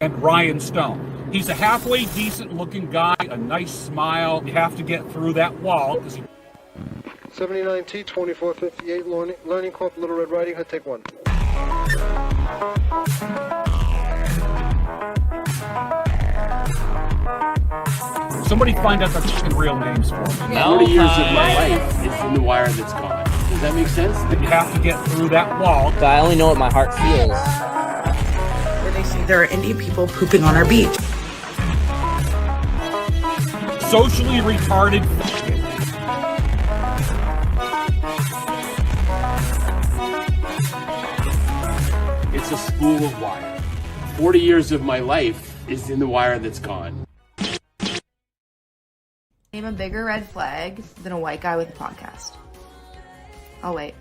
and Ryan Stone. He's a halfway decent-looking guy, a nice smile. You have to get through that wall. 79T, 2458, Learning Corp, Little Red Riding Hood, take one. Somebody find out their fucking real names for me. 40 years of my life is in the wire that's gone. Does that make sense? You have to get through that wall. I only know what my heart feels. Where they say there are Indian people pooping on our beach. Socially retarded. It's a spool of wire. 40 years of my life is in the wire that's gone. Name a bigger red flag than a white guy with a podcast. I'll wait.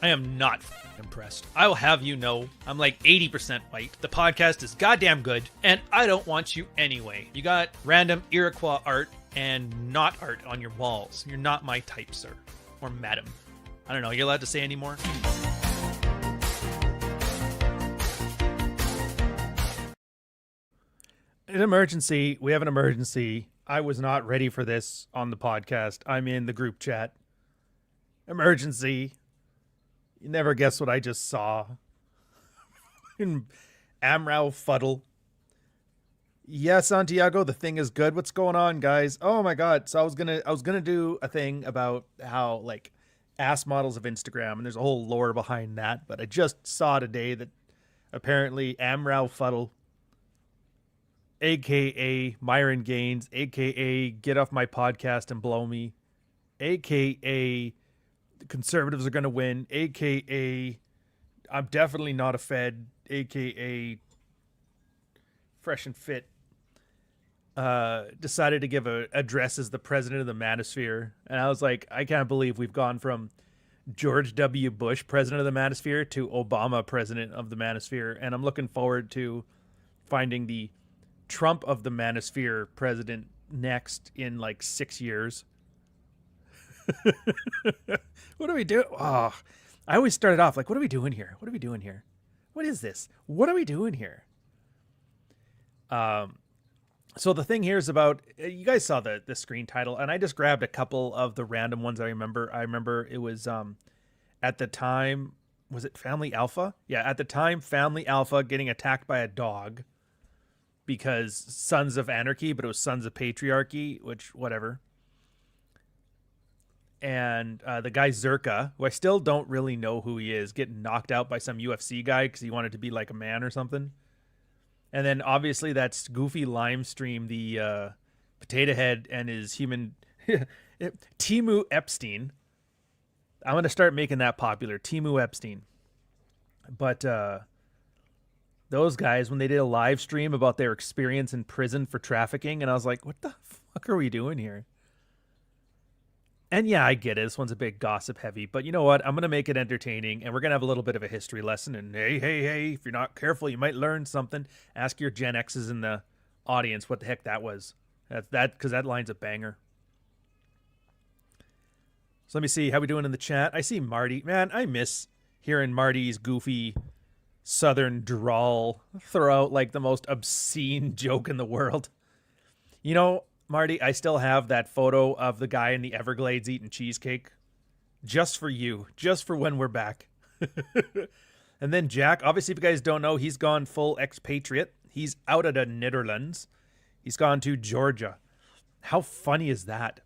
I am not impressed. I will have you know I'm like 80% white. The podcast is goddamn good, and I don't want you anyway. You got random Iroquois art and not art on your walls. You're not my type, sir. Or madam. I don't know. Are you allowed to say any more? An emergency. We have an emergency. I was not ready for this on the podcast. I'm in the group chat. Emergency. You never guess what I just saw. Amrao Fuddle. Yeah, Santiago, the thing is good. What's going on, guys? Oh my god. So I was gonna do a thing about how like ass models of Instagram, and there's a whole lore behind that, but I just saw today that apparently Amrao Fuddle, aka Myron Gaines, aka Get Off My Podcast and Blow Me, aka the Conservatives are going to win, aka I'm definitely not a Fed, aka Fresh and Fit, decided to give a address as the president of the Manosphere. And I was like, I can't believe we've gone from George W. Bush, president of the Manosphere, to Obama, president of the Manosphere. And I'm looking forward to finding the Trump of the Manosphere president next in like 6 years. What do we do? Oh, I always started off like, what are we doing here? What are we doing here? What is this? What are we doing here? So the thing here is about, you guys saw the screen title, and I just grabbed a couple of the random ones I remember. I remember it was, at the time, was it Family Alpha? Yeah, at the time, Family Alpha getting attacked by a dog because Sons of Anarchy, but it was Sons of Patriarchy, which, whatever. And the guy Zerka, who I still don't really know who he is, getting knocked out by some UFC guy because he wanted to be like a man or something. And then obviously that's Goofy Limestream, the Potato Head, and his human Timu Epstein. I'm going to start making that popular, Timu Epstein. But those guys, when they did a live stream about their experience in prison for trafficking, and I was like, what the fuck are we doing here? And yeah, I get it. This one's a bit gossip heavy, but you know what? I'm going to make it entertaining, and we're going to have a little bit of a history lesson. And hey, if you're not careful, you might learn something. Ask your Gen X's in the audience what the heck that was. Because that line's a banger. So let me see how we doing in the chat. I see Marty. Man, I miss hearing Marty's goofy Southern drawl throw out like the most obscene joke in the world. You know, Marty, I still have that photo of the guy in the Everglades eating cheesecake. Just for you. Just for when we're back. And then Jack, obviously if you guys don't know, he's gone full expatriate. He's out of the Netherlands. He's gone to Georgia. How funny is that?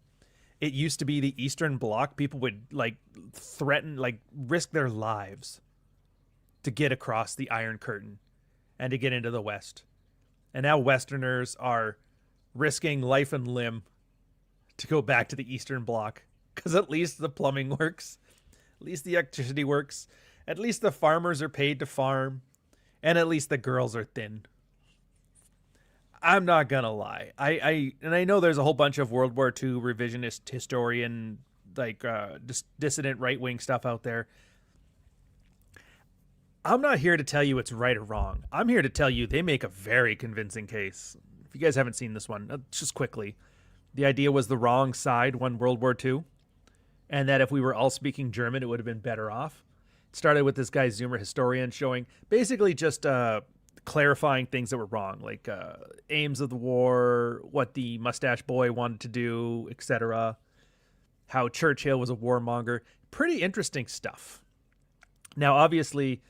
It used to be the Eastern Bloc. People would like threaten, like risk their lives to get across the Iron Curtain and to get into the West. And now Westerners are risking life and limb to go back to the Eastern Bloc because at least the plumbing works, at least the electricity works, at least the farmers are paid to farm, and at least the girls are thin. I'm not gonna lie. I know there's a whole bunch of World War II revisionist historian, like dissident right-wing stuff out there. I'm not here to tell you it's right or wrong. I'm here to tell you they make a very convincing case. If you guys haven't seen this one, just quickly, the idea was the wrong side won World War II, and that if we were all speaking German, it would have been better off. Started with this guy Zoomer Historian showing basically just clarifying things that were wrong, like aims of the war, what the mustache boy wanted to do, etc. How Churchill was a warmonger. Pretty interesting stuff. Now, obviously,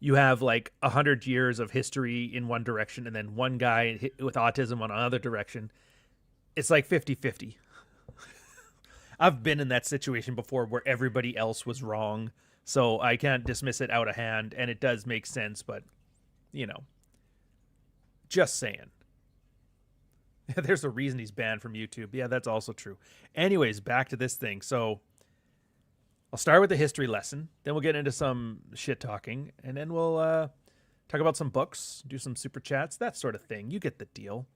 you have like 100 years of history in one direction and then one guy with autism on another direction. It's like 50-50. I've been in that situation before where everybody else was wrong, so I can't dismiss it out of hand, and it does make sense, but, you know, just saying. There's a reason he's banned from YouTube. Yeah, that's also true. Anyways, back to this thing. So I'll start with the history lesson, then we'll get into some shit talking, and then we'll talk about some books, do some super chats, that sort of thing. You get the deal.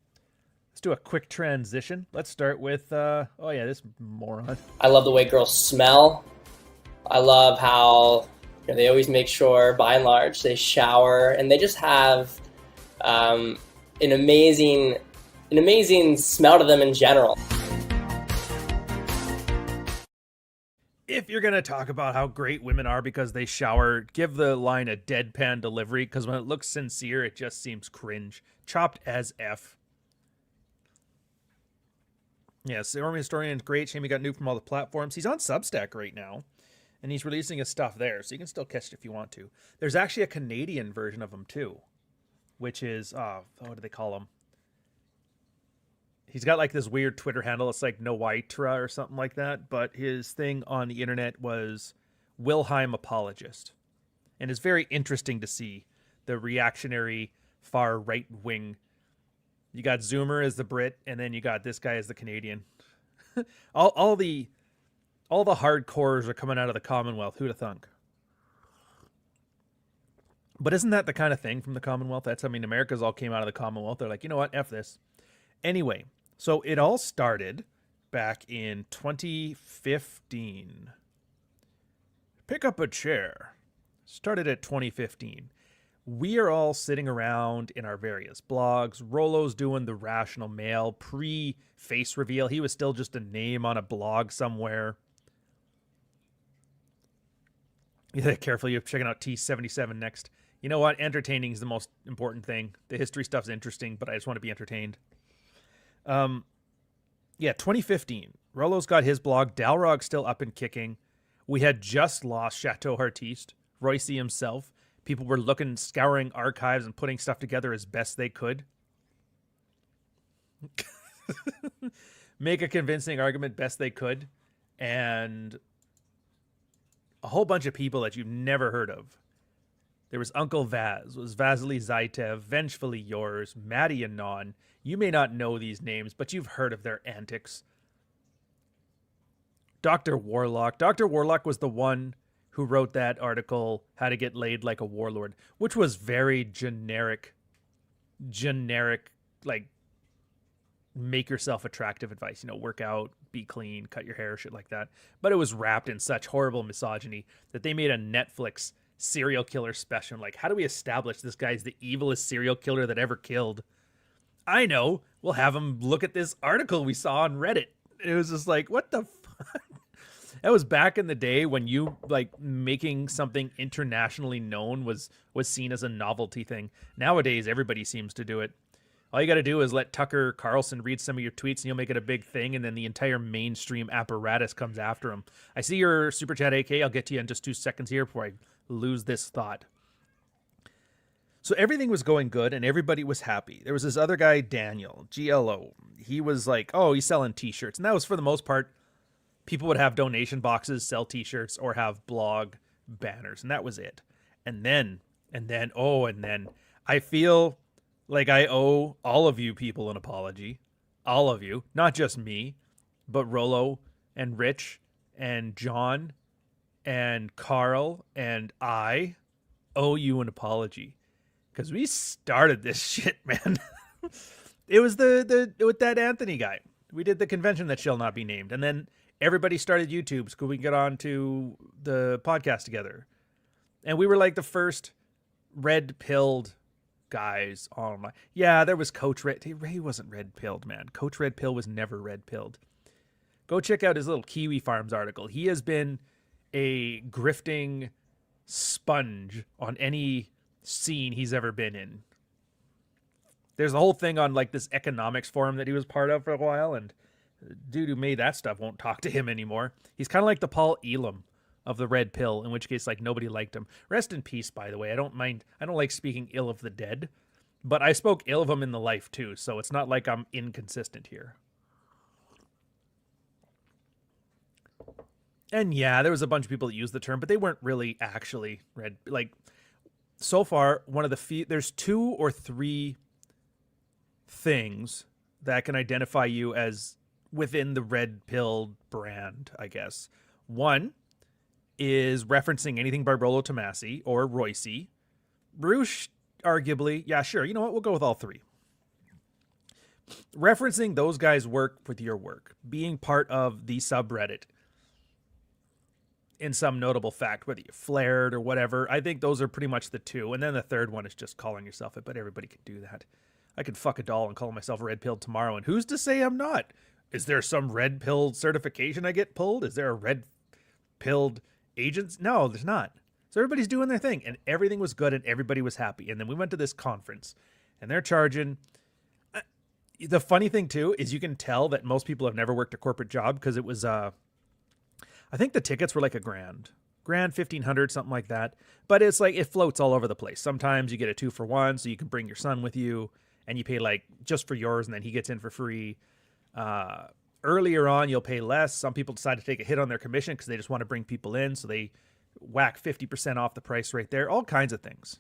Let's do a quick transition. Let's start with, this moron. I love the way girls smell. I love how they always make sure, by and large, they shower, and they just have an amazing smell to them in general. If you're going to talk about how great women are because they shower, give the line a deadpan delivery, because when it looks sincere, it just seems cringe. Chopped as F. Yes, Army Historian is great. Shame he got nuked from all the platforms. He's on Substack right now, and he's releasing his stuff there, so you can still catch it if you want to. There's actually a Canadian version of him, too, which is, what do they call him? He's got like this weird Twitter handle. It's like Noitra or something like that. But his thing on the internet was Wilhelm Apologist. And it's very interesting to see the reactionary far right wing. You got Zoomer as the Brit, and then you got this guy as the Canadian. all the hardcores are coming out of the Commonwealth. Who'd have thunk? But isn't that the kind of thing from the Commonwealth? America's all came out of the Commonwealth. They're like, you know what? F this. Anyway, so it all started back in 2015. Pick up a chair. Started at 2015. We are all sitting around in our various blogs. Rolo's doing the Rational Male pre-face reveal. He was still just a name on a blog somewhere. Yeah, careful, you're checking out T77 next. You know what? Entertaining is the most important thing. The history stuff's interesting, but I just want to be entertained. 2015. Rolo's got his blog. Dalrog's still up and kicking. We had just lost Chateau Artiste, Royce himself. People were scouring archives and putting stuff together as best they could. Make a convincing argument best they could. And a whole bunch of people that you've never heard of. There was Uncle Vaz, was Vasily Zaitev, Vengefully Yours, Maddie Anon. You may not know these names, but you've heard of their antics. Dr. Warlock. Dr. Warlock was the one who wrote that article, How to Get Laid Like a Warlord, which was very generic, like, make yourself attractive advice. Work out, be clean, cut your hair, shit like that. But it was wrapped in such horrible misogyny that they made a Netflix serial killer special. Like, how do we establish this guy's the evilest serial killer that ever killed? I know. We'll have him look at this article we saw on Reddit. It was just like, what the fuck? That was back in the day when you, like, making something internationally known was seen as a novelty thing. Nowadays, everybody seems to do it. All you got to do is let Tucker Carlson read some of your tweets and you'll make it a big thing, and then the entire mainstream apparatus comes after him. I see your Super Chat, AK. I'll get to you in just 2 seconds here before I lose this thought. So everything was going good and everybody was happy. There was this other guy, Daniel, GLO. He was like, oh, he's selling t-shirts. And that was, for the most part, people would have donation boxes, sell t-shirts, or have blog banners. And that was it. And then I feel like I owe all of you people an apology. All of you. Not just me, but Rolo and Rich and John and Carl and I owe you an apology. Because we started this shit, man. It was with that Anthony guy. We did the convention that shall not be named. And then everybody started YouTube so we could get on to the podcast together. And we were like the first red-pilled guys online. Yeah, there was Coach Red. He wasn't red-pilled, man. Coach Red Pill was never red-pilled. Go check out his little Kiwi Farms article. He has been a grifting sponge on any scene he's ever been in. There's a whole thing on like this economics forum that he was part of for a while, and the dude who made that stuff won't talk to him anymore. He's kind of like the Paul Elam of the Red Pill, in which case like nobody liked him. Rest in peace, by the way. I don't like speaking ill of the dead, but I spoke ill of him in the life too, so it's not like I'm inconsistent here. And yeah, there was a bunch of people that used the term, but they weren't really actually red. Like, so far, one of the there's 2 or 3 things that can identify you as within the red pill brand, I guess. One is referencing anything by Rollo Tomasi or Royce. Bruce, arguably, yeah, sure. You know what? We'll go with all 3. Referencing those guys' work with your work, being part of the subreddit in some notable fact, whether you flared or whatever. I think those are pretty much the 2. And then the third one is just calling yourself it, but everybody can do that. I could fuck a doll and call myself red pilled tomorrow, and who's to say I'm not? Is there some red pilled certification I get pulled? Is there a red pilled agents? No, there's not. So everybody's doing their thing, and everything was good, and everybody was happy. And then we went to this conference, and they're charging. The funny thing too is you can tell that most people have never worked a corporate job, because it was I think the tickets were like $1,000, $1,500, something like that. But it's like, it floats all over the place. Sometimes you get a 2-for-1, so you can bring your son with you, and you pay like just for yours, and then he gets in for free. Earlier on, you'll pay less. Some people decide to take a hit on their commission because they just want to bring people in, so they whack 50% off the price right there. All kinds of things.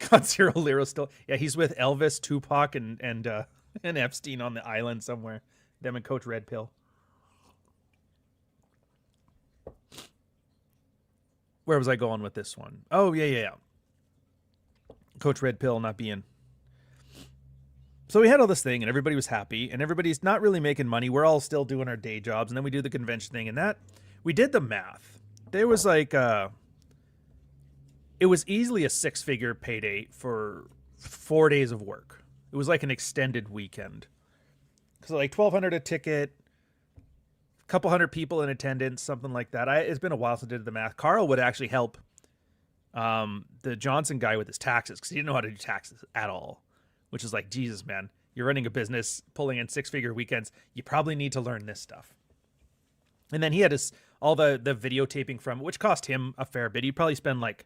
Got 0 lira still. Yeah, he's with Elvis, Tupac, and Epstein on the island somewhere. Them and Coach Red Pill. Where was I going with this one? Oh, yeah. Coach Red Pill not being. So we had all this thing, and everybody was happy, and everybody's not really making money. We're all still doing our day jobs, and then we do the convention thing, and that, we did the math. There was like, it was easily a 6-figure payday for 4 days of work. It was like an extended weekend. So like $1,200 a ticket, a couple hundred people in attendance, something like that. It's been a while since I did the math. Carl would actually help the Johnson guy with his taxes, because he didn't know how to do taxes at all. Which is like, Jesus, man, you're running a business, pulling in 6-figure weekends. You probably need to learn this stuff. And then he had all the videotaping from it, which cost him a fair bit. He'd probably spend like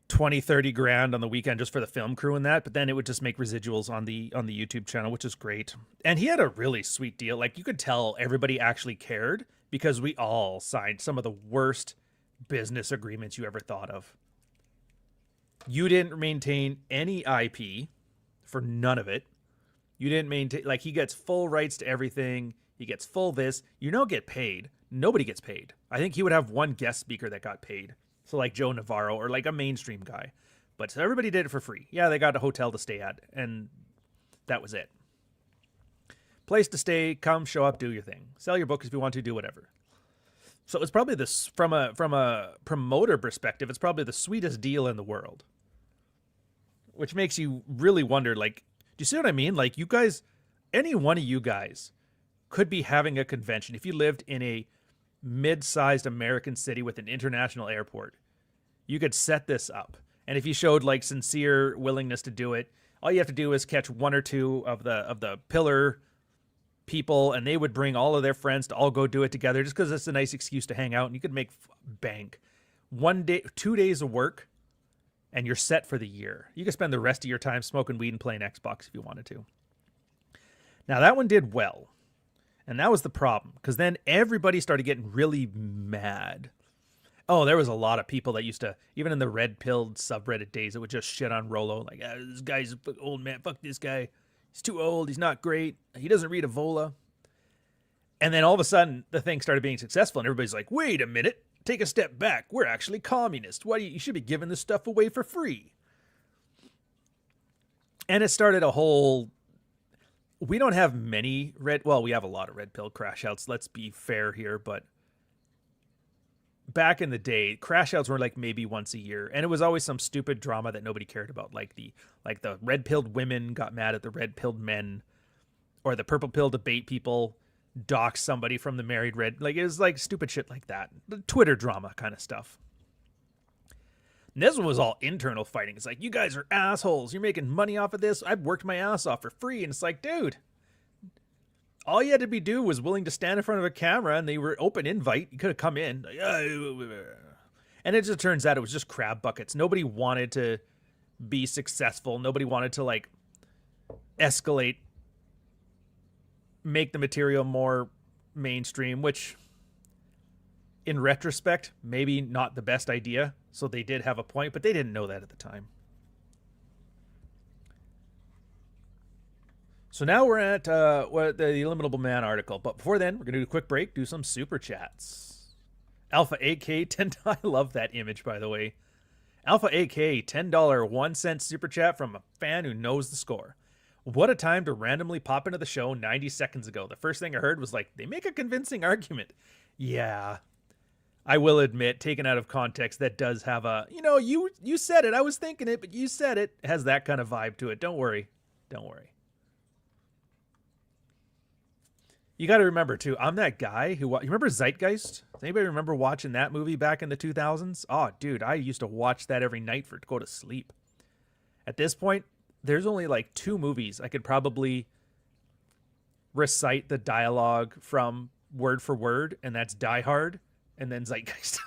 20, 30 grand on the weekend just for the film crew and that. But then it would just make residuals on the YouTube channel, which is great. And he had a really sweet deal. Like, you could tell everybody actually cared, because we all signed some of the worst business agreements you ever thought of. You didn't maintain any IP for none of it. You didn't maintain, like, he gets full rights to everything. He gets full this. You don't get paid. Nobody gets paid. I think he would have one guest speaker that got paid. So like Joe Navarro or like a mainstream guy. But so everybody did it for free. Yeah, they got a hotel to stay at, and that was it. Place to stay, come, show up, do your thing. Sell your books if you want to, do whatever. So it's probably this, from a promoter perspective, it's probably the sweetest deal in the world. Which makes you really wonder, like, do you see what I mean? Like, you guys, any one of you guys could be having a convention. If you lived in a mid-sized American city with an international airport, you could set this up. And if you showed like sincere willingness to do it, all you have to do is catch 1 or 2 of the pillar people, and they would bring all of their friends to all go do it together, just because it's a nice excuse to hang out, and you could make bank. 1 day, 2 days of work, and you're set for the year. You can spend the rest of your time smoking weed and playing Xbox if you wanted to. Now, that one did well. And that was the problem, because then everybody started getting really mad. Oh, there was a lot of people that used to, even in the red-pilled subreddit days, that would just shit on Rollo. Like, this guy's an old man. Fuck this guy. He's too old. He's not great. He doesn't read Evola. And then all of a sudden, the thing started being successful, and everybody's like, wait a minute. Take a step back. We're actually communists. Why you should be giving this stuff away for free. And it started a whole... We don't have many we have a lot of red pill crash outs. Let's be fair here, but back in the day, crash outs were like maybe once a year, and it was always some stupid drama that nobody cared about, like the red pilled women got mad at the red pilled men, or the purple pill debate people dox somebody from the married red. Like, it was like stupid shit like that. The Twitter drama kind of stuff. And this one was all internal fighting. It's like, you guys are assholes. You're making money off of this. I've worked my ass off for free. And it's like, dude, all you had to do was willing to stand in front of a camera, and they were open invite. You could have come in. And it just turns out it was just crab buckets. Nobody wanted to be successful. Nobody wanted to, like, escalate, make the material more mainstream, which in retrospect, maybe not the best idea. So they did have a point, but they didn't know that at the time. So now we're at the Illimitable Man article. But before then, we're going to do a quick break, do some super chats. Alpha AK, 10. I love that image, by the way. Alpha AK, $10 1 cent super chat from a fan who knows the score. What a time to randomly pop into the show 90 seconds ago. The first thing I heard was like, they make a convincing argument. Yeah, I will admit, taken out of context, that does have a, you said it. I was thinking it, but you said it. It has that kind of vibe to it. Don't worry. Don't worry. You got to remember, too, I'm that guy who... You remember Zeitgeist? Does anybody remember watching that movie back in the 2000s? Oh, dude, I used to watch that every night to go to sleep. At this point, there's only like 2 movies I could probably recite the dialogue from word for word, and that's Die Hard and then Zeitgeist.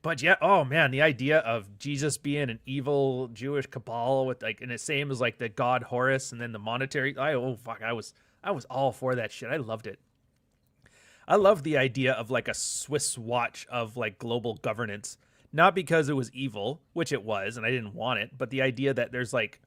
But yeah, oh man, the idea of Jesus being an evil Jewish cabal with like, and the same as like the god Horus, and then the monetary. I was all for that shit. I loved it. I love the idea of like a Swiss watch of like global governance, not because it was evil, which it was, and I didn't want it, but the idea that there's like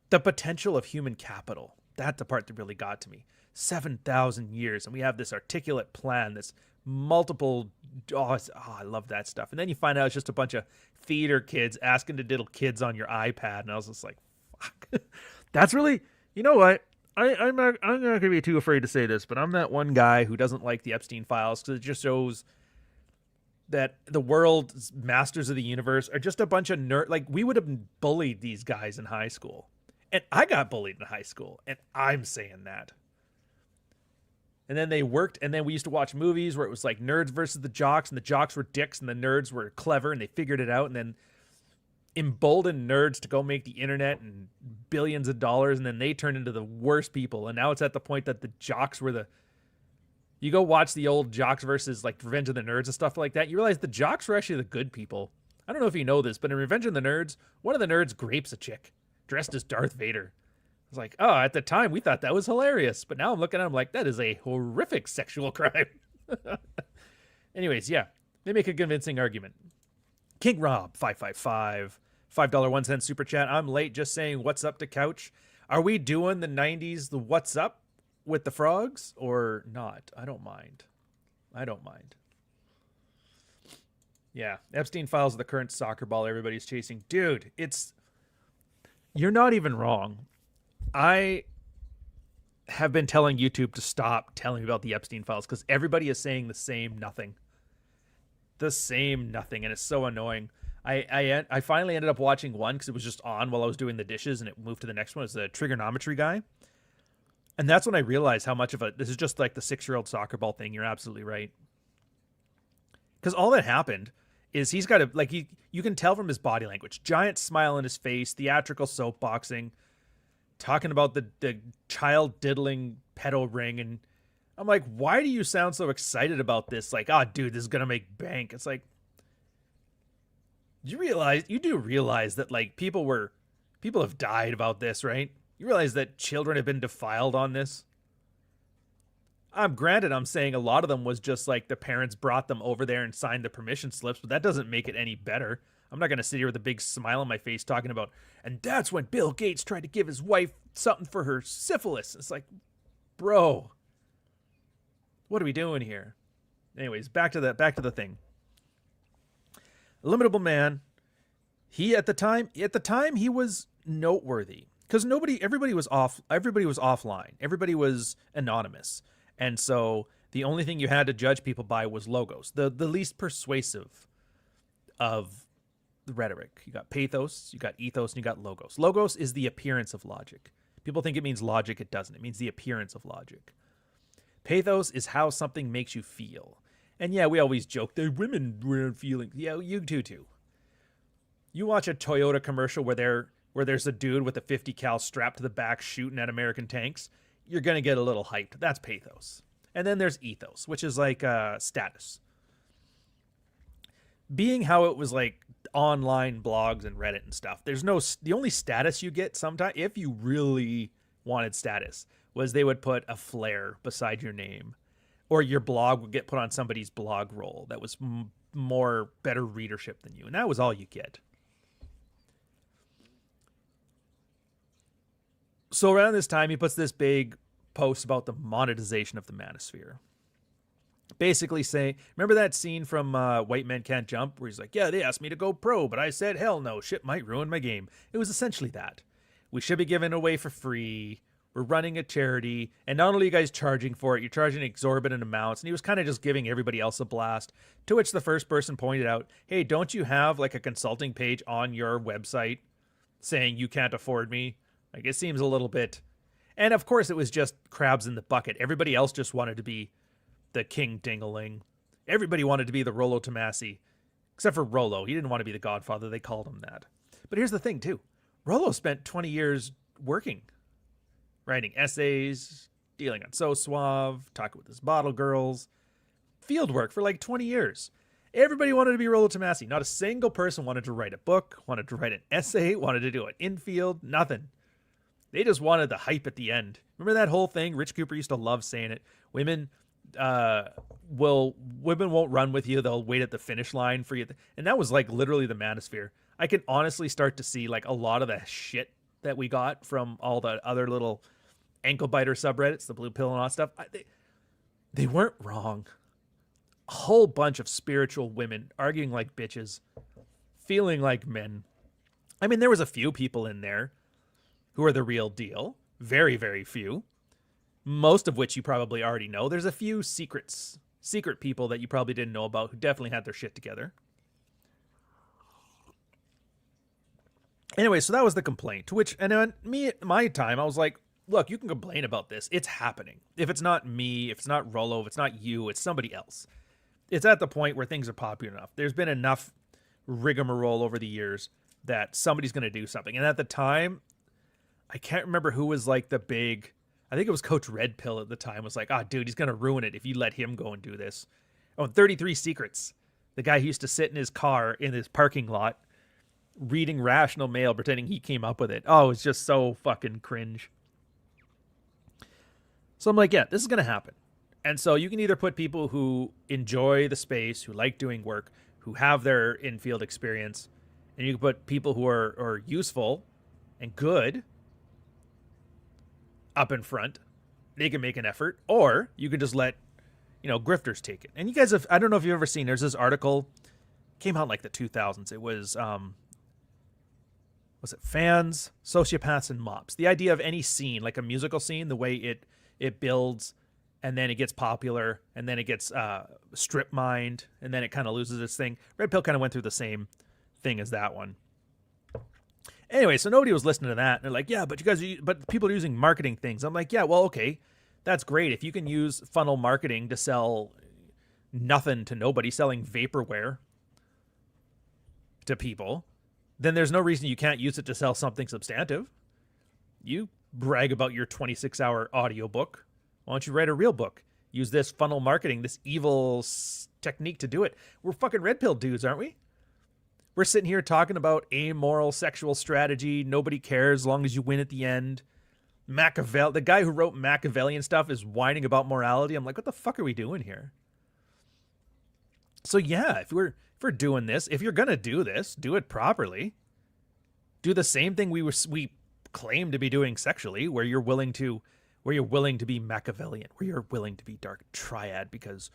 the potential of human capital. That's the part that really got to me. 7,000 years, and we have this articulate plan, this multiple. I love that stuff. And then you find out it's just a bunch of theater kids asking to diddle kids on your iPad, and I was just like, fuck. That's really, you know what? I'm not going to be too afraid to say this, but I'm that one guy who doesn't like the Epstein files because it just shows that the world's masters of the universe are just a bunch of nerd. Like, we would have bullied these guys in high school, and I got bullied in high school, and I'm saying that. And then they worked, and then we used to watch movies where it was like nerds versus the jocks, and the jocks were dicks, and the nerds were clever, and they figured it out, and then emboldened nerds to go make the internet and billions of dollars, and then they turned into the worst people. And now it's at the point that the jocks were the... You go watch the old jocks versus like Revenge of the Nerds and stuff like that, you realize the jocks were actually the good people. I don't know if you know this, but in Revenge of the Nerds, one of the nerds grapes a chick dressed as Darth Vader. It's like, oh, at the time we thought that was hilarious, but now I'm looking at him like, that is a horrific sexual crime. Anyways, yeah, they make a convincing argument. King Rob 555, $5 1 cent super chat. I'm late, just saying what's up to couch. Are we doing the 90s the what's up with the frogs or not? I don't mind. Yeah, Epstein files are the current soccer ball everybody's chasing. Dude, you're not even wrong. I have been telling YouTube to stop telling me about the Epstein files because everybody is saying the same nothing. And it's so annoying. I finally ended up watching one because it was just on while I was doing the dishes, and it moved to the next one. It's the trigonometry guy. And that's when I realized how much of this is just like the 6-year-old soccer ball thing. You're absolutely right. Because all that happened is he's got you can tell from his body language, giant smile on his face, theatrical soapboxing, talking about the child diddling pedo ring. And I'm like, why do you sound so excited about this? Like, oh, dude, this is going to make bank. It's like, you do realize that like people have died about this, right? You realize that children have been defiled on this. Granted, I'm saying a lot of them was just like the parents brought them over there and signed the permission slips, but that doesn't make it any better. I'm not going to sit here with a big smile on my face talking about, and that's when Bill Gates tried to give his wife something for her syphilis. It's like, bro, what are we doing here? Anyways, back to the thing. Illimitable Man, at the time he was noteworthy because everybody was offline. Everybody was anonymous. And so the only thing you had to judge people by was logos, the least persuasive of the rhetoric. You got pathos, you got ethos, and you got logos. Logos is the appearance of logic. People think it means logic. It doesn't. It means the appearance of logic. Pathos is how something makes you feel. And yeah, we always joke that women weren't feeling. Yeah, you do too. You watch a Toyota commercial where there's a dude with a 50 cal strapped to the back shooting at American tanks, you're going to get a little hyped. That's pathos. And then there's ethos, which is like status. Being how it was like online blogs and Reddit and stuff, the only status you get sometimes, if you really wanted status, was they would put a flare beside your name, or your blog would get put on somebody's blog roll that was better readership than you. And that was all you get. So around this time, he puts this big post about the monetization of the manosphere. Basically saying, remember that scene from White Men Can't Jump where he's like, yeah, they asked me to go pro, but I said, hell no, shit might ruin my game. It was essentially that. We should be giving it away for free. We're running a charity. And not only are you guys charging for it, you're charging exorbitant amounts. And he was kind of just giving everybody else a blast. To which the first person pointed out, hey, don't you have like a consulting page on your website saying you can't afford me? Like, it seems a little bit. And of course, it was just crabs in the bucket. Everybody else just wanted to be the King Dingaling. Everybody wanted to be the Rollo Tomasi. Except for Rollo. He didn't want to be the Godfather. They called him that. But here's the thing, too. Rollo spent 20 years working. Writing essays, dealing on So Suave, talking with his bottle girls. Field work for like 20 years. Everybody wanted to be Rollo Tomasi. Not a single person wanted to write a book, wanted to write an essay, wanted to do an infield, nothing. They just wanted the hype at the end. Remember that whole thing? Rich Cooper used to love saying it. Women won't run with you. They'll wait at the finish line for you. And that was like literally the manosphere. I can honestly start to see like a lot of the shit that we got from all the other little ankle biter subreddits, the blue pill and all that stuff. They weren't wrong. A whole bunch of spiritual women arguing like bitches, feeling like men. I mean, there was a few people in there who are the real deal. Very, very few. Most of which you probably already know. There's a few secret people that you probably didn't know about who definitely had their shit together. Anyway, so that was the complaint. To which, and then me at my time, I was like, look, you can complain about this. It's happening. If it's not me, if it's not Rollo, if it's not you, it's somebody else. It's at the point where things are popular enough. There's been enough rigmarole over the years that somebody's going to do something. And at the time, I can't remember who was like the big, I think it was Coach Red Pill at the time, was like, dude, he's going to ruin it if you let him go and do this. Oh, 33 Secrets. The guy who used to sit in his car in his parking lot reading Rational Mail, pretending he came up with it. Oh, it's just so fucking cringe. So I'm like, yeah, this is going to happen. And so you can either put people who enjoy the space, who like doing work, who have their in-field experience, and you can put people who are useful and good up in front. They can make an effort. Or you can just let, grifters take it. And you guys have, I don't know if you've ever seen, there's this article, came out in like the 2000s. It was it fans, sociopaths, and mops? The idea of any scene, like a musical scene, the way it builds, and then it gets popular, and then it gets strip mined, and then it kind of loses its thing. Red Pill kind of went through the same thing as that one. Anyway, so nobody was listening to that. And they're like, yeah, but people are using marketing things. I'm like, yeah, well, okay, that's great. If you can use funnel marketing to sell nothing to nobody, selling vaporware to people, then there's no reason you can't use it to sell something substantive. You brag about your 26-hour audiobook. Why don't you write a real book? Use this funnel marketing, this evil technique to do it. We're fucking red pill dudes, aren't we? We're sitting here talking about amoral sexual strategy. Nobody cares as long as you win at the end. The guy who wrote Machiavellian stuff is whining about morality. I'm like, what the fuck are we doing here? So yeah, if we're doing this, if you're gonna do this, do it properly. Do the same thing we claim to be doing sexually, where you're willing to be Machiavellian, where you're willing to be dark triad, because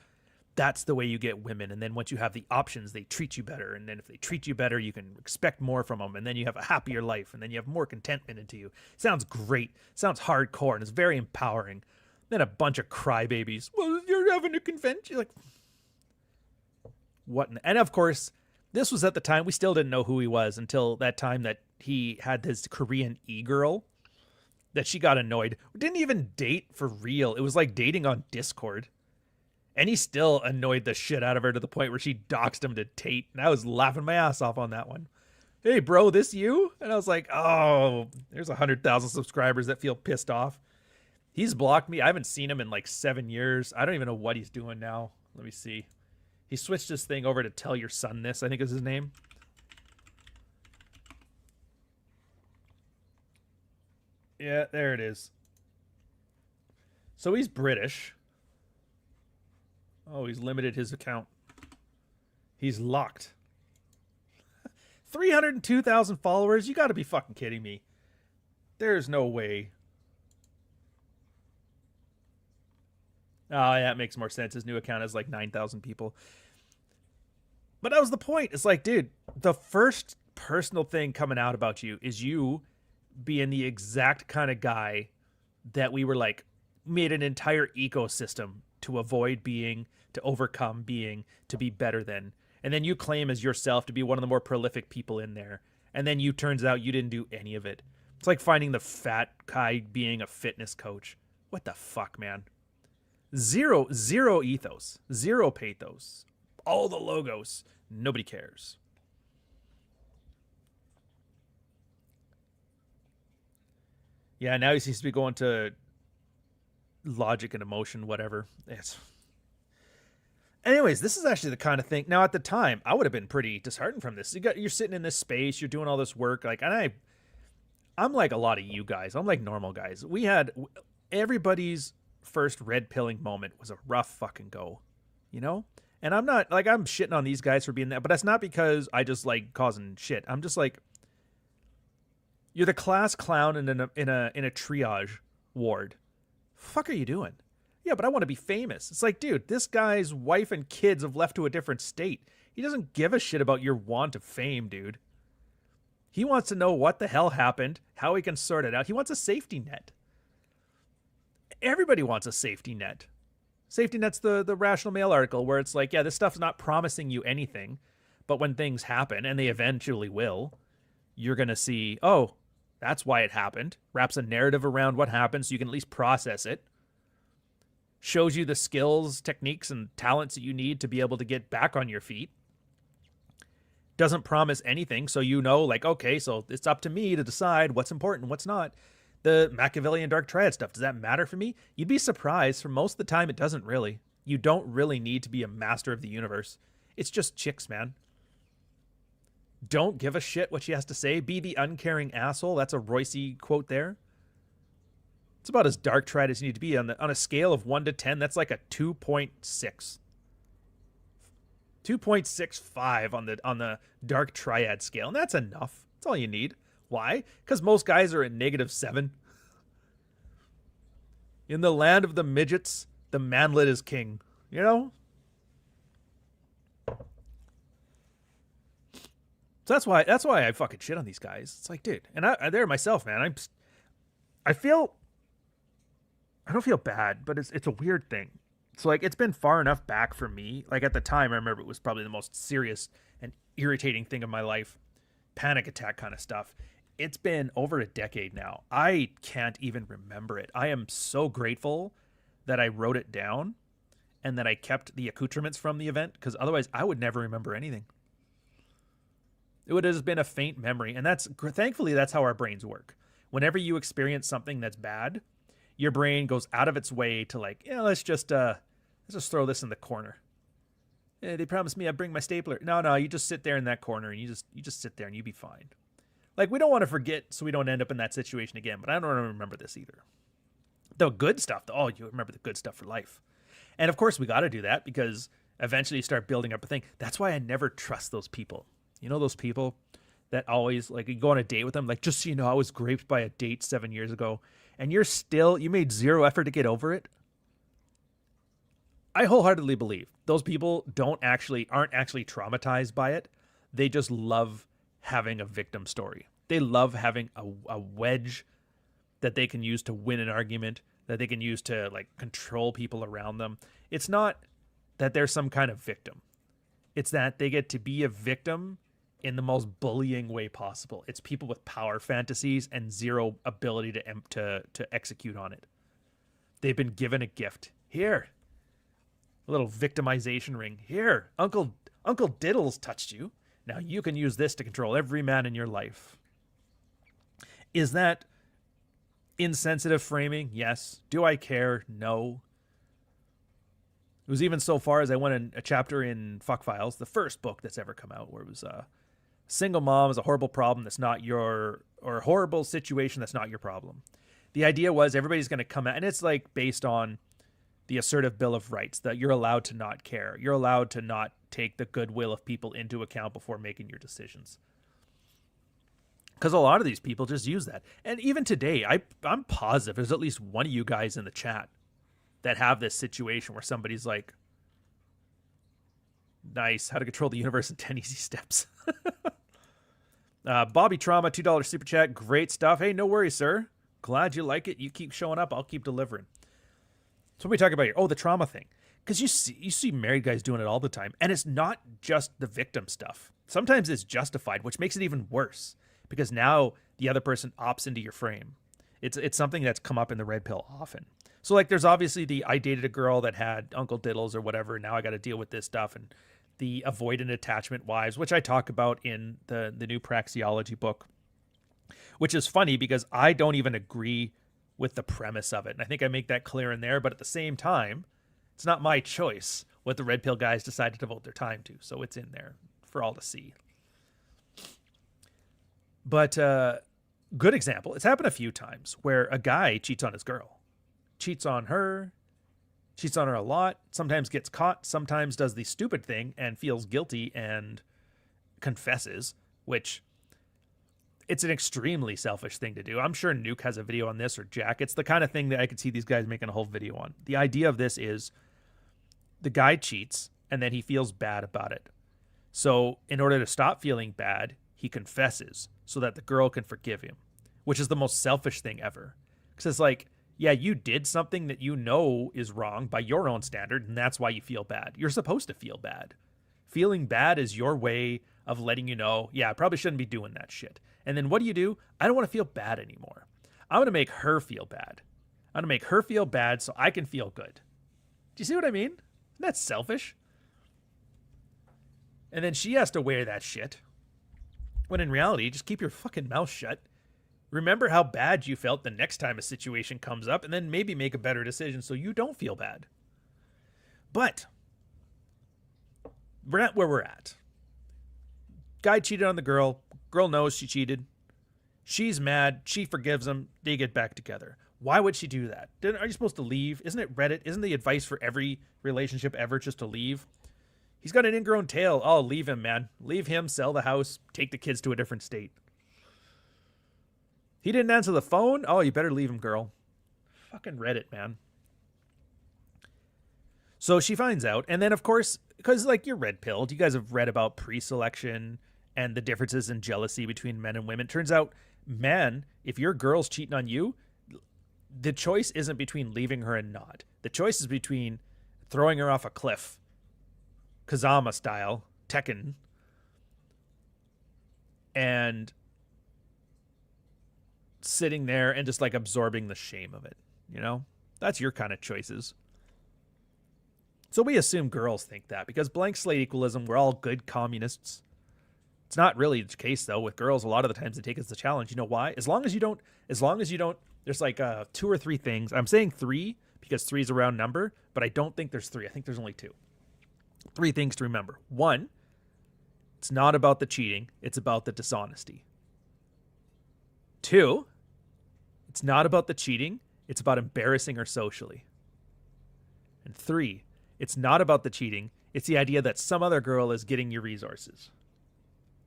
that's the way you get women. And then once you have the options, they treat you better. And then if they treat you better, you can expect more from them. And then you have a happier life. And then you have more contentment into you. Sounds great. Sounds hardcore. And it's very empowering. Then a bunch of crybabies. Well, you're having a convention. Like, what? And of course, this was at the time we still didn't know who he was until that time that he had his Korean e-girl that she got annoyed. We didn't even date for real. It was like dating on Discord. And he still annoyed the shit out of her to the point where she doxed him to Tate. And I was laughing my ass off on that one. Hey, bro, this you? And I was like, oh, there's 100,000 subscribers that feel pissed off. He's blocked me. I haven't seen him in like 7 years. I don't even know what he's doing now. Let me see. He switched his thing over to Tell Your Son This, I think is his name. Yeah, there it is. So he's British. Oh, he's limited his account. He's locked. 302,000 followers? You gotta be fucking kidding me. There's no way. Oh, yeah, it makes more sense. His new account has like 9,000 people. But that was the point. It's like, dude, the first personal thing coming out about you is you being the exact kind of guy that we were like, made an entire ecosystem to avoid being, to overcome being, to be better than. And then you claim as yourself to be one of the more prolific people in there. And then you turns out you didn't do any of it. It's like finding the fat guy being a fitness coach. What the fuck, man? Zero ethos, zero pathos, all the logos. Nobody cares. Yeah, now he seems to be going to logic and emotion, whatever. Anyways, this is actually the kind of thing. Now, at the time, I would have been pretty disheartened from this. You're sitting in this space, you're doing all this work, like, and I'm like a lot of you guys. I'm like normal guys. We had everybody's first red pilling moment was a rough fucking go, you know? And I'm not like, I'm shitting on these guys for being that, but that's not because I just like causing shit. I'm just like, you're the class clown in a triage ward. Fuck are you doing? Yeah, but I want to be famous. It's like, dude, this guy's wife and kids have left to a different state. He doesn't give a shit about your want of fame, dude. He wants to know what the hell happened, how he can sort it out. He wants a safety net. Everybody wants a safety net. Safety net's the Rational Mail article where it's like, yeah, this stuff's not promising you anything, but when things happen, and they eventually will, you're going to see, oh, that's why it happened. Wraps a narrative around what happened so you can at least process it. Shows you the skills, techniques, and talents that you need to be able to get back on your feet. Doesn't promise anything, so you know, like, okay, so it's up to me to decide what's important and what's not. The Machiavellian Dark Triad stuff, does that matter for me? You'd be surprised. For most of the time, it doesn't really. You don't really need to be a master of the universe. It's just chicks, man. Don't give a shit what she has to say. Be the uncaring asshole. That's a Royce quote there. It's about as dark triad as you need to be. On a scale of 1 to 10, that's like a 2.6. 2.65 on the dark triad scale. And that's enough. That's all you need. Why? Because most guys are at -7. In the land of the midgets, the manlet is king. You know? So that's why I fucking shit on these guys. It's like, dude, and I there myself, man. I don't feel bad, but it's a weird thing. So like, it's been far enough back for me. Like at the time, I remember it was probably the most serious and irritating thing of my life. Panic attack kind of stuff. It's been over a decade now. I can't even remember it. I am so grateful that I wrote it down and that I kept the accoutrements from the event, because otherwise I would never remember anything. It would have just been a faint memory. And thankfully, that's how our brains work. Whenever you experience something that's bad, your brain goes out of its way to like, yeah, let's just throw this in the corner. Yeah, they promised me I'd bring my stapler. No, you just sit there in that corner and you just sit there and you be fine. Like, we don't want to forget so we don't end up in that situation again, but I don't want to remember this either. The good stuff, you remember the good stuff for life. And of course we got to do that, because eventually you start building up a thing. That's why I never trust those people. You know, those people that always, like, you go on a date with them, like, just so you know, I was raped by a date 7 years ago, and you made zero effort to get over it. I wholeheartedly believe those people aren't actually traumatized by it. They just love having a victim story. They love having a wedge that they can use to win an argument, that they can use to like control people around them. It's not that they're some kind of victim. It's that they get to be a victim in the most bullying way possible. It's people with power fantasies and zero ability to execute on it. They've been given a gift. Here, a little victimization ring. Here, Uncle Diddles touched you. Now you can use this to control every man in your life. Is that insensitive framing? Yes. Do I care? No. It was even so far as I went in a chapter in Fuck Files, the first book that's ever come out, where it was single mom is a horrible problem that's not your, or a horrible situation that's not your problem. The idea was everybody's going to come out, and it's like based on the assertive Bill of Rights, that you're allowed to not care. You're allowed to not take the goodwill of people into account before making your decisions. Because a lot of these people just use that. And even today, I'm positive there's at least one of you guys in the chat that have this situation where somebody's like, nice, how to control the universe in 10 easy steps. Bobby Trauma, $2 super chat. Great stuff. Hey, no worries, sir. Glad you like it. You keep showing up. I'll keep delivering. So what are we talking about here? Oh, the trauma thing. Because you see married guys doing it all the time. And it's not just the victim stuff. Sometimes it's justified, which makes it even worse. Because now the other person opts into your frame. It's something that's come up in the red pill often. So like there's obviously the I dated a girl that had Uncle Diddles or whatever. And now I got to deal with this stuff. And the avoidant attachment wives, which I talk about in the new praxeology book. Which is funny because I don't even agree with the premise of it. And I think I make that clear in there. But at the same time, it's not my choice what the red pill guys decide to devote their time to. So it's in there for all to see. But good example. It's happened a few times where a guy cheats on his girl. Cheats on her a lot. Sometimes gets caught. Sometimes does the stupid thing and feels guilty and confesses, which it's an extremely selfish thing to do. I'm sure Nuke has a video on this, or Jack. It's the kind of thing that I could see these guys making a whole video on. The idea of this is the guy cheats and then he feels bad about it. So in order to stop feeling bad, he confesses so that the girl can forgive him, which is the most selfish thing ever. Because it's like, yeah, you did something that you know is wrong by your own standard, and that's why you feel bad. You're supposed to feel bad. Feeling bad is your way of letting you know, yeah, I probably shouldn't be doing that shit. And then what do? I don't want to feel bad anymore. I'm going to make her feel bad. I'm going to make her feel bad so I can feel good. Do you see what I mean? That's selfish. And then she has to wear that shit. When in reality, just keep your fucking mouth shut. Remember how bad you felt the next time a situation comes up, and then maybe make a better decision so you don't feel bad. But we're at where we're at. Guy cheated on the girl. Girl knows she cheated. She's mad. She forgives him. They get back together. Why would she do that? Are you supposed to leave? Isn't it Reddit? Isn't the advice for every relationship ever just to leave? He's got an ingrown tail. Oh, leave him, man. Leave him, sell the house, take the kids to a different state. He didn't answer the phone? Oh, you better leave him, girl. Fucking Reddit, man. So she finds out. And then, of course, because, like, you're red-pilled. You guys have read about pre-selection and the differences in jealousy between men and women. Turns out, man, if your girl's cheating on you, the choice isn't between leaving her and not. The choice is between throwing her off a cliff, Kazama style, Tekken, and sitting there and just like absorbing the shame of it. You know, that's your kind of choices. So we assume girls think that because blank slate equalism, we're all good communists. It's not really the case though. With girls, a lot of the times they take it as a challenge. You know why? As long as you don't, there's like 2 or 3 things. I'm saying 3 because 3 is a round number, but I don't think there's 3. I think there's only 2. 3 things to remember. 1, it's not about the cheating. It's about the dishonesty. 2, it's not about the cheating. It's about embarrassing her socially. And 3, it's not about the cheating. It's the idea that some other girl is getting your resources.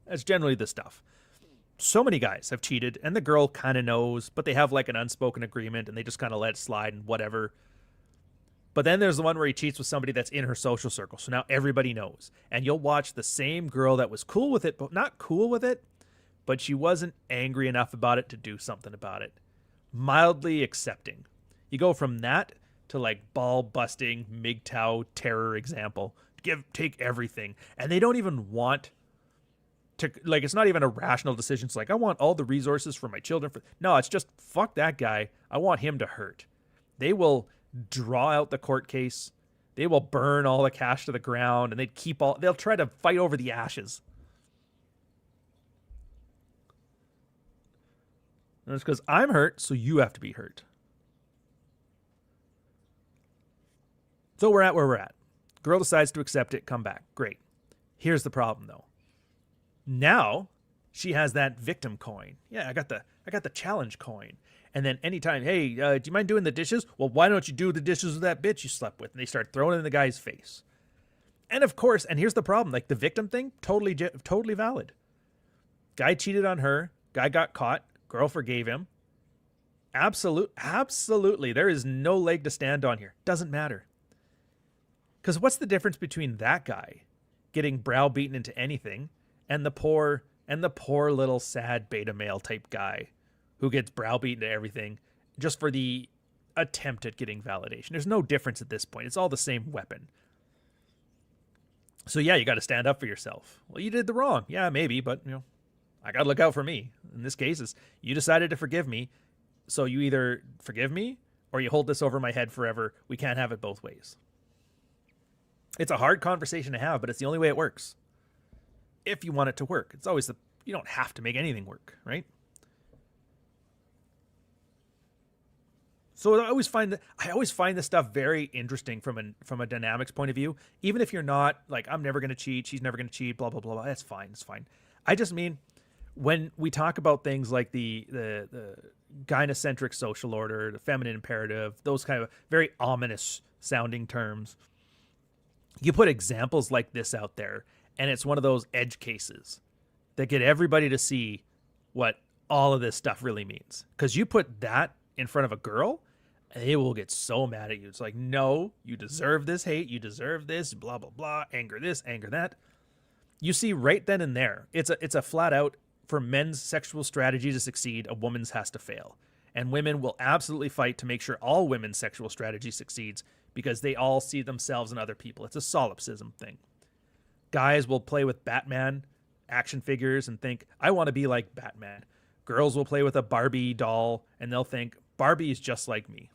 That's generally the stuff. So many guys have cheated and the girl kind of knows, but they have like an unspoken agreement and they just kind of let it slide and whatever. But then there's the one where he cheats with somebody that's in her social circle. So now everybody knows. And you'll watch the same girl that was cool with it, but not cool with it, but she wasn't angry enough about it to do something about it. Mildly accepting. You go from that to like ball busting, MGTOW terror example. Take everything. And they don't even want like, it's not even a rational decision. It's like, I want all the resources for my children. No, it's just, fuck that guy. I want him to hurt. They will draw out the court case. They will burn all the cash to the ground, and they'll try to fight over the ashes. And it's because I'm hurt, so you have to be hurt. So we're at where we're at. Girl decides to accept it, come back. Great. Here's the problem, though. Now she has that victim coin. Yeah, I got the challenge coin. And then anytime, hey, do you mind doing the dishes? Well, why don't you do the dishes with that bitch you slept with? And they start throwing it in the guy's face. And of course, and here's the problem, like the victim thing, totally valid. Guy cheated on her. Guy got caught. Girl forgave him. Absolutely. There is no leg to stand on here. Doesn't matter. Because what's the difference between that guy getting browbeaten into anything and the poor little sad beta male type guy who gets browbeaten to everything just for the attempt at getting validation? There's no difference at this point. It's all the same weapon. So yeah, you got to stand up for yourself. Well, you did the wrong. Yeah, maybe, but I got to look out for me. In this case, is you decided to forgive me, so you either forgive me or you hold this over my head forever. We can't have it both ways. It's a hard conversation to have, but it's the only way it works. If you want it to work. It's always you don't have to make anything work, right? So I always find this stuff very interesting from a dynamics point of view. Even if you're not like, I'm never going to cheat, she's never going to cheat, blah, blah, blah, blah. That's fine. It's fine. I just mean, when we talk about things like the gynocentric social order, the feminine imperative, those kind of very ominous sounding terms, you put examples like this out there, and it's one of those edge cases that get everybody to see what all of this stuff really means. Because you put that in front of a girl, they will get so mad at you. It's like, no, you deserve this hate, you deserve this, blah, blah, blah, anger this, anger that. You see right then and there, it's a flat out, for men's sexual strategy to succeed, a woman's has to fail. And women will absolutely fight to make sure all women's sexual strategy succeeds, because they all see themselves in other people. It's a solipsism thing. Guys will play with Batman action figures and think, I want to be like Batman. Girls will play with a Barbie doll and they'll think, Barbie is just like me.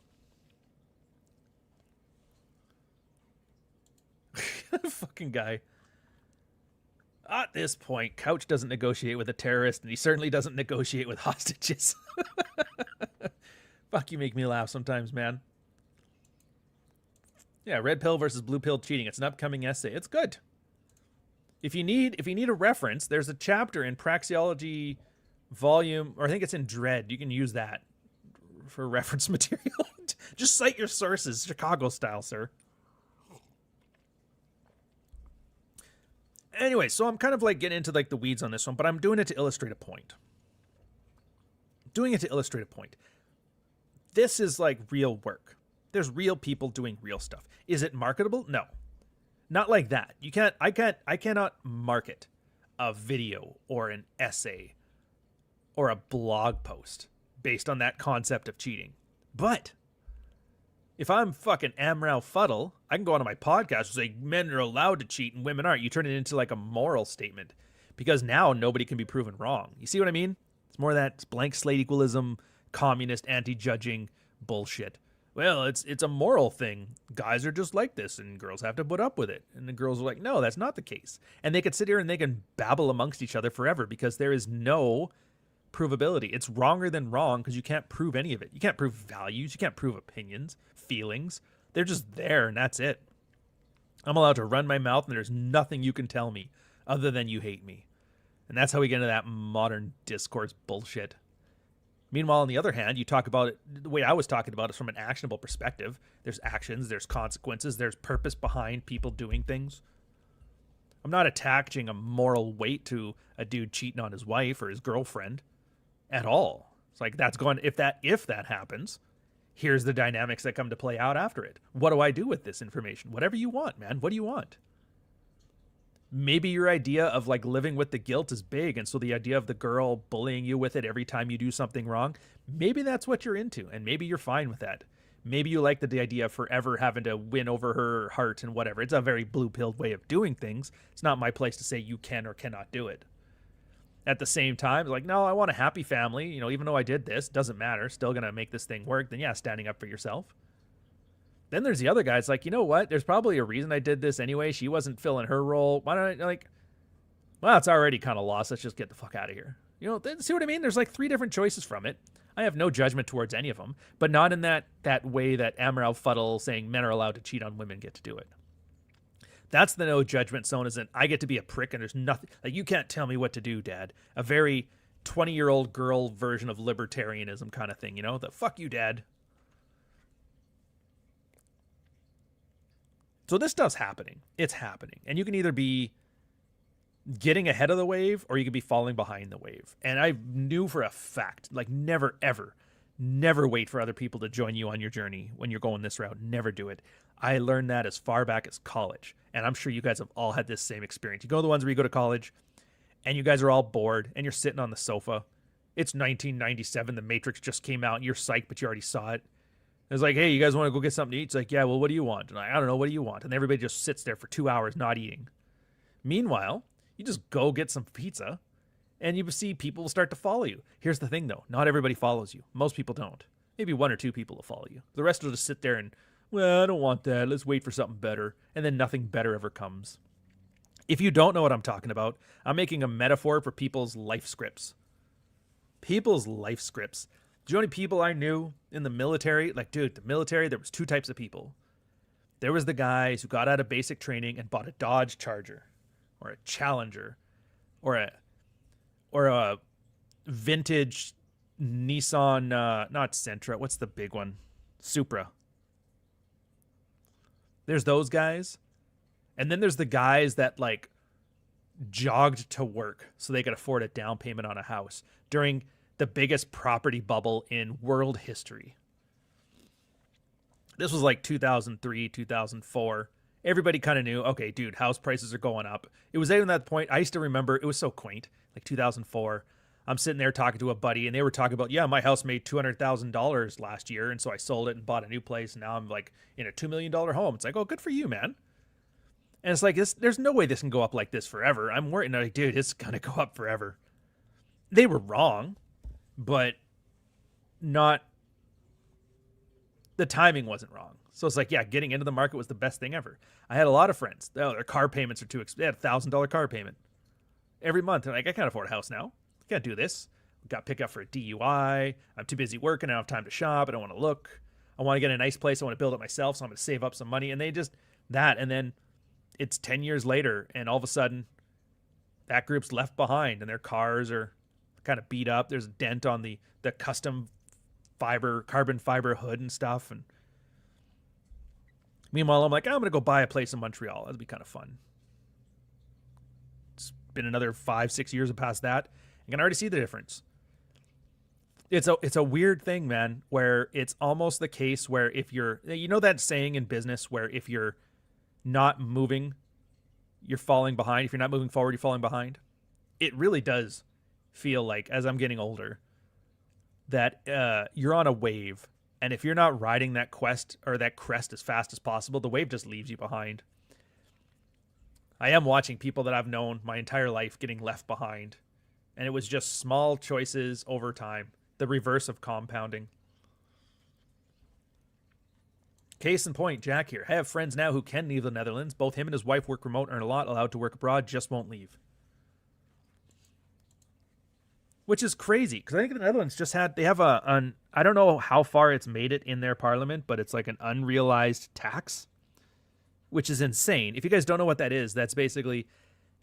Fucking guy. At this point, Couch doesn't negotiate with a terrorist, and he certainly doesn't negotiate with hostages. Fuck, you make me laugh sometimes, man. Yeah, red pill versus blue pill cheating. It's an upcoming essay. It's good. If you need a reference, there's a chapter in Praxeology volume, or I think it's in Dread. You can use that for reference material. Just cite your sources, Chicago style, sir. Anyway, so I'm kind of like getting into like the weeds on this one, but I'm doing it to illustrate a point. This is like real work. There's real people doing real stuff. Is it marketable? No. Not like that. I cannot market a video or an essay or a blog post based on that concept of cheating. But if I'm fucking Amrau Fuddle, I can go onto my podcast and say men are allowed to cheat and women aren't. You turn it into like a moral statement, because now nobody can be proven wrong. You see what I mean? It's more of that blank slate equalism, communist, anti-judging bullshit. Well, it's a moral thing. Guys are just like this and girls have to put up with it. And the girls are like, no, that's not the case. And they could sit here and they can babble amongst each other forever, because there is no provability. It's wronger than wrong, because you can't prove any of it. You can't prove values. You can't prove opinions, feelings. They're just there, and that's it. I'm allowed to run my mouth, and there's nothing you can tell me other than you hate me. And that's how we get into that modern discourse bullshit. Meanwhile, on the other hand, you talk about it, the way I was talking about it, from an actionable perspective. There's actions, there's consequences, there's purpose behind people doing things. I'm not attaching a moral weight to a dude cheating on his wife or his girlfriend at all. It's like, that's going, if that happens, here's the dynamics that come to play out after it. What do I do with this information? Whatever you want, man. What do you want? Maybe your idea of like living with the guilt is big, and so the idea of the girl bullying you with it every time you do something wrong, maybe that's what you're into, and maybe you're fine with that. Maybe you like the idea of forever having to win over her heart and whatever. It's a very blue-pilled way of doing things. It's not my place to say you can or cannot do it. at the same time, like, no, I want a happy family. You know, even though I did this, doesn't matter. Still going to make this thing work. Then, yeah, standing up for yourself. Then there's the other guy. It's like, you know what? There's probably a reason I did this anyway. She wasn't filling her role. Why don't I, like, well, it's already kind of lost. Let's just get the fuck out of here. You know, see what I mean? There's like 3 different choices from it. I have no judgment towards any of them, but not in that way that Amaral Fuddle saying men are allowed to cheat on women get to do it. That's the no judgment zone, isn't I get to be a prick and there's nothing, like, you can't tell me what to do, Dad. A very 20-year-old girl version of libertarianism kind of thing, you know? The fuck you, Dad. So this stuff's happening. It's happening. And you can either be getting ahead of the wave or you could be falling behind the wave. And I knew for a fact, like, never, ever, never wait for other people to join you on your journey when you're going this route. Never do it. I learned that as far back as college. And I'm sure you guys have all had this same experience. You go to the ones where you go to college and you guys are all bored and you're sitting on the sofa. It's 1997. The Matrix just came out and you're psyched, but you already saw it. It's like, hey, you guys want to go get something to eat? It's like, yeah, well, what do you want? And I don't know, what do you want? And everybody just sits there for 2 hours not eating. Meanwhile, you just go get some pizza and you see people will start to follow you. Here's the thing, though. Not everybody follows you. Most people don't. Maybe 1 or 2 people will follow you. The rest will just sit there and, well, I don't want that. Let's wait for something better. And then nothing better ever comes. If you don't know what I'm talking about, I'm making a metaphor for people's life scripts. People's life scripts. Do you know how many people I knew in the military? Like, dude, the military, there was 2 types of people. There was the guys who got out of basic training and bought a Dodge Charger or a Challenger or a vintage Nissan, not Sentra. What's the big one? Supra. There's those guys. And then there's the guys that, like, jogged to work so they could afford a down payment on a house during the biggest property bubble in world history. This was like 2003, 2004. Everybody kind of knew, okay, dude, house prices are going up. It was even that point. I used to remember, it was so quaint, like 2004. I'm sitting there talking to a buddy, and they were talking about, yeah, my house made $200,000 last year, and so I sold it and bought a new place, and now I'm like in a $2 million home. It's like, oh, good for you, man. And it's like, there's no way this can go up like this forever. I'm worried, like, dude, it's going to go up forever. They were wrong, but not, the timing wasn't wrong. So it's like, yeah, getting into the market was the best thing ever. I had a lot of friends. Oh, their car payments are too expensive. They had a $1,000 car payment every month. And like, I can't afford a house now. I can't do this. Got picked up for a DUI. I'm too busy working. I don't have time to shop. I don't want to look. I want to get a nice place. I want to build it myself. So I'm going to save up some money. And they just, that. And then it's 10 years later. And all of a sudden, that group's left behind. And their cars are kind of beat up. There's a dent on the custom carbon fiber hood and stuff. And meanwhile, I'm like, I'm going to go buy a place in Montreal. That'd be kind of fun. It's been another 5-6 years past that. I can already see the difference. It's a weird thing, man, where it's almost the case where if you're, you know that saying in business where if you're not moving, you're falling behind. If you're not moving forward, you're falling behind. It really does feel like, as I'm getting older, that you're on a wave. And if you're not riding that quest or that crest as fast as possible, the wave just leaves you behind. I am watching people that I've known my entire life getting left behind. And it was just small choices over time. The reverse of compounding. Case in point, Jack here. I have friends now who can leave the Netherlands. Both him and his wife work remote, earn a lot, allowed to work abroad, just won't leave. Which is crazy, because I think the Netherlands just had, they have I don't know how far it's made it in their parliament, but it's like an unrealized tax, which is insane. If you guys don't know what that is, that's basically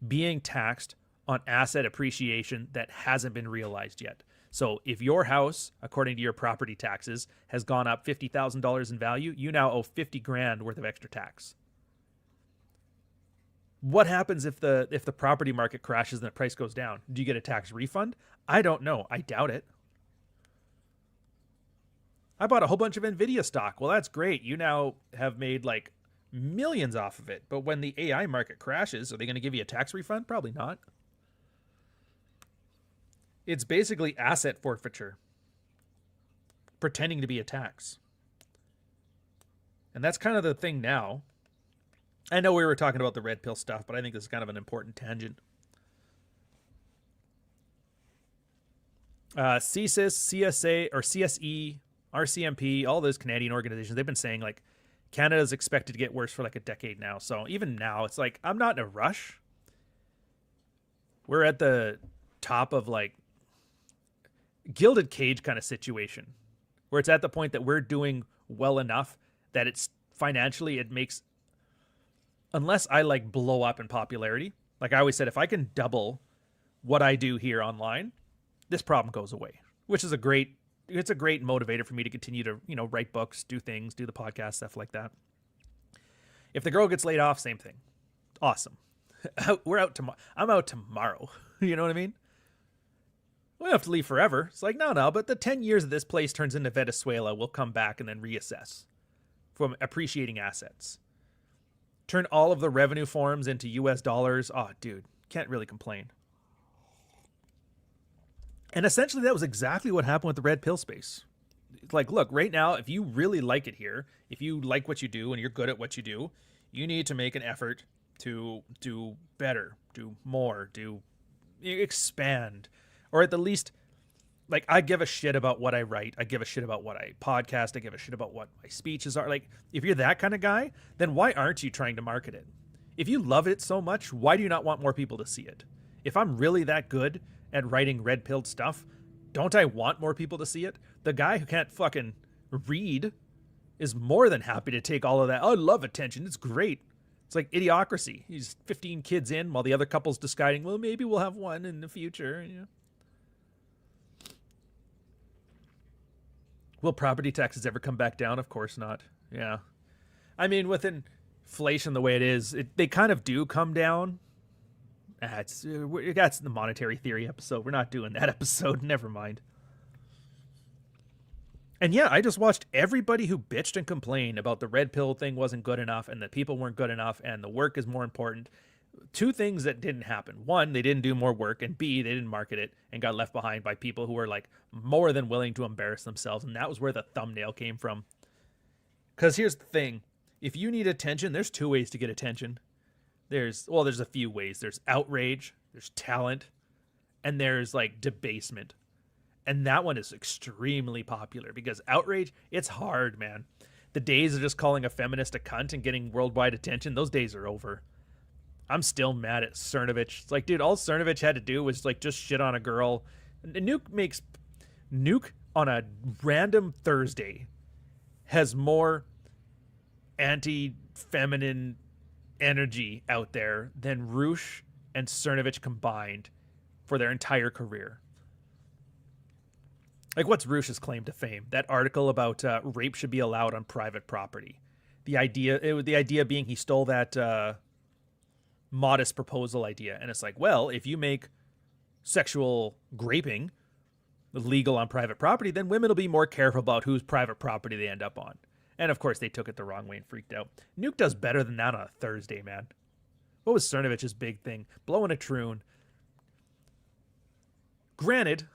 being taxed on asset appreciation that hasn't been realized yet. So if your house, according to your property taxes, has gone up $50,000 in value, you now owe 50 grand worth of extra tax. What happens if the property market crashes and the price goes down? Do you get a tax refund? I don't know. I doubt it. I bought a whole bunch of Nvidia stock. Well, that's great. You now have made like millions off of it. But when the AI market crashes, are they going to give you a tax refund? Probably not. It's basically asset forfeiture, pretending to be a tax. And that's kind of the thing now. I know we were talking about the red pill stuff, but I think this is kind of an important tangent. CSIS, CSA, or CSE, RCMP, all those Canadian organizations, they've been saying like Canada is expected to get worse for like a decade now. So even now, it's like I'm not in a rush. We're at the top of like gilded cage kind of situation where it's at the point that we're doing well enough that it's financially, it makes, unless I like blow up in popularity, like I always said, if I can double what I do here online, this problem goes away, which is it's a great motivator for me to continue to, you know, write books, do things, do the podcast, stuff like that. If the girl gets laid off, same thing. Awesome. We're out tomorrow. I'm out tomorrow. You know what I mean? We don't have to leave forever. It's like, no, but the 10 years that this place turns into Venezuela, we'll come back and then reassess from appreciating assets. Turn all of the revenue forms into US dollars. Oh, dude, can't really complain. And essentially that was exactly what happened with the red pill space. It's like, look, right now, if you really like it here, if you like what you do and you're good at what you do, you need to make an effort to do better, do more, expand, or at the least, like, I give a shit about what I write. I give a shit about what I podcast. I give a shit about what my speeches are. Like, if you're that kind of guy, then why aren't you trying to market it? If you love it so much, why do you not want more people to see it? If I'm really that good at writing red-pilled stuff, don't I want more people to see it? The guy who can't fucking read is more than happy to take all of that. Oh, I love attention. It's great. It's like Idiocracy. He's 15 kids in while the other couple's deciding, well, maybe we'll have one in the future. Yeah. Will property taxes ever come back down? Of course not. Yeah. I mean, with inflation the way it is, they kind of do come down. That's the monetary theory episode. We're not doing that episode. Never mind. And yeah, I just watched everybody who bitched and complained about the red pill thing wasn't good enough and the people weren't good enough and the work is more important. Two things that didn't happen. One, they didn't do more work, and B, they didn't market it and got left behind by people who were like more than willing to embarrass themselves. And that was where the thumbnail came from. Because here's the thing. If you need attention, there's two ways to get attention. There's a few ways. There's outrage, there's talent, and there's like debasement. And that one is extremely popular because outrage, it's hard, man. The days of just calling a feminist a cunt and getting worldwide attention, those days are over. I'm still mad at Cernovich. It's like, dude, all Cernovich had to do was like just shit on a girl. And Nuke on a random Thursday has more anti-feminine energy out there than Roosh and Cernovich combined for their entire career. Like, what's Roosh's claim to fame? That article about rape should be allowed on private property. The idea being he stole that modest proposal idea, and it's like, well, if you make sexual graping legal on private property, then women will be more careful about whose private property they end up on. And of course, they took it the wrong way and freaked out. Nuke does better than that on a Thursday, man. What was Cernovich's big thing? Blowing a troon. Granted,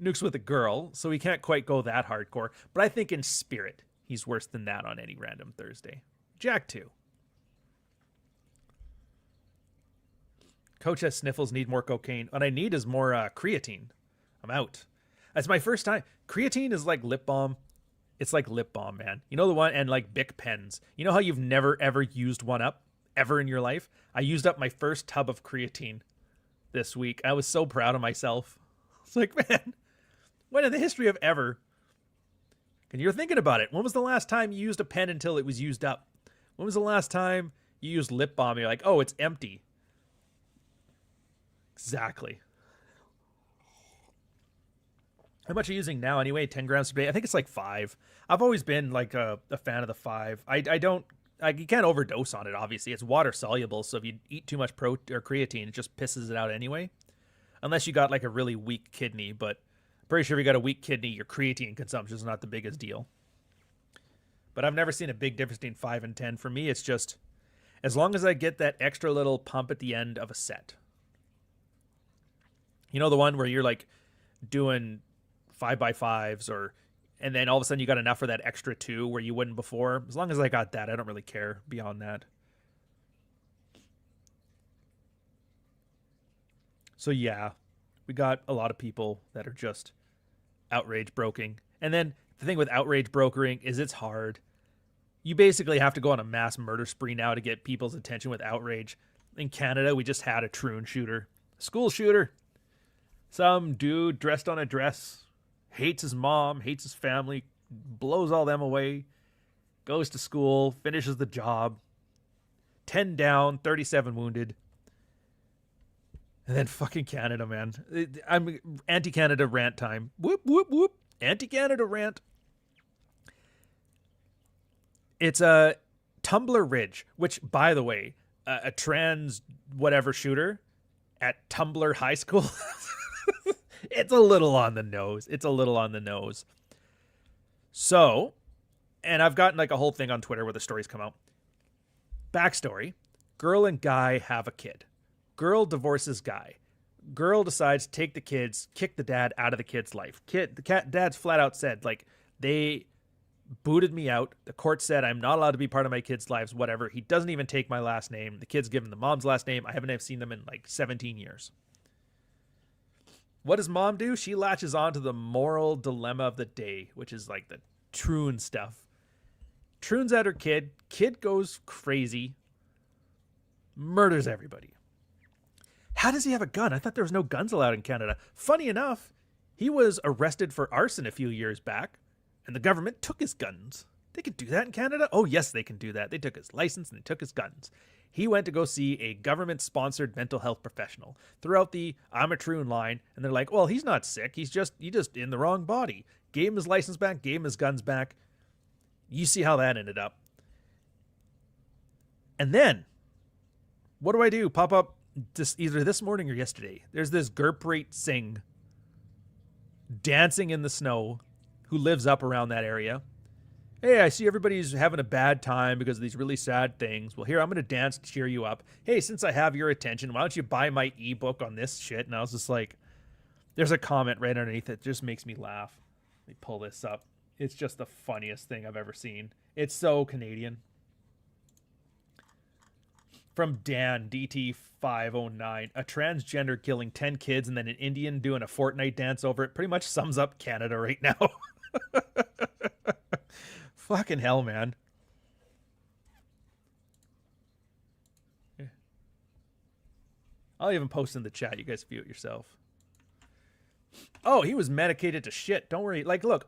Nuke's with a girl, so he can't quite go that hardcore. But I think in spirit, he's worse than that on any random Thursday. Jack, too. Coach has sniffles, need more cocaine. What I need is more creatine. I'm out. That's my first time. Creatine is like lip balm. It's like lip balm, man. You know the one? And like Bic pens. You know how you've never, ever used one up? Ever in your life? I used up my first tub of creatine this week. I was so proud of myself. It's like, man, when in the history of ever? And you're thinking about it. When was the last time you used a pen until it was used up? When was the last time you used lip balm and you're like, oh, it's empty? Exactly. How much are you using now anyway? 10 grams per day? I think it's like 5. I've always been like a fan of the 5. You can't overdose on it, obviously. It's water soluble, so if you eat too much creatine, it just pisses it out anyway. Unless you got like a really weak kidney, but I'm pretty sure if you got a weak kidney, your creatine consumption is not the biggest deal. But I've never seen a big difference between 5 and 10. For me, it's just as long as I get that extra little pump at the end of a set. You know, the one where you're like doing 5x5s and then all of a sudden you got enough for that extra 2 where you wouldn't before. As long as I got that, I don't really care beyond that. So yeah, We got a lot of people that are just outrage broking. And then the thing with outrage brokering is it's hard. You basically have to go on a mass murder spree now to get people's attention with outrage. In Canada, we just had a Troon shooter. School shooter. Some dude dressed on a dress, hates his mom, hates his family, blows all them away, goes to school, finishes the job. 10 down, 37 wounded. And then fucking Canada, man. I'm anti-Canada rant time. Whoop, whoop, whoop. Anti-Canada rant. It's a Tumbler Ridge, which, by the way, a trans whatever shooter at Tumbler High School. It's a little on the nose. It's a little on the nose. So, and I've gotten like a whole thing on Twitter where the stories come out. Backstory. Girl and guy have a kid. Girl divorces guy. Girl decides to take the kids, kick the dad out of the kid's life. Dad's flat out said, like, they booted me out. The court said I'm not allowed to be part of my kids' lives, whatever. He doesn't even take my last name. The kid's given the mom's last name. I haven't seen them in like 17 years. What does mom do? She latches on to the moral dilemma of the day, which is like the Troon stuff. Troon's at her kid. Kid goes crazy. Murders everybody. How does he have a gun? I thought there was no guns allowed in Canada. Funny enough, he was arrested for arson a few years back, and the government took his guns. They can do that in Canada? Oh, yes, they can do that. They took his license and they took his guns. He went to go see a government-sponsored mental health professional. Throughout the I'm a Troon line, and they're like, well, he's not sick. He's just in the wrong body. Gave him his license back, gave him his guns back. You see how that ended up. And then, what do? Pop up either this morning or yesterday. There's this Gurpreet Singh dancing in the snow who lives up around that area. Hey, I see everybody's having a bad time because of these really sad things. Well, here, I'm going to dance to cheer you up. Hey, since I have your attention, why don't you buy my ebook on this shit? And I was just like, there's a comment right underneath it. Just makes me laugh. Let me pull this up. It's just the funniest thing I've ever seen. It's so Canadian. From Dan, DT509. A transgender killing 10 kids and then an Indian doing a Fortnite dance over it pretty much sums up Canada right now. Fucking hell, man. I'll even post in the chat. You guys view it yourself. Oh, he was medicated to shit. Don't worry. Like, look,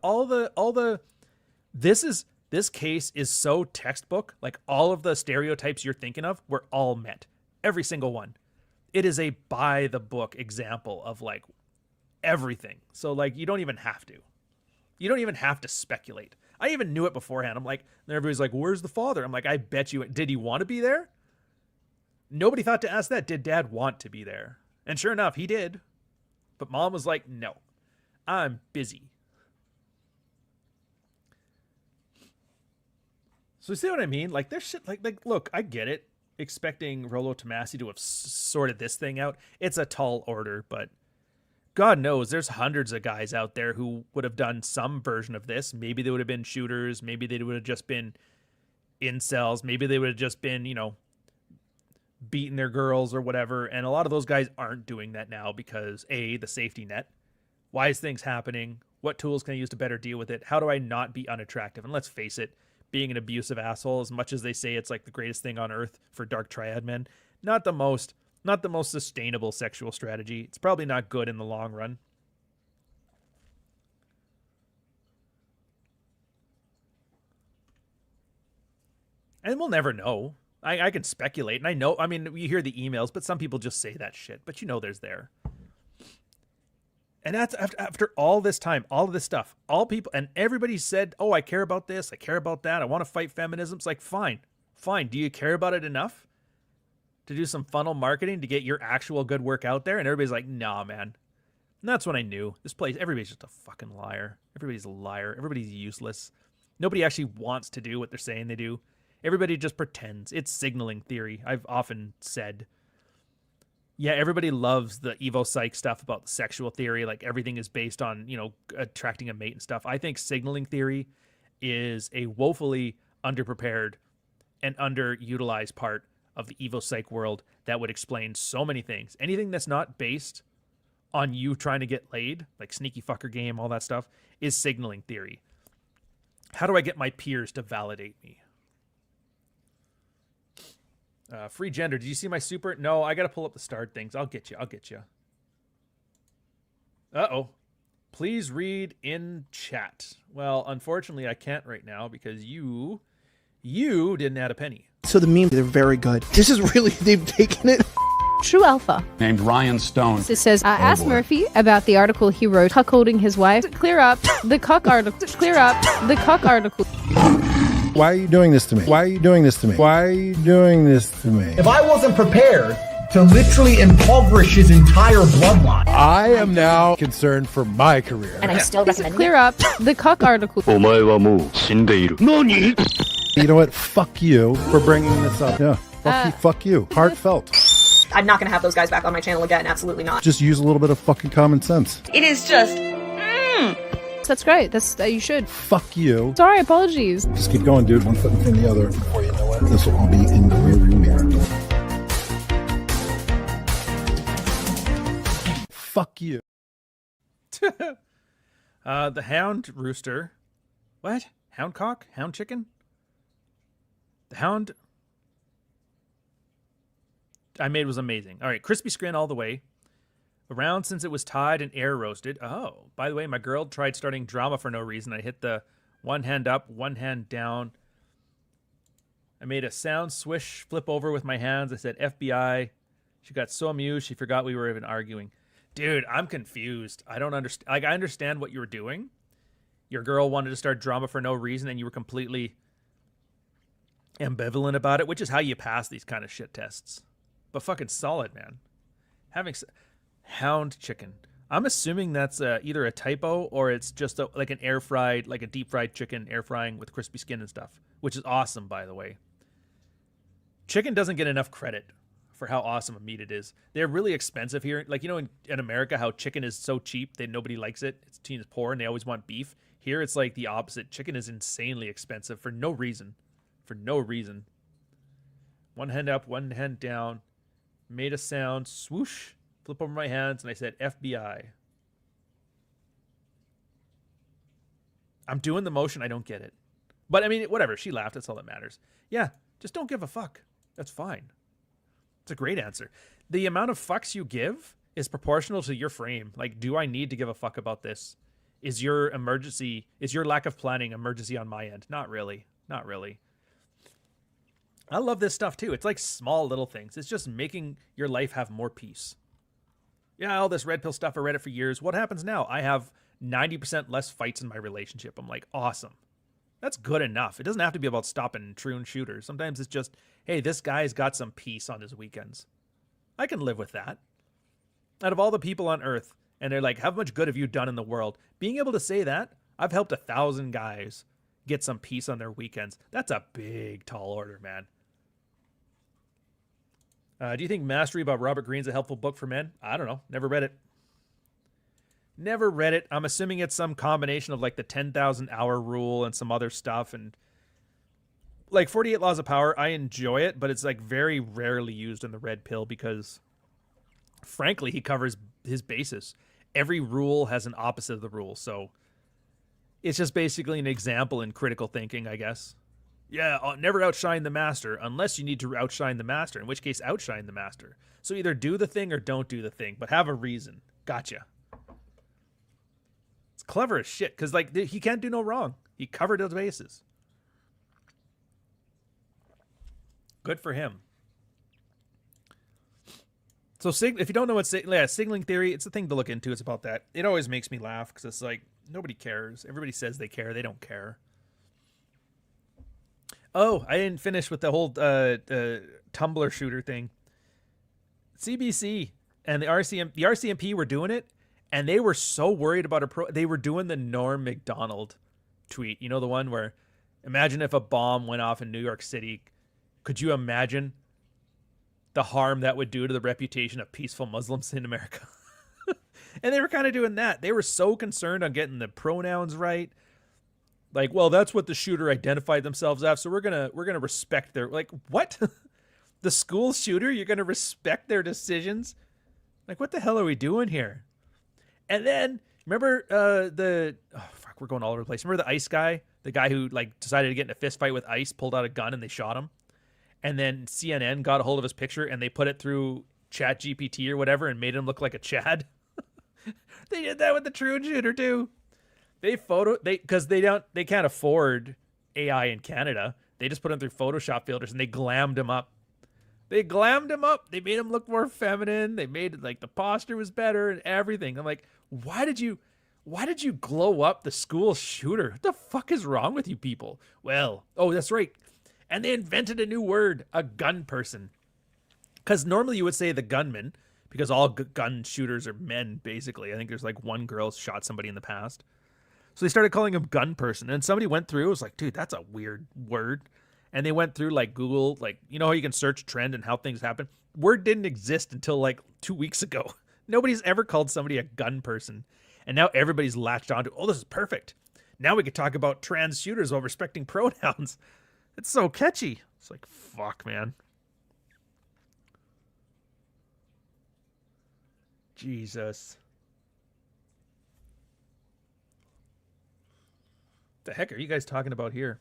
this case is so textbook. Like, all of the stereotypes you're thinking of were all met. Every single one. It is a by the book example of like everything. So like, you don't even have to. You don't even have to speculate. I even knew it beforehand. I'm like, and everybody's like, where's the father? I'm like, I bet you, did he want to be there? Nobody thought to ask that. Did dad want to be there? And sure enough, he did. But mom was like, no, I'm busy. So you see what I mean? Like, there's shit, like, look, I get it. Expecting Rollo Tomasi to have sorted this thing out. It's a tall order, but God knows there's hundreds of guys out there who would have done some version of this. Maybe they would have been shooters. Maybe they would have just been incels. Maybe they would have just been, you know, beating their girls or whatever. And a lot of those guys aren't doing that now because A, the safety net. Why is things happening? What tools can I use to better deal with it? How do I not be unattractive? And let's face it, being an abusive asshole, as much as they say it's like the greatest thing on earth for dark triad men, not the most sustainable sexual strategy. It's probably not good in the long run. And we'll never know. I can speculate, and I know, I mean, you hear the emails, but some people just say that shit, but you know there's there. And that's after all this time, all of this stuff, all people, and everybody said, oh, I care about this, I care about that, I want to fight feminism. It's like, fine. Do you care about it enough to do some funnel marketing to get your actual good work out there? And everybody's like, nah, man. And that's when I knew this place, everybody's just a fucking liar. Everybody's a liar. Everybody's useless. Nobody actually wants to do what they're saying they do. Everybody just pretends. It's signaling theory. I've often said, yeah, everybody loves the Evo Psych stuff about the sexual theory. Like everything is based on, you know, attracting a mate and stuff. I think signaling theory is a woefully underprepared and underutilized part of the Evo Psych world that would explain so many things. Anything that's not based on you trying to get laid, like sneaky fucker game, all that stuff, is signaling theory. How do I get my peers to validate me? Free gender. Did you see my super? No, I got to pull up the start things. I'll get you. Uh-oh. Please read in chat. Well, unfortunately, I can't right now because you didn't add a penny. So the meme, they're very good. This is really, they've taken it. True Alpha. Named Ryan Stone. It says, ask Murphy about the article he wrote, cuckolding his wife. Clear up the cuck article. Clear up the cuck article. Why are you doing this to me? Why are you doing this to me? Why are you doing this to me? If I wasn't prepared to literally impoverish his entire bloodline, I am now concerned for my career. And I still recommend clear up the cuck article. You know what? Fuck you for bringing this up. Yeah. Fuck you. Heartfelt. I'm not going to have those guys back on my channel again. Absolutely not. Just use a little bit of fucking common sense. It is just... That's great. That's you should. Fuck you. Sorry, apologies. Just keep going, dude. One foot in front of the other. Before you know it, this will all be in the rearview mirror. Fuck you. The hound rooster. What? Hound cock? Hound chicken? The hound I made was amazing. All right, crispy scrin all the way. Around since it was tied and air roasted. Oh, by the way, my girl tried starting drama for no reason. I hit the one hand up, one hand down. I made a sound swish flip over with my hands. I said FBI. She got so amused she forgot we were even arguing. Dude, I'm confused. I don't understand. Like, I understand what you were doing. Your girl wanted to start drama for no reason and you were completely ambivalent about it, which is how you pass these kind of shit tests. But fucking solid, man. Having hound chicken. I'm assuming that's either a typo or it's just like an air fried, like a deep fried chicken air frying with crispy skin and stuff, which is awesome, by the way. Chicken doesn't get enough credit for how awesome a meat it is. They're really expensive here. Like, you know, in America, how chicken is so cheap that nobody likes it. It's seen as poor and they always want beef. Here, it's like the opposite. Chicken is insanely expensive for no reason. For no reason. One hand up, one hand down. Made a sound, swoosh, flip over my hands, and I said, FBI. I'm doing the motion, I don't get it. But, I mean, whatever, she laughed, that's all that matters. Yeah, just don't give a fuck. That's fine. It's a great answer. The amount of fucks you give is proportional to your frame. Like, do I need to give a fuck about this? Is your lack of planning emergency on my end? Not really. Not really. I love this stuff too. It's like small little things. It's just making your life have more peace. Yeah, all this red pill stuff, I read it for years. What happens now? I have 90% less fights in my relationship. I'm like, awesome. That's good enough. It doesn't have to be about stopping true shooters. Sometimes it's just, hey, this guy's got some peace on his weekends. I can live with that. Out of all the people on earth, and they're like, how much good have you done in the world? Being able to say that, I've helped 1,000 guys get some peace on their weekends. That's a big, tall order, man. Do you think Mastery by Robert Greene's a helpful book for men? I don't know. Never read it. Never read it. I'm assuming it's some combination of like the 10,000 hour rule and some other stuff. And like 48 Laws of Power, I enjoy it, but it's like very rarely used in the red pill because frankly, he covers his bases. Every rule has an opposite of the rule. So it's just basically an example in critical thinking, I guess. Yeah, I'll never outshine the master unless you need to outshine the master, in which case outshine the master. So either do the thing or don't do the thing, but have a reason. Gotcha. It's clever as shit because like he can't do no wrong. He covered his bases. Good for him. So if you don't know what signaling theory, it's a thing to look into. It's about that. It always makes me laugh because it's like nobody cares. Everybody says they care. They don't care. Oh, I didn't finish with the whole Tumblr shooter thing. CBC and the RCMP were doing it, and they were so worried about they were doing the Norm Macdonald tweet. You know, the one where, imagine if a bomb went off in New York City. Could you imagine the harm that would do to the reputation of peaceful Muslims in America? And they were kind of doing that. They were so concerned on getting the pronouns right. Like, well, that's what the shooter identified themselves as, so we're gonna respect their, like, what? The school shooter, you're gonna respect their decisions? Like, what the hell are we doing here? And then remember we're going all over the place. Remember the ice guy, the guy who like decided to get in a fist fight with ice, pulled out a gun and they shot him. And then CNN got a hold of his picture and they put it through Chat GPT or whatever and made him look like a Chad. They did that with the Troon shooter too. Because they can't afford AI in Canada. They just put him through Photoshop filters and they glammed him up. They made him look more feminine. They made it like the posture was better and everything. I'm like, why did you glow up the school shooter? What the fuck is wrong with you people? Well, oh, that's right. And they invented a new word, a gun person. Because normally you would say the gunman, because all gun shooters are men, basically. I think there's like one girl shot somebody in the past. So they started calling him gun person. And somebody went through, was like, dude, that's a weird word. And they went through like Google, like, you know how you can search trend and how things happen? Word didn't exist until like 2 weeks ago. Nobody's ever called somebody a gun person. And now everybody's latched onto, oh, this is perfect. Now we could talk about trans shooters while respecting pronouns. It's so catchy. It's like, fuck, man. Jesus. The heck are you guys talking about here?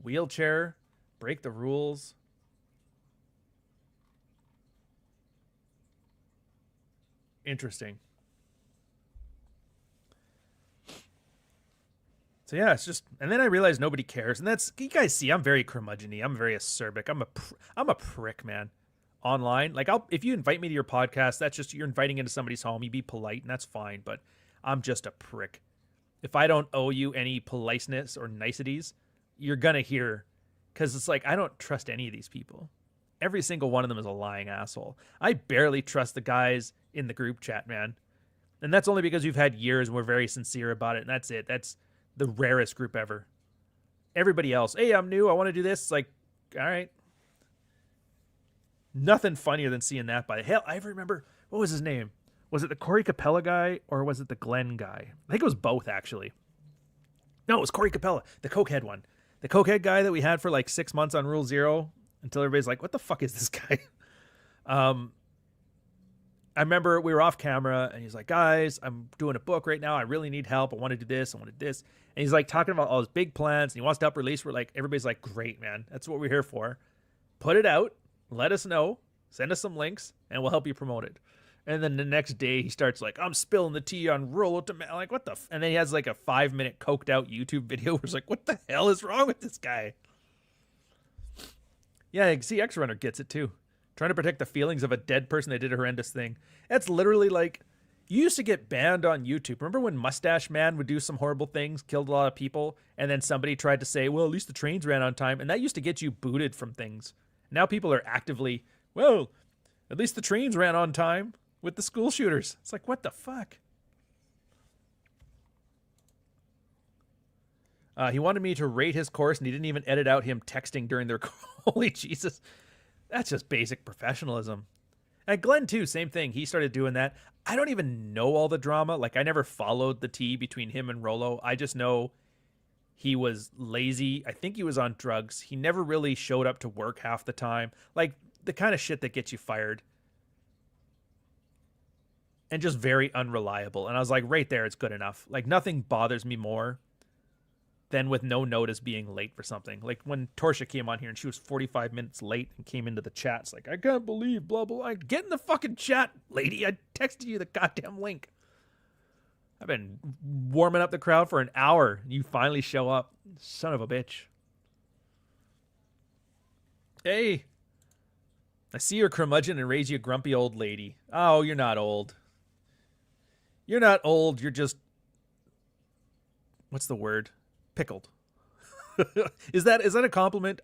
Wheelchair, break the rules. Interesting. So yeah, it's just, and then I realized nobody cares, and that's, you guys see, I'm very curmudgeon-y, I'm very acerbic, I'm a prick, man. Online, like if you invite me to your podcast, that's just, you're inviting into somebody's home, you be polite, and that's fine, but I'm just a prick. If I don't owe you any politeness or niceties, you're gonna hear, because it's like, I don't trust any of these people. Every single one of them is a lying asshole. I barely trust the guys in the group chat, man. And that's only because we've had years and we're very sincere about it, and that's it. That's the rarest group ever. Everybody else, hey, I'm new, I want to do this. It's like, all right. Nothing funnier than seeing that. By the hell, I remember, what was his name? Was it the Corey Capella guy or was it the Glenn guy? I think it was both, actually. No, it was Corey Capella, the cokehead one. The cokehead guy that we had for like 6 months on Rule Zero until everybody's like, what the fuck is this guy? I remember we were off camera and he's like, guys, I'm doing a book right now. I really need help. I want to do this. I want to do this. And he's like talking about all his big plans and he wants to help release. We're like, everybody's like, great, man. That's what we're here for. Put it out. Let us know. Send us some links and we'll help you promote it. And then the next day he starts like, I'm spilling the tea on Roll to like, what the and then he has like a 5-minute coked out YouTube video where it's like, what the hell is wrong with this guy? Yeah, see, X Runner gets it too. Trying to protect the feelings of a dead person that did a horrendous thing. That's literally like, you used to get banned on YouTube. Remember when Mustache Man would do some horrible things, killed a lot of people, and then somebody tried to say, well, at least the trains ran on time, and that used to get you booted from things. Now people are actively, well, at least the trains ran on time with the school shooters. It's like, what the fuck? He wanted me to rate his course, and he didn't even edit out him texting during their holy Jesus. That's just basic professionalism. And Glenn, too, same thing. He started doing that. I don't even know all the drama. Like, I never followed the tea between him and Rollo. I just know he was lazy. I think he was on drugs. He never really showed up to work half the time. Like, the kind of shit that gets you fired. And just very unreliable. And I was like, right there, it's good enough. Like, nothing bothers me more than with no notice being late for something. Like when Torsha came on here and she was 45 minutes late and came into the chat. It's like, I can't believe blah, blah, blah. Get in the fucking chat, lady. I texted you the goddamn link. I've been warming up the crowd for an hour. And you finally show up. Son of a bitch. Hey. I see you're curmudgeon and raise you a grumpy old lady. Oh, you're not old. You're not old. You're just, what's the word? Pickled. Is that a compliment?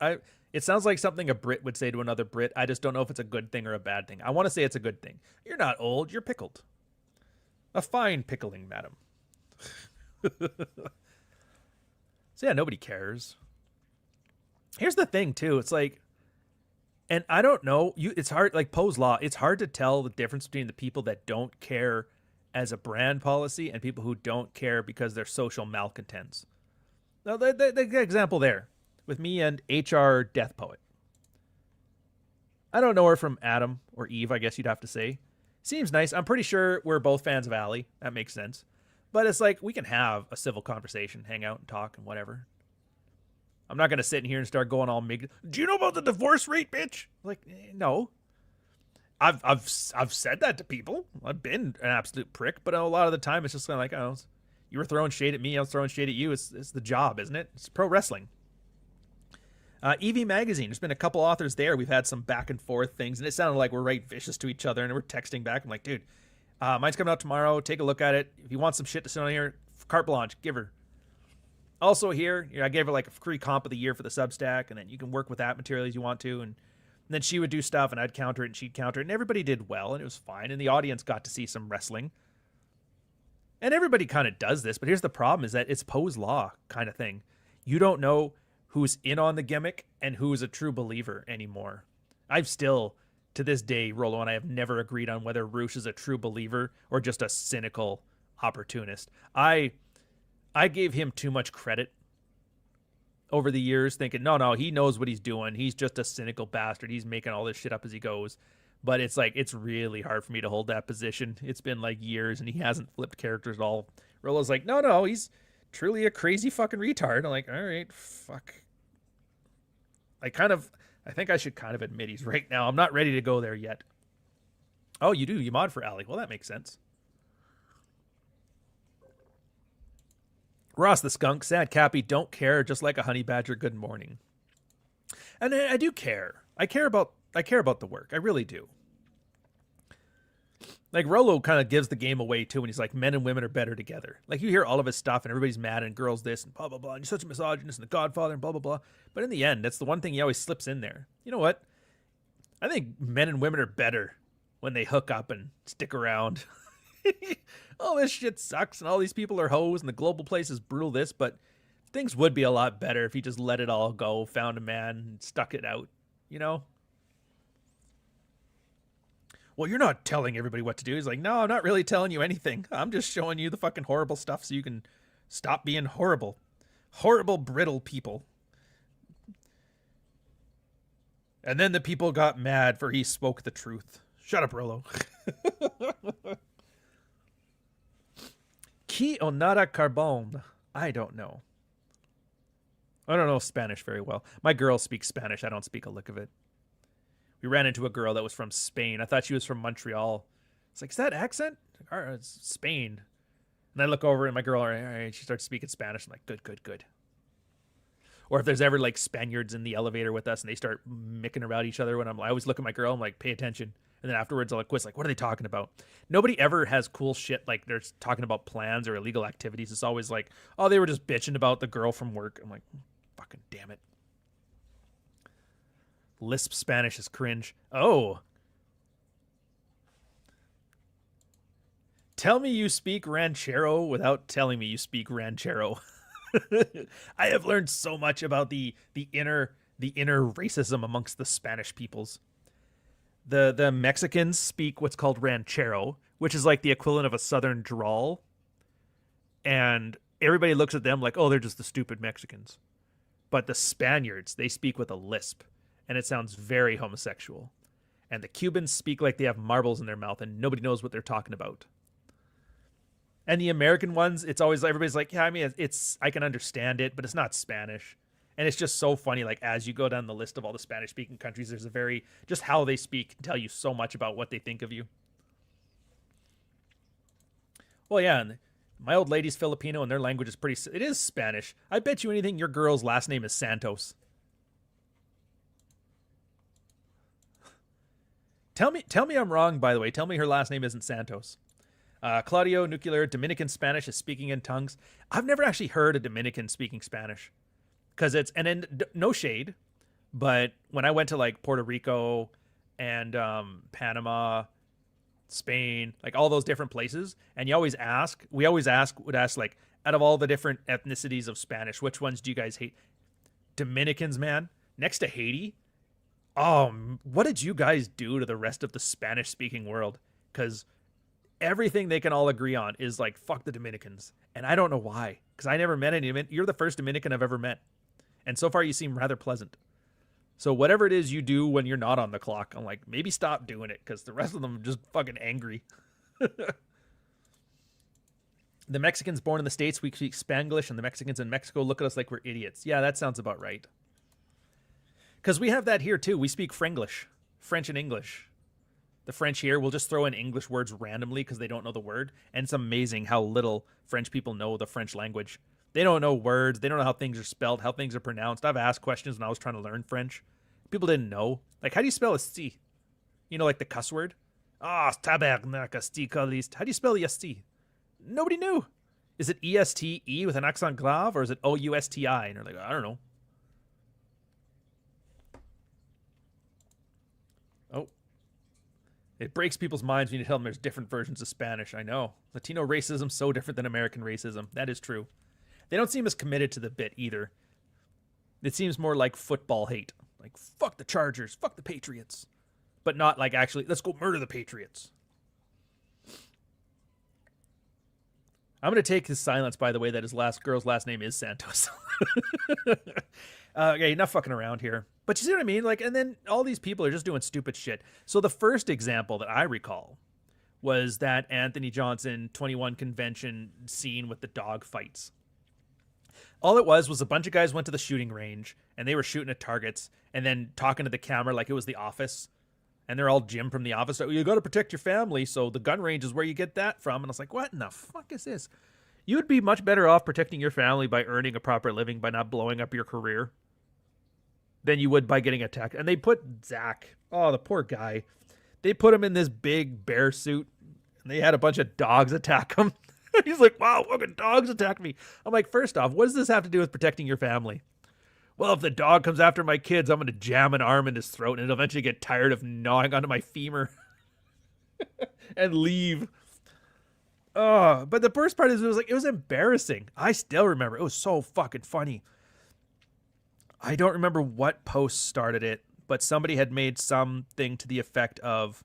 It sounds like something a Brit would say to another Brit. I just don't know if it's a good thing or a bad thing. I want to say it's a good thing. You're not old, you're pickled. A fine pickling, madam. So yeah, nobody cares. Here's the thing too. It's like, and I don't know, it's hard, like Poe's Law, it's hard to tell the difference between the people that don't care as a brand policy and people who don't care because they're social malcontents. Now, the example there with me and HR Death Poet. I don't know her from Adam or Eve, I guess you'd have to say. Seems nice. I'm pretty sure we're both fans of Allie. That makes sense. But it's like, we can have a civil conversation, hang out and talk and whatever. I'm not going to sit in here and start going all do you know about the divorce rate, bitch? Like, no. I've said that to people. I've been an absolute prick, but a lot of the time it's just kind of like, oh, you were throwing shade at me, I was throwing shade at you. It's the job, isn't it? It's pro wrestling. EV Magazine, there's been a couple authors there. We've had some back and forth things, and it sounded like we're right vicious to each other, and we're texting back. I'm like, dude, mine's coming out tomorrow. Take a look at it. If you want some shit to sit on here, carte blanche, give her. Also here, I gave her like a free comp of the year for the Substack, and then you can work with that material as you want to, and then she would do stuff, and I'd counter it, and she'd counter it, and everybody did well, and it was fine, and the audience got to see some wrestling. And everybody kind of does this, but here's the problem, is that it's Poe's Law kind of thing. You don't know who's in on the gimmick and who's a true believer anymore. I've still, to this day, Rollo and I have never agreed on whether Roosh is a true believer or just a cynical opportunist. I gave him too much credit over the years, thinking, no, he knows what he's doing. He's just a cynical bastard. He's making all this shit up as he goes. But it's like, it's really hard for me to hold that position. It's been like years, and he hasn't flipped characters at all. Rollo's like, no, he's truly a crazy fucking retard. I'm like, all right, fuck. I think I should kind of admit he's right now. I'm not ready to go there yet. Oh, you do? You mod for Allie. Well, that makes sense. Ross the Skunk, sad Cappy, don't care, just like a honey badger, good morning. And I do care. I care about the work. I really do. Like, Rollo kind of gives the game away, too, when he's like, men and women are better together. Like, you hear all of his stuff, and everybody's mad, and girls this, and blah, blah, blah, and you're such a misogynist, and the Godfather, and blah, blah, blah. But in the end, that's the one thing he always slips in there. You know what? I think men and women are better when they hook up and stick around. All this shit sucks, and all these people are hoes, and the global place is brutal this, but things would be a lot better if he just let it all go, found a man, and stuck it out, you know? Well, you're not telling everybody what to do. He's like, no, I'm not really telling you anything. I'm just showing you the fucking horrible stuff so you can stop being horrible. Horrible, brittle people. And then the people got mad for he spoke the truth. Shut up, Rollo. Qui onada carbone? I don't know. I don't know Spanish very well. My girl speaks Spanish. I don't speak a lick of it. We ran into a girl that was from Spain. I thought she was from Montreal. It's like, is that accent? It's Spain. And I look over and my girl, all right, she starts speaking Spanish. I'm like, good. Or if there's ever like Spaniards in the elevator with us and they start micking around each other, when I always look at my girl, I'm like, pay attention. And then afterwards I'll quiz, like, what are they talking about? Nobody ever has cool shit like they're talking about plans or illegal activities. It's always like, oh, they were just bitching about the girl from work. I'm like, fucking damn it. Lisp Spanish is cringe. Oh. Tell me you speak ranchero without telling me you speak ranchero. I have learned so much about the inner racism amongst the Spanish peoples. The Mexicans speak what's called ranchero, which is like the equivalent of a southern drawl. And everybody looks at them like, oh, they're just the stupid Mexicans. But the Spaniards, they speak with a lisp. And it sounds very homosexual. And the Cubans speak like they have marbles in their mouth and nobody knows what they're talking about. And the American ones, it's always, everybody's like, yeah, I mean, I can understand it, but it's not Spanish. And it's just so funny, like, as you go down the list of all the Spanish-speaking countries, there's just how they speak can tell you so much about what they think of you. Well, yeah, and my old lady's Filipino and their language is it is Spanish. I bet you anything your girl's last name is Santos. Tell me I'm wrong, by the way. Tell me her last name isn't Santos. Claudio Nuclear, Dominican Spanish is speaking in tongues. I've never actually heard a Dominican speaking Spanish. No shade, but when I went to like Puerto Rico and Panama, Spain, like all those different places, and we always ask like, out of all the different ethnicities of Spanish, which ones do you guys hate? Dominicans, man, next to Haiti. What did you guys do to the rest of the Spanish-speaking world? Because everything they can all agree on is like, fuck the Dominicans. And I don't know why. Because I never met any. You're the first Dominican I've ever met. And so far you seem rather pleasant. So whatever it is you do when you're not on the clock, I'm like, maybe stop doing it because the rest of them are just fucking angry. The Mexicans born in the States, we speak Spanglish, and the Mexicans in Mexico look at us like we're idiots. Yeah, that sounds about right. Because we have that here, too. We speak Frenglish, French and English. The French here will just throw in English words randomly because they don't know the word. And it's amazing how little French people know the French language. They don't know words. They don't know how things are spelled, how things are pronounced. I've asked questions when I was trying to learn French. People didn't know. Like, how do you spell a C? You know, like the cuss word? Ah, tabernacle, stikalist. How do you spell EST? Nobody knew. Is it E-S-T-E with an accent grave, or is it O-U-S-T-I? And they're like, I don't know. Oh. It breaks people's minds when you tell them there's different versions of Spanish. I know. Latino racism so different than American racism. That is true. They don't seem as committed to the bit either. It seems more like football hate. Like, fuck the Chargers, fuck the Patriots. But not like actually, let's go murder the Patriots. I'm going to take his silence, by the way, that his girl's last name is Santos. Okay, enough fucking around here. But you see what I mean? Like, and then all these people are just doing stupid shit. So the first example that I recall was that Anthony Johnson 21 convention scene with the dog fights. All it was a bunch of guys went to the shooting range, and they were shooting at targets, and then talking to the camera like it was The Office. And they're all Jim from The Office. You got to protect your family, so the gun range is where you get that from. And I was like, what in the fuck is this? You would be much better off protecting your family by earning a proper living, by not blowing up your career, than you would by getting attacked. And they put Zach, oh, the poor guy, they put him in this big bear suit, and they had a bunch of dogs attack him. He's like, wow, fucking dogs attacked me. I'm like, first off, what does this have to do with protecting your family? Well, if the dog comes after my kids, I'm going to jam an arm in his throat and it'll eventually get tired of gnawing onto my femur and leave. Oh, but the worst part is it was embarrassing. I still remember. It was so fucking funny. I don't remember what post started it, but somebody had made something to the effect of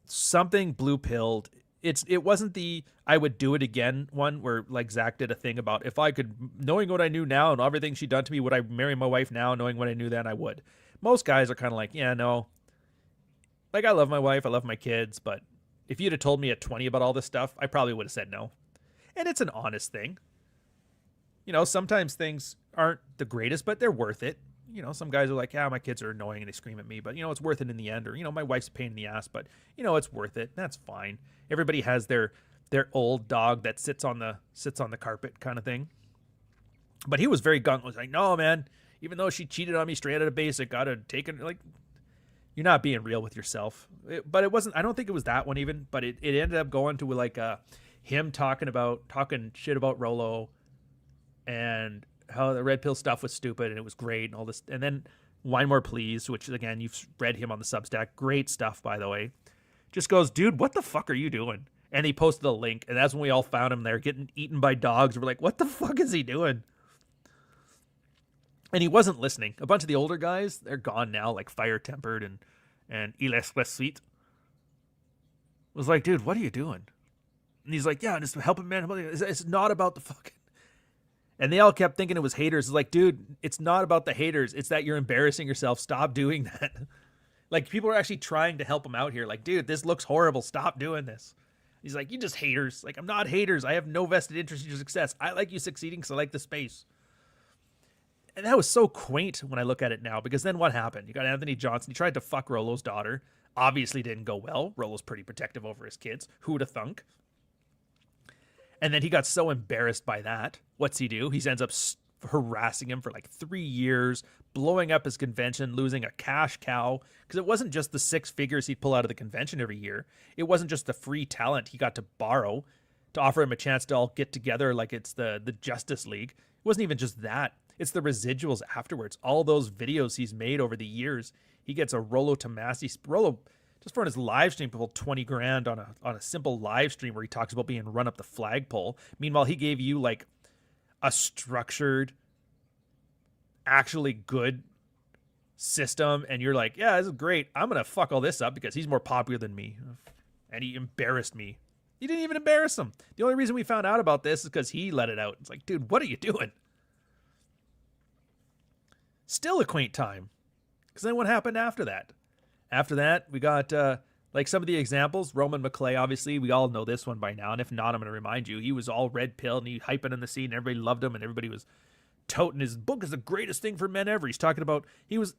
something blue-pilled. It wasn't the I would do it again one where like Zach did a thing about if I could, knowing what I knew now and everything she'd done to me, would I marry my wife now knowing what I knew then? I would. Most guys are kind of like, yeah, no. Like, I love my wife, I love my kids, but if you'd have told me at 20 about all this stuff, I probably would have said no. And it's an honest thing. You know, sometimes things aren't the greatest, but they're worth it. You know, some guys are like, yeah, my kids are annoying and they scream at me, but, you know, it's worth it in the end. Or, you know, my wife's a pain in the ass, but, you know, it's worth it. That's fine. Everybody has their old dog that sits on the carpet kind of thing. But he was very gung. Was like, no, man, even though she cheated on me straight out of basic, gotta take it. Like, you're not being real with yourself. But it wasn't, I don't think it was that one even, but it ended up going to like him talking shit about Rolo and how the red pill stuff was stupid and it was great and all this. And then Wine More Please, which again, you've read him on the Substack. Great stuff, by the way. Just goes, dude, what the fuck are you doing? And he posted a link, and that's when we all found him there getting eaten by dogs. We're like, what the fuck is he doing? And he wasn't listening. A bunch of the older guys, they're gone now, like Fire Tempered and Il Esprit was like, dude, what are you doing? And he's like, yeah, just helping man. It's not about the fucking. And they all kept thinking it was haters. It's like, dude, it's not about the haters. It's that you're embarrassing yourself. Stop doing that. Like, people are actually trying to help him out here. Like, dude, this looks horrible. Stop doing this. He's like, you just haters. Like, I'm not haters. I have no vested interest in your success. I like you succeeding because I like the space. And that was so quaint when I look at it now, because then what happened? You got Anthony Johnson. He tried to fuck Rolo's daughter. Obviously didn't go well. Rolo's pretty protective over his kids. Who'd have thunk? And then he got so embarrassed by that. What's he do? He ends up harassing him for like 3 years, blowing up his convention, losing a cash cow. Because it wasn't just the 6 figures he'd pull out of the convention every year. It wasn't just the free talent he got to borrow to offer him a chance to all get together like it's the Justice League. It wasn't even just that. It's the residuals afterwards. All those videos he's made over the years. He gets a Rolo Tomasi. Rolo, just for his live stream, pulled $20,000 on a simple live stream where he talks about being run up the flagpole. Meanwhile, he gave you like a structured, actually good system, and you're like, yeah, this is great. I'm gonna fuck all this up because he's more popular than me, and he embarrassed me. He didn't even embarrass him. The only reason we found out about this is because he let it out. It's like, dude, what are you doing? Still a quaint time. Because then what happened after that? After that, we got like some of the examples. Roman McClay, obviously, we all know this one by now. And if not, I'm going to remind you. He was all red pilled and he hyping in the scene. And everybody loved him and everybody was toting his book is the greatest thing for men ever. He's talking about,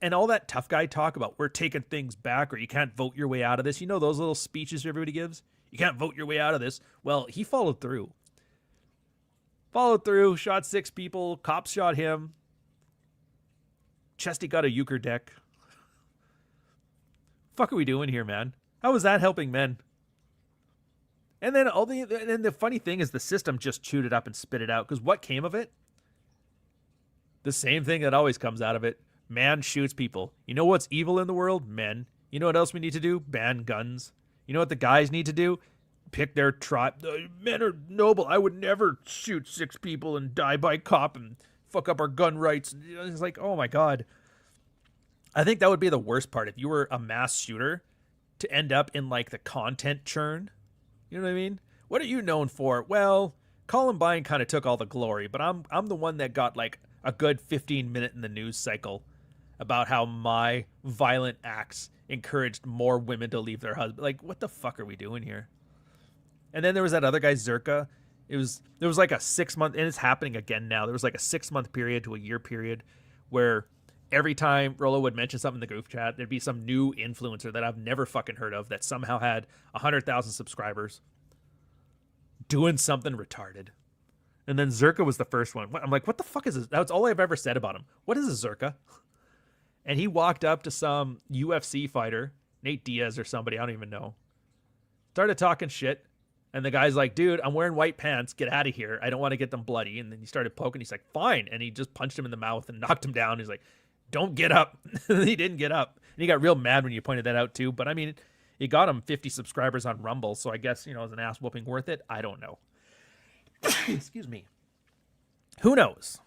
and all that tough guy talk about we're taking things back or you can't vote your way out of this. You know those little speeches everybody gives? You can't vote your way out of this. Well, he followed through. Shot 6 people. Cops shot him. Chesty got a euchre deck. Fuck are we doing here, man? How is that helping men? And then the funny thing is the system just chewed it up and spit it out. Because what came of it? The same thing that always comes out of it. Man shoots people. You know what's evil in the world? Men. You know what else we need to do? Ban guns. You know what the guys need to do? Pick their tribe. Men are noble. I would never shoot 6 people and die by cop and fuck up our gun rights. It's like, oh my God. I think that would be the worst part if you were a mass shooter to end up in like the content churn. You know what I mean? What are you known for? Well, Columbine kind of took all the glory, but I'm the one that got like a good 15-minute in the news cycle about how my violent acts encouraged more women to leave their husband. Like, what the fuck are we doing here? And then there was that other guy, Zerka. There was like a 6-month, and it's happening again now. There was like a 6-month period to a year period where every time Rollo would mention something in the group chat, there'd be some new influencer that I've never fucking heard of that somehow had 100,000 subscribers doing something retarded. And then Zerka was the first one. I'm like, what the fuck is this? That's all I've ever said about him. What is a Zerka? And he walked up to some UFC fighter, Nate Diaz or somebody, I don't even know. Started talking shit. And the guy's like, dude, I'm wearing white pants. Get out of here. I don't want to get them bloody. And then he started poking. He's like, fine. And he just punched him in the mouth and knocked him down. He's like, don't get up. He didn't get up. And he got real mad when you pointed that out too. But I mean, it got him 50 subscribers on Rumble. So I guess, is an ass whooping worth it? I don't know. Excuse me. Who knows?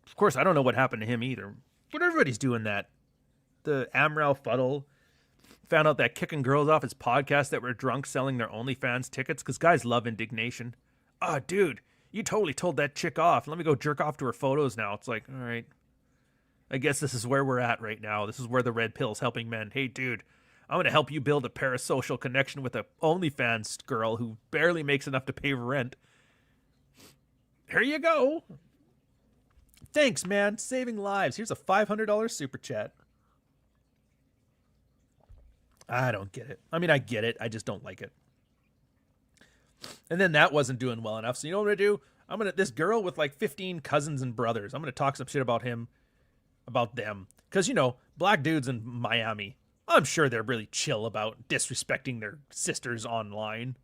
Of course, I don't know what happened to him either. But everybody's doing that. The Amral Fuddle found out that kicking girls off his podcast that were drunk selling their OnlyFans tickets because guys love indignation. Oh, dude, you totally told that chick off. Let me go jerk off to her photos now. It's like, all right. I guess this is where we're at right now. This is where the red pill's helping men. Hey, dude, I'm going to help you build a parasocial connection with a OnlyFans girl who barely makes enough to pay rent. Here you go. Thanks, man. Saving lives. Here's a $500 super chat. I don't get it. I mean, I get it. I just don't like it. And then that wasn't doing well enough. So you know what I'm going to do? This girl with like 15 cousins and brothers, I'm going to talk some shit about them. Because, black dudes in Miami, I'm sure they're really chill about disrespecting their sisters online.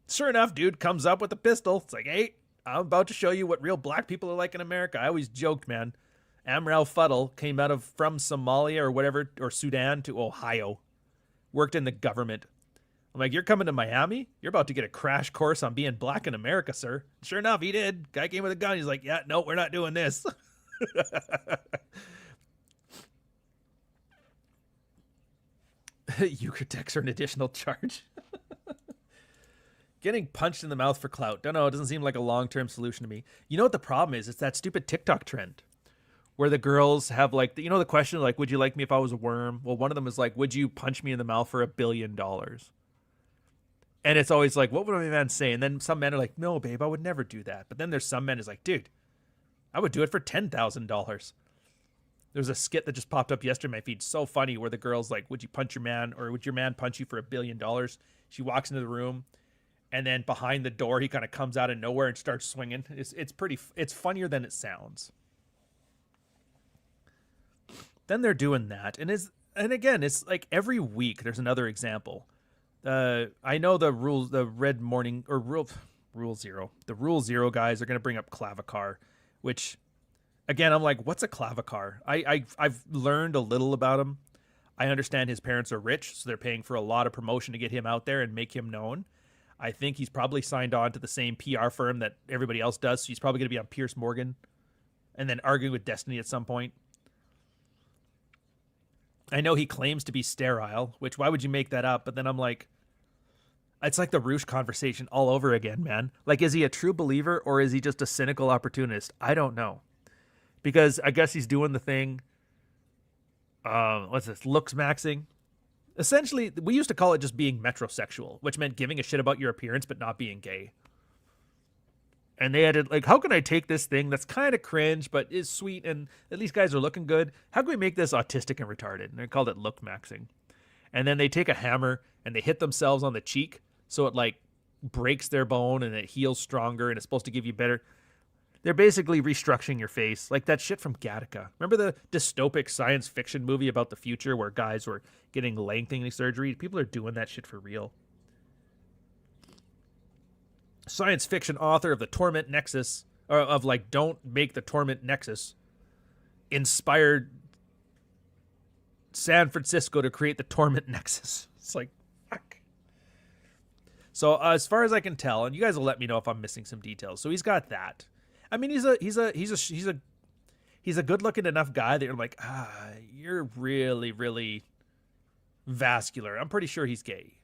Sure enough, dude comes up with a pistol. It's like, hey, I'm about to show you what real black people are like in America. I always joked, man. Amral Fuddle came from Somalia or whatever, or Sudan to Ohio. Worked in the government. I'm like, you're coming to Miami? You're about to get a crash course on being black in America, sir. Sure enough, he did. Guy came with a gun. He's like, yeah, no, we're not doing this. Euchre decks are an additional charge. Getting punched in the mouth for clout. Don't know. It doesn't seem like a long-term solution to me. You know what the problem is? It's that stupid TikTok trend where the girls have like, the question like, would you like me if I was a worm? Well, one of them is like, would you punch me in the mouth for $1 billion? And it's always like, what would my man say? And then some men are like, no, babe, I would never do that. But then there's some men who's like, dude, I would do it for $10,000. There was a skit that just popped up yesterday in my feed. So funny where the girl's like, would you punch your man? Or would your man punch you for $1 billion? She walks into the room. And then behind the door, he kind of comes out of nowhere and starts swinging. It's funnier than it sounds. Then they're doing that. And again, it's like every week there's another example. I know the Red Morning or Rule Zero. The Rule Zero guys are going to bring up Clavicar, which again, I'm like, what's a Clavicar? I've learned a little about him. I understand his parents are rich, so they're paying for a lot of promotion to get him out there and make him known. I think he's probably signed on to the same PR firm that everybody else does. So he's probably going to be on Piers Morgan and then arguing with Destiny at some point. I know he claims to be sterile, which why would you make that up? But then I'm like, It's like the Roosh conversation all over again, man. Like, is he a true believer or is he just a cynical opportunist? I don't know. Because I guess he's doing the thing. What's this? Looks maxing. Essentially, we used to call it just being metrosexual, which meant giving a shit about your appearance but not being gay. And they added, like, how can I take this thing that's kind of cringe but is sweet and at least guys are looking good? How can we make this autistic and retarded? And they called it look maxing. And then they take a hammer and they hit themselves on the cheek so it, like, breaks their bone and it heals stronger and it's supposed to give you better. They're basically restructuring your face, like that shit from Gattaca. Remember the dystopic science fiction movie about the future where guys were getting lengthening surgery? People are doing that shit for real. Science fiction author of the Torment Nexus, or of like Don't Make the Torment Nexus, inspired San Francisco to create the Torment Nexus. It's like, fuck. So as far as I can tell, and you guys will let me know if I'm missing some details. So he's got that. I mean, he's a good looking enough guy that you're like, you're really, really vascular. I'm pretty sure he's gay.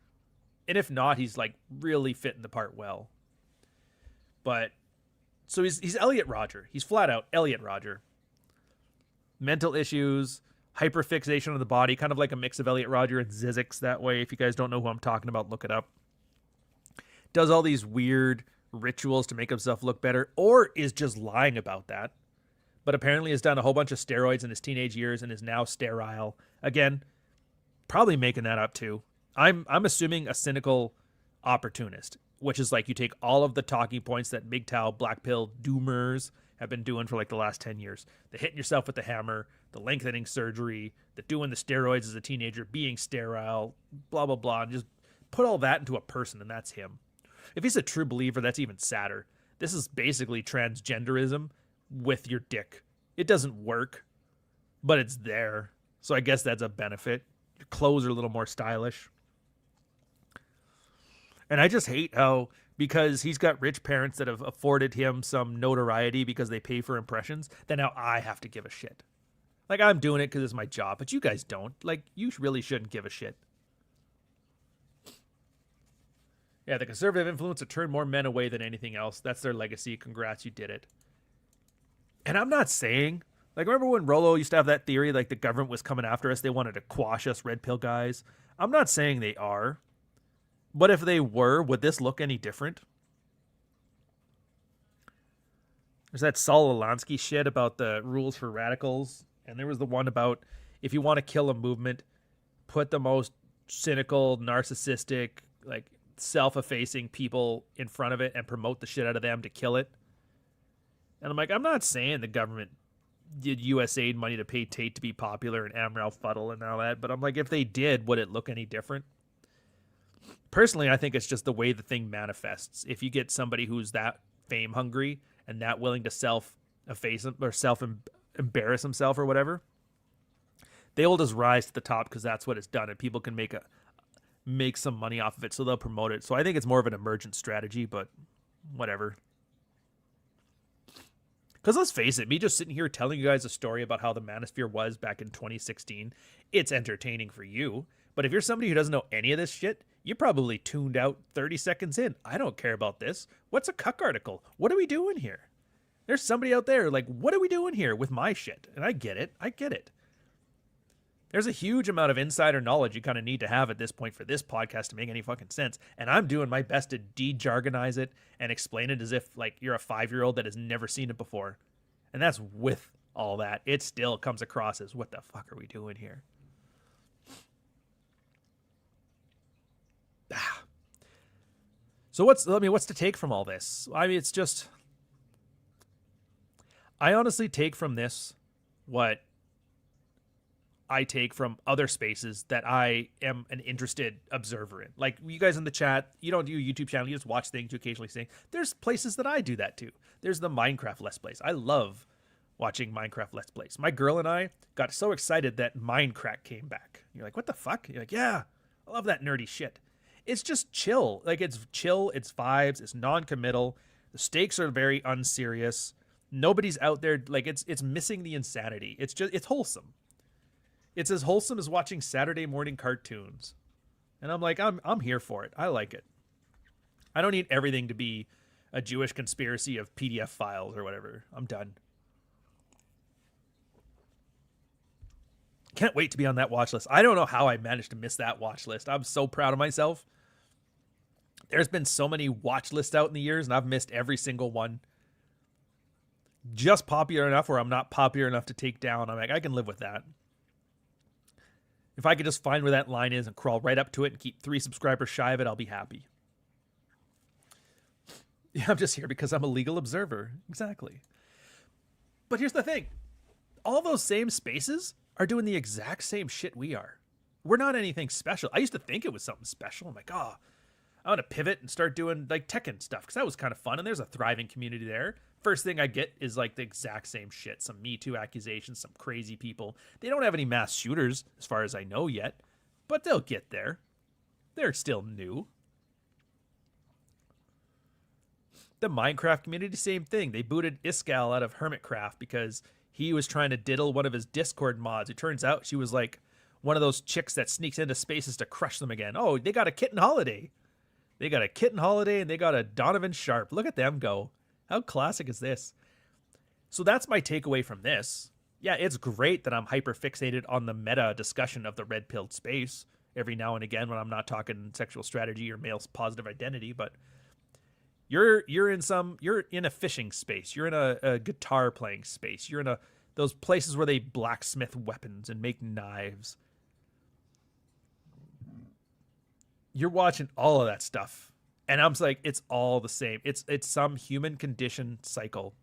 And if not, he's like really fitting the part well. But so he's Elliot Rodger. He's flat out Elliot Rodger. Mental issues, hyperfixation on the body, kind of like a mix of Elliot Rodger and Zizix that way. If you guys don't know who I'm talking about, look it up. Does all these weird rituals to make himself look better, or is just lying about that. But apparently has done a whole bunch of steroids in his teenage years and is now sterile. Again, probably making that up too. I'm assuming a cynical opportunist, which is like you take all of the talking points that MGTOW, black pill doomers have been doing for like the last 10 years. The hitting yourself with the hammer, the lengthening surgery, the doing the steroids as a teenager, being sterile, blah, blah, blah, and just put all that into a person, and that's him. If he's a true believer, that's even sadder. This is basically transgenderism with your dick. It doesn't work, but it's there. So I guess that's a benefit. Your clothes are a little more stylish. And I just hate how, because he's got rich parents that have afforded him some notoriety because they pay for impressions, that now I have to give a shit. Like, I'm doing it because it's my job, but you guys don't. Like, you really shouldn't give a shit. Yeah, the conservative influence to turn more men away than anything else. That's their legacy. Congrats, you did it. And I'm not saying, like, remember when Rollo used to have that theory, like the government was coming after us, they wanted to quash us red pill guys? I'm not saying they are. But if they were, would this look any different? There's that Saul Alinsky shit about the rules for radicals. And there was the one about if you want to kill a movement, put the most cynical, narcissistic, like, self-effacing people in front of it and promote the shit out of them to kill it. And I'm like, I'm not saying the government did USAID money to pay Tate to be popular and Amrel Fuddle and all that, but I'm like, if they did, would it look any different? Personally, I think it's just the way the thing manifests. If you get somebody who's that fame hungry and that willing to self-efface or self-embarrass himself or whatever, they will just rise to the top because that's what it's done, and people can make some money off of it, so they'll promote it. So I think it's more of an emergent strategy, but whatever. Because let's face it, me just sitting here telling you guys a story about how the manosphere was back in 2016, it's entertaining for you. But if you're somebody who doesn't know any of this shit, you probably tuned out 30 seconds in. I don't care about this. What's a cuck article? What are we doing here? There's somebody out there like, what are we doing here with my shit? And I get it. I get it. There's a huge amount of insider knowledge you kind of need to have at this point for this podcast to make any fucking sense. And I'm doing my best to de-jargonize it and explain it as if like you're a 5-year-old that has never seen it before. And that's with all that. It still comes across as, what the fuck are we doing here? So what's the take from all this? I mean, it's just, I honestly take from this what I take from other spaces that I am an interested observer in. Like you guys in the chat, you don't do a YouTube channel, you just watch things, you occasionally sing. There's places that I do that too. There's the Minecraft Let's Plays. I love watching Minecraft Let's Plays. My girl and I got so excited that Minecraft came back. You're like, what the fuck? You're like, yeah, I love that nerdy shit. It's just chill. Like it's chill, it's vibes, it's non-committal. The stakes are very unserious. Nobody's out there, like it's missing the insanity. It's wholesome. It's as wholesome as watching Saturday morning cartoons. And I'm like, I'm here for it. I like it. I don't need everything to be a Jewish conspiracy of PDF files or whatever. I'm done. Can't wait to be on that watch list. I don't know how I managed to miss that watch list. I'm so proud of myself. There's been so many watch lists out in the years, and I've missed every single one. Just popular enough where I'm not popular enough to take down. I'm like, I can live with that. If I could just find where that line is and crawl right up to it and keep 3 subscribers shy of it, I'll be happy. Yeah, I'm just here because I'm a legal observer. Exactly. But here's the thing. All those same spaces are doing the exact same shit we are. We're not anything special. I used to think it was something special. I'm like, oh, I want to pivot and start doing like Tekken stuff because that was kind of fun and there's a thriving community there. First thing I get is like the exact same shit. Some Me Too accusations, some crazy people. They don't have any mass shooters as far as I know yet, but they'll get there. They're still new. The Minecraft community, same thing. They booted Iskal out of Hermitcraft because he was trying to diddle one of his Discord mods. It turns out she was like one of those chicks that sneaks into spaces to crush them again. Oh, they got a Kitten Holiday. They got a Kitten Holiday and they got a Donovan Sharp. Look at them go. How classic is this? So that's my takeaway from this. Yeah, it's great that I'm hyper fixated on the meta discussion of the red-pilled space every now and again when I'm not talking sexual strategy or male positive identity, but you're in a fishing space. You're in a guitar playing space. You're in those places where they blacksmith weapons and make knives. You're watching all of that stuff. And I'm just like, it's all the same. It's some human condition cycle.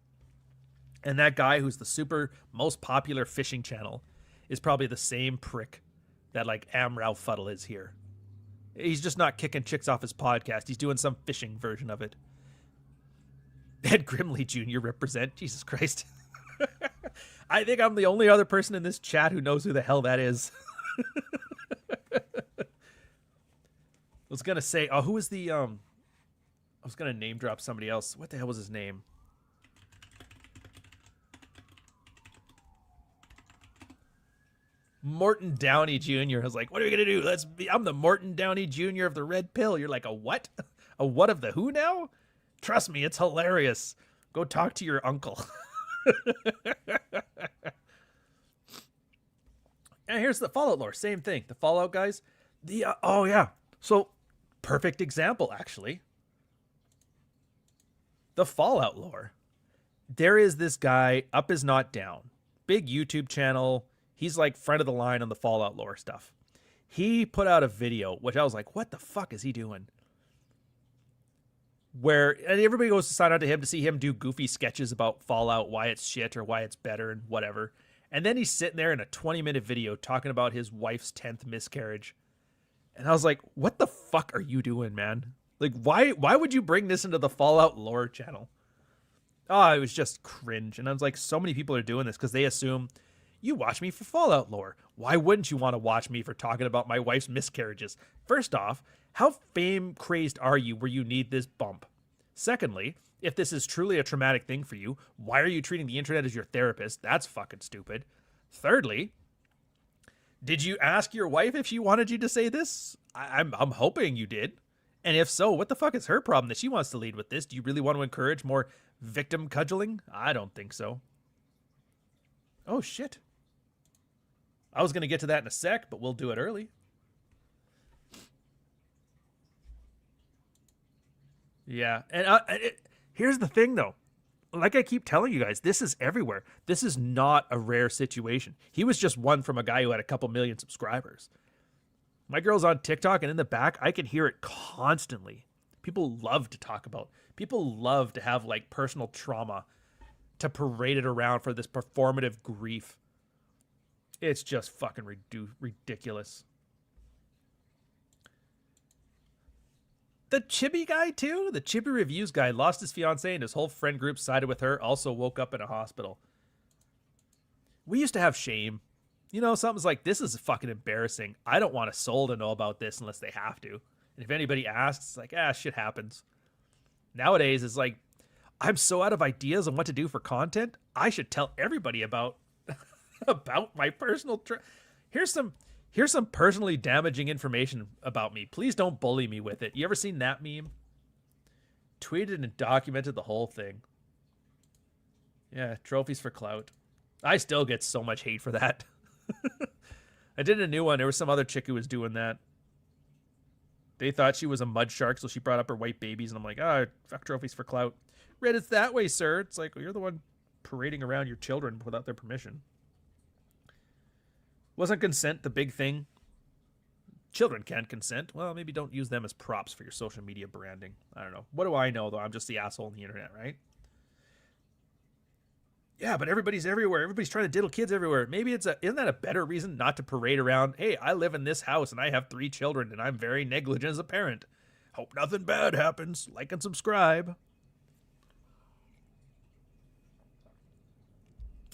And that guy who's the super most popular fishing channel is probably the same prick that like Amrau Fuddle is here. He's just not kicking chicks off his podcast. He's doing some fishing version of it. Ed Grimley Jr. represent. Jesus Christ. I think I'm the only other person in this chat who knows who the hell that is. I was going to say, oh, who was the... I was going to name drop somebody else. What the hell was his name? Morton Downey Jr. I was like, what are we going to do? I'm the Morton Downey Jr. of the Red Pill. You're like, a what? A what of the who now? Trust me, it's hilarious. Go talk to your uncle. And here's the Fallout lore. Same thing. The Fallout guys. Oh, yeah. So, perfect example, actually. The Fallout lore. There is this guy, Up Is Not Down. Big YouTube channel. He's like front of the line on the Fallout lore stuff. He put out a video, which I was like, what the fuck is he doing? And everybody goes to sign on to him to see him do goofy sketches about Fallout, why it's shit or why it's better and whatever. And then he's sitting there in a 20-minute video talking about his wife's 10th miscarriage. And I was like, what the fuck are you doing, man? Like, why would you bring this into the Fallout lore channel? Oh, it was just cringe. And I was like, so many people are doing this because they assume you watch me for Fallout lore. Why wouldn't you want to watch me for talking about my wife's miscarriages? First off, how fame crazed are you where you need this bump? Secondly, if this is truly a traumatic thing for you, why are you treating the internet as your therapist? That's fucking stupid. Thirdly, did you ask your wife if she wanted you to say this? I'm hoping you did. And if so, what the fuck is her problem that she wants to lead with this? Do you really want to encourage more victim cudgeling? I don't think so. Oh, shit. I was going to get to that in a sec, but we'll do it early. Yeah. And here's the thing, though. Like I keep telling you guys, this is everywhere. This is not a rare situation. He was just one from a guy who had a couple million subscribers. My girl's on TikTok, and in the back, I can hear it constantly. People love to talk about. People love to have, like, personal trauma to parade it around for this performative grief. It's just fucking ridiculous. The Chibi guy, too? The Chibi Reviews guy lost his fiancée, and his whole friend group sided with her, also woke up in a hospital. We used to have shame. You know, something's like, this is fucking embarrassing. I don't want a soul to know about this unless they have to. And if anybody asks, it's like, shit happens. Nowadays, it's like, I'm so out of ideas on what to do for content, I should tell everybody about my personal... Here's some personally damaging information about me. Please don't bully me with it. You ever seen that meme? tweeted and documented the whole thing. Yeah, trophies for clout. I still get so much hate for that. I did a new one. There was some other chick who was doing that. They thought she was a mud shark, so she brought up her white babies, and I'm like, fuck trophies for clout. Reddit's that way, sir. It's like, well, you're the one parading around your children without their permission. Wasn't consent the big thing? Children can't consent. Well, maybe don't use them as props for your social media branding. I don't know. What do I know, though? I'm just the asshole on the internet, right? Yeah, but everybody's everywhere. Everybody's trying to diddle kids everywhere. Maybe isn't that a better reason not to parade around, hey, I live in this house and I have 3 children and I'm very negligent as a parent. Hope nothing bad happens. Like and subscribe.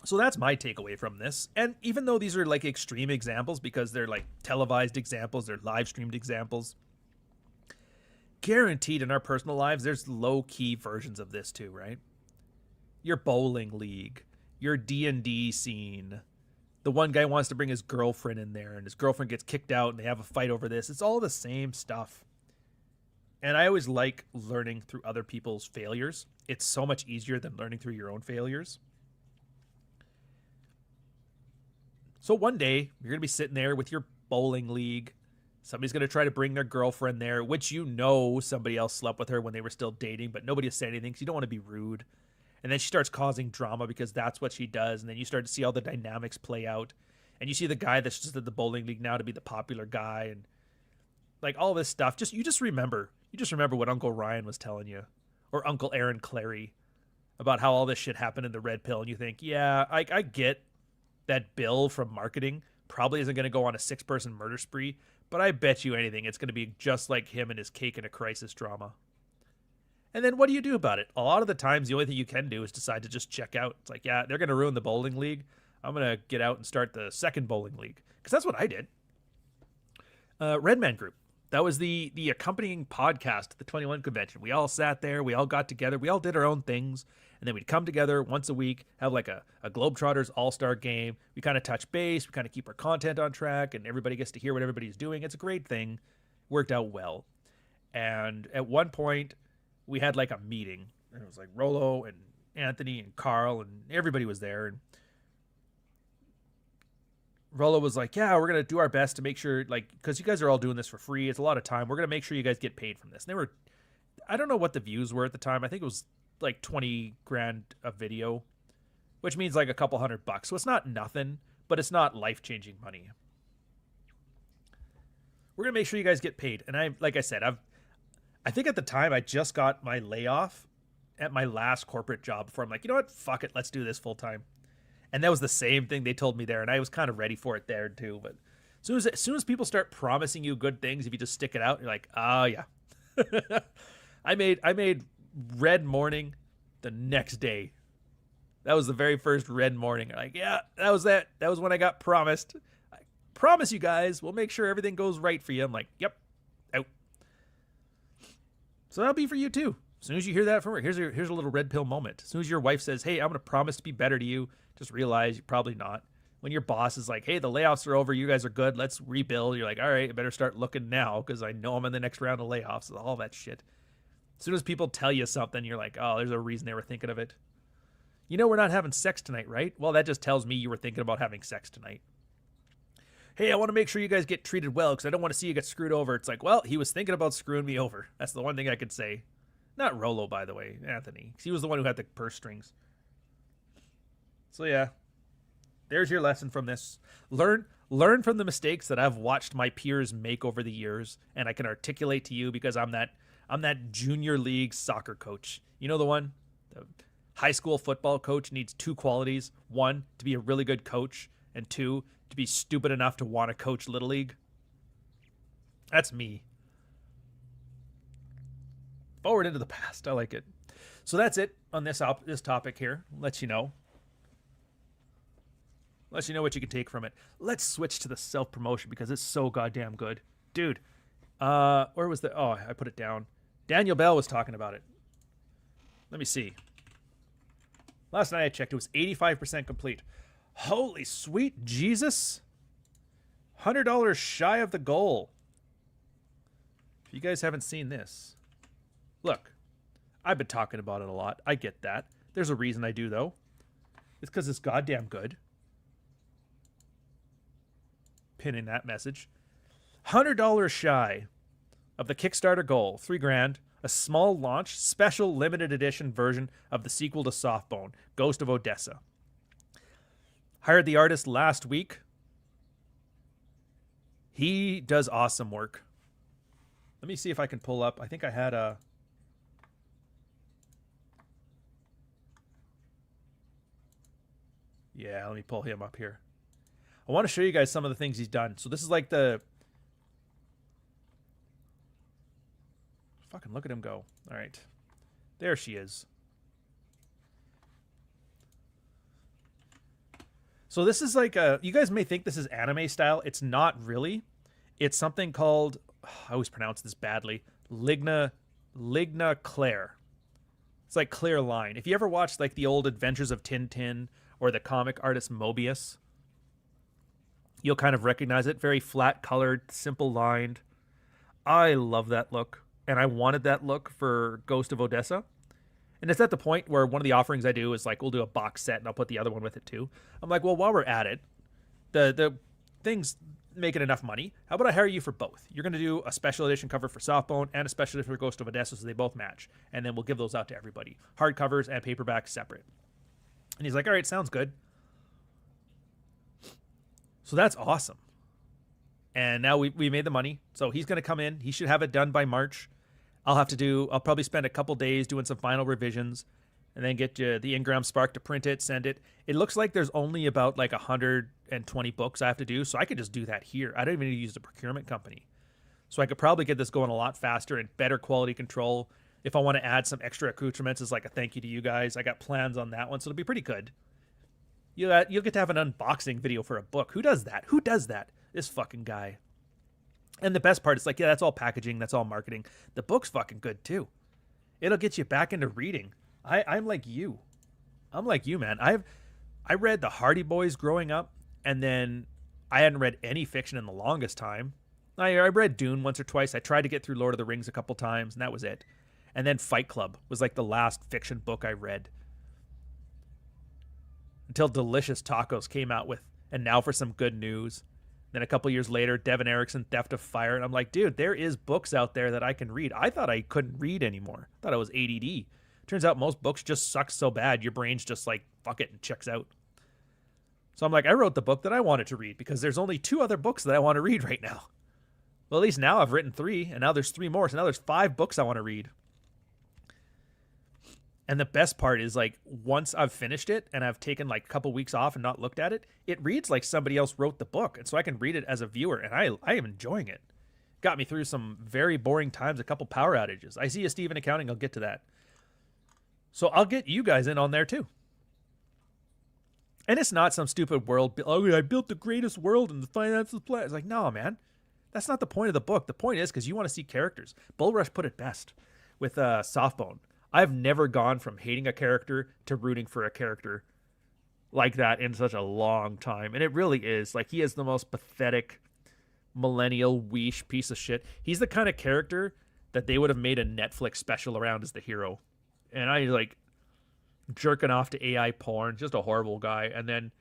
So that's my takeaway from this. And even though these are like extreme examples because they're like televised examples, they're live streamed examples, guaranteed in our personal lives, there's low-key versions of this too, right? Your bowling league, your D&D scene. The one guy wants to bring his girlfriend in there and his girlfriend gets kicked out and they have a fight over this. It's all the same stuff. And I always like learning through other people's failures. It's so much easier than learning through your own failures. So one day, you're going to be sitting there with your bowling league. Somebody's going to try to bring their girlfriend there, which you know somebody else slept with her when they were still dating, but nobody has said anything because you don't want to be rude. And then she starts causing drama because that's what she does. And then you start to see all the dynamics play out. And you see the guy that's just at the bowling league now to be the popular guy. And like all this stuff. You just remember what Uncle Ryan was telling you. Or Uncle Aaron Clary. About how all this shit happened in the Red Pill. And you think, yeah, I get that Bill from marketing probably isn't going to go on a 6-person murder spree. But I bet you anything it's going to be just like him and his cake and a crisis drama. And then what do you do about it? A lot of the times, the only thing you can do is decide to just check out. It's like, yeah, they're going to ruin the bowling league. I'm going to get out and start the second bowling league. Because that's what I did. Redman Group. That was the accompanying podcast at the 21 convention. We all sat there. We all got together. We all did our own things. And then we'd come together once a week, have like a Globetrotters all-star game. We kind of touch base. We kind of keep our content on track. And everybody gets to hear what everybody's doing. It's a great thing. Worked out well. And at one point, we had like a meeting, and it was like Rollo and Anthony and Carl and everybody was there. And Rollo was like, yeah, we're going to do our best to make sure, like, because you guys are all doing this for free. It's a lot of time. We're going to make sure you guys get paid from this. And they were, I don't know what the views were at the time. I think it was like 20 grand a video, which means like a couple $100. So it's not nothing, but it's not life-changing money. We're going to make sure you guys get paid. And like I said, I think at the time I just got my layoff at my last corporate job before I'm like, you know what? Fuck it. Let's do this full time. And that was the same thing they told me there. And I was kind of ready for it there too. But as soon as people start promising you good things, if you just stick it out, you're like, oh yeah. I made Red Morning the next day. That was the very first Red Morning. Like, yeah, that was that. That was when I got promised. I promise you guys, we'll make sure everything goes right for you. I'm like, yep, out. So that'll be for you too. As soon as you hear that from her, here's a little red pill moment. As soon as your wife says, hey, I'm going to promise to be better to you, just realize you're probably not. When your boss is like, hey, the layoffs are over, you guys are good, let's rebuild. You're like, all right, I better start looking now because I know I'm in the next round of layoffs, all that shit. As soon as people tell you something, you're like, oh, there's a reason they were thinking of it. You know we're not having sex tonight, right? Well, that just tells me you were thinking about having sex tonight. Hey, I want to make sure you guys get treated well because I don't want to see you get screwed over. It's like, well, he was thinking about screwing me over. That's the one thing I could say. Not Rollo, by the way, Anthony. Because he was the one who had the purse strings. So, yeah. There's your lesson from this. Learn from the mistakes that I've watched my peers make over the years. And I can articulate to you because I'm that junior league soccer coach. You know the one? The high school football coach needs 2 qualities. 1, to be a really good coach. And 2, to be stupid enough to want to coach Little League. That's me. Forward into the past. I like it. So that's it on this topic here. Let you know. Let you know what you can take from it. Let's switch to the self-promotion because it's so goddamn good. Dude, where was the... Oh, I put it down. Daniel Bell was talking about it. Let me see. Last night I checked. It was 85% complete. Holy sweet Jesus. $100 shy of the goal. If you guys haven't seen this, look. I've been talking about it a lot. I get that. There's a reason I do, though. It's because it's goddamn good. Pinning that message. $100 shy of the Kickstarter goal. $3,000. A small launch, special limited edition version of the sequel to Softbone, Ghost of Odessa. Hired the artist last week. He does awesome work. Let me see if I can pull up. I think I had a... Yeah, let me pull him up here. I want to show you guys some of the things he's done. So this is like the... Fucking look at him go. All right. There she is. So this is like a... You guys may think this is anime style. It's not really. It's something called... I always pronounce this badly. Ligna Claire. It's like clear line. If you ever watched like the old Adventures of Tintin or the comic artist Mobius, you'll kind of recognize it. Very flat colored, simple lined. I love that look. And I wanted that look for Ghost of Odessa. And it's at the point where one of the offerings I do is like, we'll do a box set and I'll put the other one with it too. I'm like, well, while we're at it, the thing's making enough money. How about I hire you for both? You're going to do a special edition cover for Softbone and a special edition for Ghost of Odessa so they both match. And then we'll give those out to everybody. Hardcovers and paperbacks separate. And he's like, all right, sounds good. So that's awesome. And now we made the money. So he's going to come in. He should have it done by March. I'll probably spend a couple days doing some final revisions and then get the Ingram Spark to print it, send it. It looks like there's only about like 120 books I have to do. So I could just do that here. I don't even need to use a procurement company. So I could probably get this going a lot faster and better quality control. If I want to add some extra accoutrements as like a thank you to you guys, I got plans on that one. So it'll be pretty good. You'll get to have an unboxing video for a book. Who does that? Who does that? This fucking guy. And the best part is like, yeah, that's all packaging. That's all marketing. The book's fucking good too. It'll get you back into reading. I'm like you. I'm like you, man. I read the Hardy Boys growing up, and then I hadn't read any fiction in the longest time. I read Dune once or twice. I tried to get through Lord of the Rings a couple times, and that was it. And then Fight Club was like the last fiction book I read. Until Delicious Tacos came out with, and now for some good news. Then a couple years later, Devin Erickson, Theft of Fire. And I'm like, dude, there is books out there that I can read. I thought I couldn't read anymore. I thought I was ADD. Turns out most books just suck so bad, your brain's just like, fuck it, and checks out. So I'm like, I wrote the book that I wanted to read because there's only 2 other books that I want to read right now. Well, at least now I've written 3, and now there's 3 more. So now there's 5 books I want to read. And the best part is, like, once I've finished it and I've taken like a couple weeks off and not looked at it, it reads like somebody else wrote the book. And so I can read it as a viewer, and I am enjoying it. Got me through some very boring times, a couple power outages. I see a Steven Accounting, I'll get to that. So I'll get you guys in on there too. And it's not some stupid world, oh, I built the greatest world in the finances plan. It's like, no, man. That's not the point of the book. The point is because you want to see characters. Bullrush put it best with Softbone. I've never gone from hating a character to rooting for a character like that in such a long time. And it really is. Like, he is the most pathetic millennial weesh piece of shit. He's the kind of character that they would have made a Netflix special around as the hero. And I like jerking off to AI porn, just a horrible guy. And then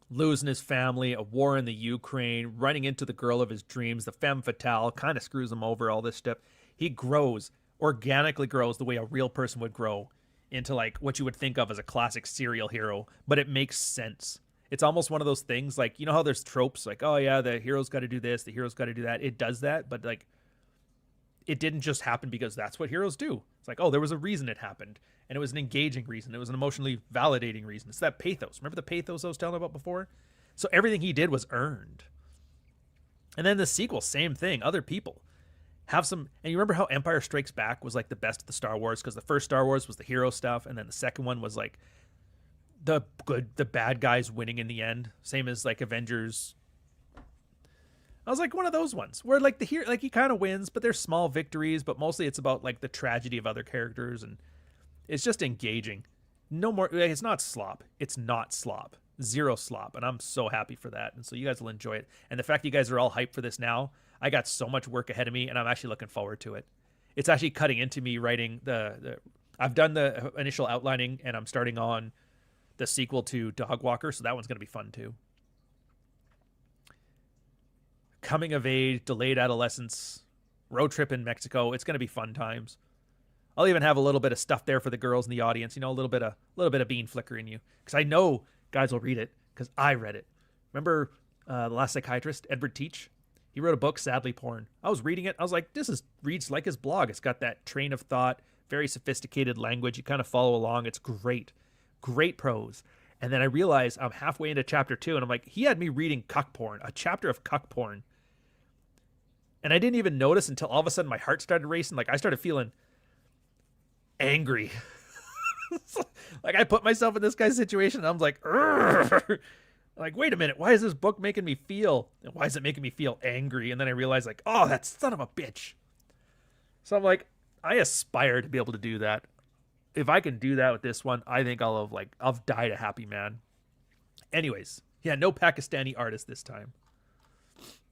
losing his family, a war in the Ukraine, running into the girl of his dreams, the femme fatale, kind of screws him over, all this stuff. He organically grows the way a real person would grow into like what you would think of as a classic serial hero, but it makes sense. It's almost one of those things like, you know how there's tropes like, oh yeah, the hero's got to do this, the hero's got to do that. It does that, but like it didn't just happen because that's what heroes do. It's like, oh, there was a reason it happened, and it was an engaging reason. It was an emotionally validating reason. It's that pathos. Remember the pathos I was telling about before? So everything he did was earned. And then the sequel, same thing. Other people have some, and you remember how Empire Strikes Back was like the best of the Star Wars, because the first Star Wars was the hero stuff, and then the second one was like the bad guys winning in the end. Same as like Avengers. I was like one of those ones where like the hero, like he kind of wins, but there's small victories, but mostly it's about like the tragedy of other characters, and it's just engaging. No more, it's not slop. It's not slop. Zero slop, and I'm so happy for that. And so you guys will enjoy it. And the fact you guys are all hyped for this now, I got so much work ahead of me, and I'm actually looking forward to it. it's actually cutting into me writing I've done the initial outlining, and I'm starting on the sequel to Dog Walker, so that one's going to be fun too. Coming of age, delayed adolescence, road trip in Mexico. It's going to be fun times. I'll even have a little bit of stuff there for the girls in the audience. You know, a little bit of bean flicker in you, because I know guys will read it because I read it. Remember The Last Psychiatrist, Edward Teach? He wrote a book, Sadly Porn. I was reading it. I was like, reads like his blog. It's got that train of thought, very sophisticated language. You kind of follow along. It's great. Great prose. And then I realized I'm halfway into chapter 2, and I'm like, he had me reading cuck porn, a chapter of cuck porn. And I didn't even notice until all of a sudden my heart started racing. Like, I started feeling angry. Like, I put myself in this guy's situation, and I was like, Urgh! Like, wait a minute, why is this book making me feel, and why is it making me feel angry? And then I realized, like, oh, that son of a bitch. So I'm like, I aspire to be able to do that. If I can do that with this one, I think I'll died a happy man. Anyways, yeah, no Pakistani artist this time.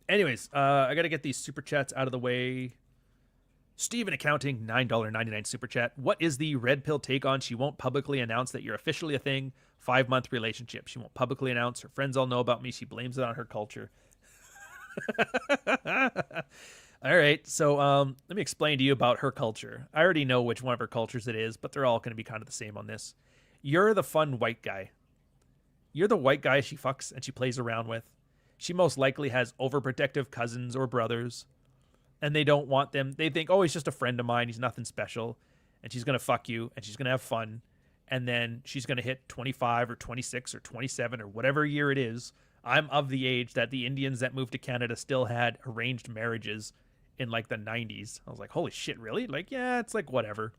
Anyways, I got to get these super chats out of the way. Steven Accounting, $9.99 super chat. What is the red pill take on she won't publicly announce that you're officially a thing? 5-month relationship. She won't publicly announce. Her friends all know about me. She blames it on her culture. All right, so let me explain to you about her culture. I already know which one of her cultures it is, but they're all going to be kind of the same on this. You're the fun white guy. You're the white guy she fucks and she plays around with. She most likely has overprotective cousins or brothers, and they don't want them. They think, oh, he's just a friend of mine. He's nothing special. And she's going to fuck you, and she's going to have fun. And then she's going to hit 25 or 26 or 27 or whatever year it is. I'm of the age that the Indians that moved to Canada still had arranged marriages in like the 90s. I was like, holy shit, really? Like, yeah, it's like whatever.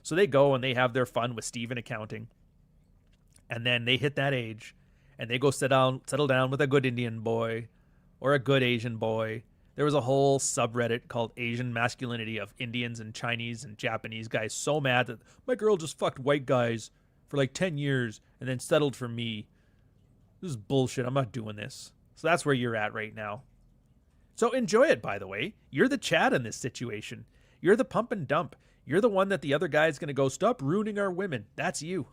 So they go and they have their fun with Steven Accounting. And then they hit that age and they go settle down with a good Indian boy or a good Asian boy. There was a whole subreddit called Asian Masculinity of Indians and Chinese and Japanese guys so mad that my girl just fucked white guys for like 10 years and then settled for me. This is bullshit. I'm not doing this. So that's where you're at right now. So enjoy it, by the way. You're the Chad in this situation. You're the pump and dump. You're the one that the other guy's going to go, stop ruining our women. That's you.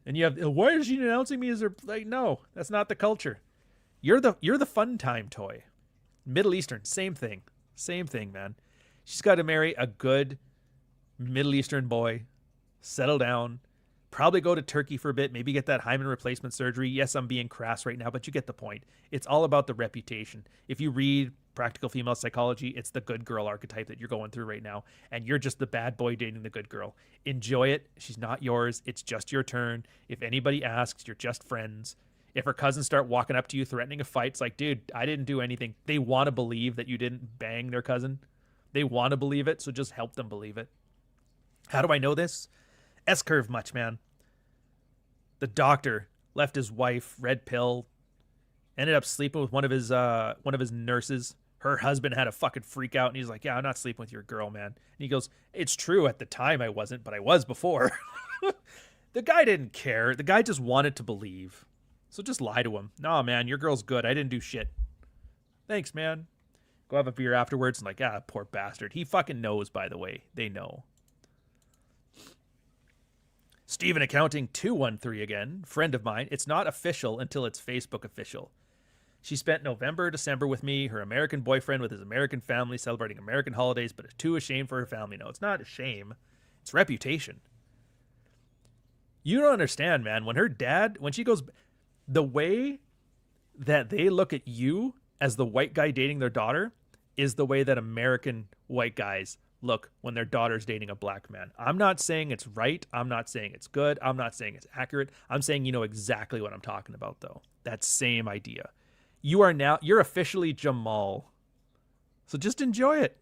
And you have, why is she announcing me as her, like, no, that's not the culture. You're the fun time toy. Middle Eastern, same thing. Same thing, man. She's got to marry a good Middle Eastern boy, settle down, probably go to Turkey for a bit, maybe get that hymen replacement surgery. Yes, I'm being crass right now, but you get the point. It's all about the reputation. If you read Practical Female Psychology, it's the good girl archetype that you're going through right now, and you're just the bad boy dating the good girl. Enjoy it. She's not yours. It's just your turn. If anybody asks, you're just friends. If her cousins start walking up to you threatening a fight, it's like, dude, I didn't do anything. They want to believe that you didn't bang their cousin. They want to believe it, so just help them believe it. How do I know this? S-curve much, man. The doctor left his wife, red pill, ended up sleeping with one of his nurses. Her husband had a fucking freak out, and he's like, yeah, I'm not sleeping with your girl, man. And he goes, it's true, at the time I wasn't, but I was before. The guy didn't care. The guy just wanted to believe. So just lie to him. Nah, man, your girl's good. I didn't do shit. Thanks, man. Go have a beer afterwards and like, poor bastard. He fucking knows, by the way. They know. Steven Accounting 213 again. Friend of mine. It's not official until it's Facebook official. She spent November, December with me, her American boyfriend with his American family celebrating American holidays, but is too ashamed for her family. No, it's not a shame. It's reputation. You don't understand, man. When she goes, the way that they look at you as the white guy dating their daughter is the way that American white guys look when their daughter's dating a black man. I'm not saying it's right. I'm not saying it's good. I'm not saying it's accurate. I'm saying you know exactly what I'm talking about, though. That same idea. You're officially Jamal. So just enjoy it.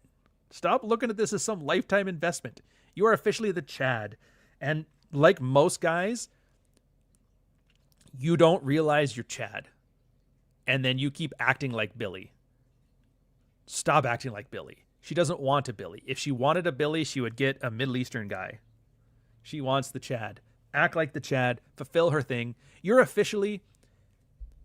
Stop looking at this as some lifetime investment. You are officially the Chad. And like most guys, you don't realize you're Chad. And then you keep acting like Billy. Stop acting like Billy. She doesn't want a Billy. If she wanted a Billy, she would get a Middle Eastern guy. She wants the Chad. Act like the Chad. Fulfill her thing. You're officially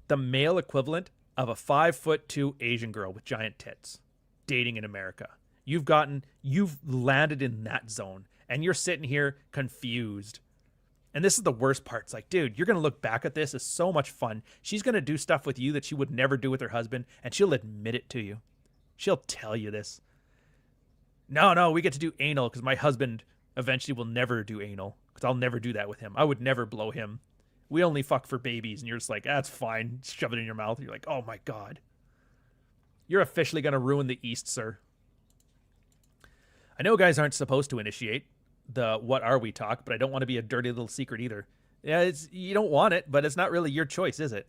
the male equivalent of a 5'2" Asian girl with giant tits dating in America. You've landed in that zone, and you're sitting here confused. And this is the worst part. It's like, dude, you're going to look back at this as so much fun. She's going to do stuff with you that she would never do with her husband, and she'll admit it to you. She'll tell you this. No, we get to do anal because my husband eventually will never do anal because I'll never do that with him. I would never blow him. We only fuck for babies. And you're just like, that's fine. Shove it in your mouth. You're like, oh my God. You're officially going to ruin the East, sir. I know guys aren't supposed to initiate the what are we talk, but I don't want to be a dirty little secret either. Yeah, you don't want it, but it's not really your choice, is it?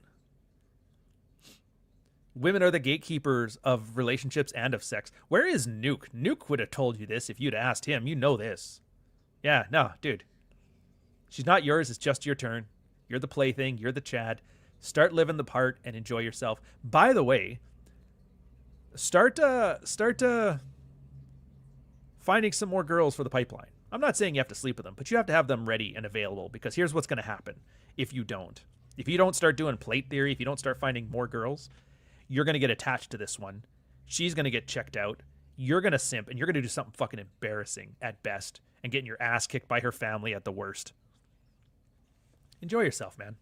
Women are the gatekeepers of relationships and of sex. Where is Nuke? Nuke would have told you this if you'd asked him. You know this. Yeah, no, dude. She's not yours. It's just your turn. You're the plaything. You're the Chad. Start living the part and enjoy yourself. By the way, start finding some more girls for the pipeline. I'm not saying you have to sleep with them, but you have to have them ready and available, because here's what's going to happen if you don't. If you don't start doing plate theory, if you don't start finding more girls, you're going to get attached to this one. She's going to get checked out. You're going to simp, and you're going to do something fucking embarrassing at best and getting your ass kicked by her family at the worst. Enjoy yourself, man.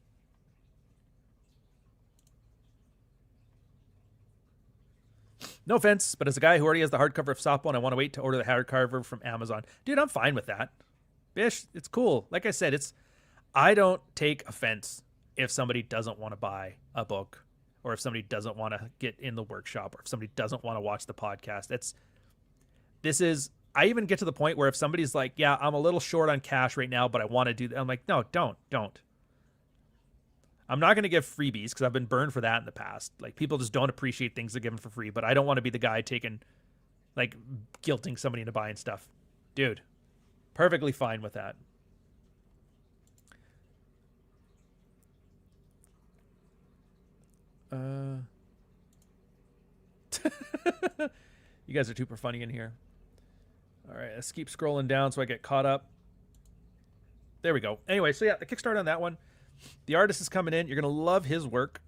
No offense, but as a guy who already has the hardcover of Softbone, I want to wait to order the hardcover from Amazon. Dude, I'm fine with that. Bish, it's cool. Like I said, I don't take offense if somebody doesn't want to buy a book, or if somebody doesn't want to get in the workshop, or if somebody doesn't want to watch the podcast. I even get to the point where if somebody's like, yeah, I'm a little short on cash right now, but I want to do that. I'm like, no, don't. I'm not going to give freebies because I've been burned for that in the past. Like, people just don't appreciate things they're given for free, but I don't want to be the guy guilting somebody into buying stuff. Dude, perfectly fine with that. You guys are super funny in here. All right, let's keep scrolling down so I get caught up. There we go. Anyway, so yeah, the Kickstarter on that one. The artist is coming in. You're going to love his work.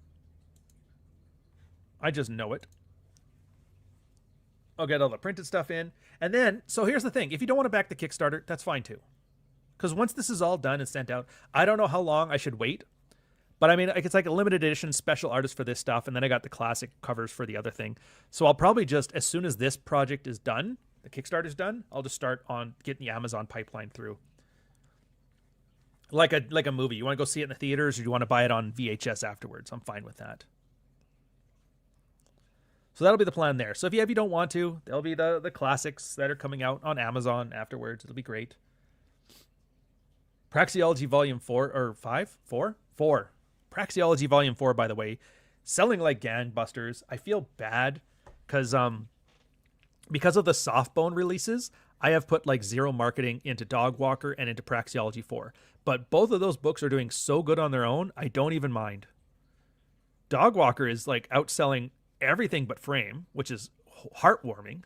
I just know it. I'll get all the printed stuff in. And then, so here's the thing. If you don't want to back the Kickstarter, that's fine too. Because once this is all done and sent out, I don't know how long I should wait. But I mean, it's like a limited edition special artist for this stuff. And then I got the classic covers for the other thing. So I'll probably just, as soon as this project is done, the Kickstarter's done, I'll just start on getting the Amazon pipeline through. Like a movie. You want to go see it in the theaters, or you want to buy it on VHS afterwards? I'm fine with that. So that'll be the plan there. So if you don't want to, there'll be the classics that are coming out on Amazon afterwards. It'll be great. Praxeology Volume 4 or 5? 4? 4. Praxeology Volume 4, by the way, selling like gangbusters. I feel bad because of the Softbone releases, I have put like zero marketing into Dog Walker and into Praxeology 4. But both of those books are doing so good on their own, I don't even mind. Dog Walker is like outselling everything but Frame, which is heartwarming.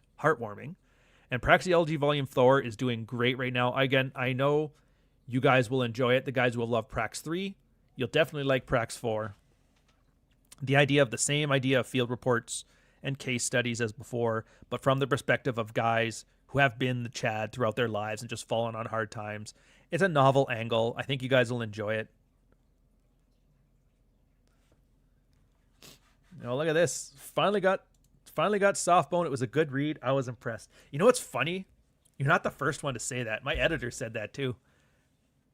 And Praxeology Volume 4 is doing great right now. Again, I know you guys will enjoy it. The guys will love Prax 3. You'll definitely like Prax 4. The same idea of field reports and case studies as before, but from the perspective of guys who have been the Chad throughout their lives and just fallen on hard times. It's a novel angle. I think you guys will enjoy it. Oh, look at this. Finally got Softbone. It was a good read. I was impressed. You know what's funny? You're not the first one to say that. My editor said that too.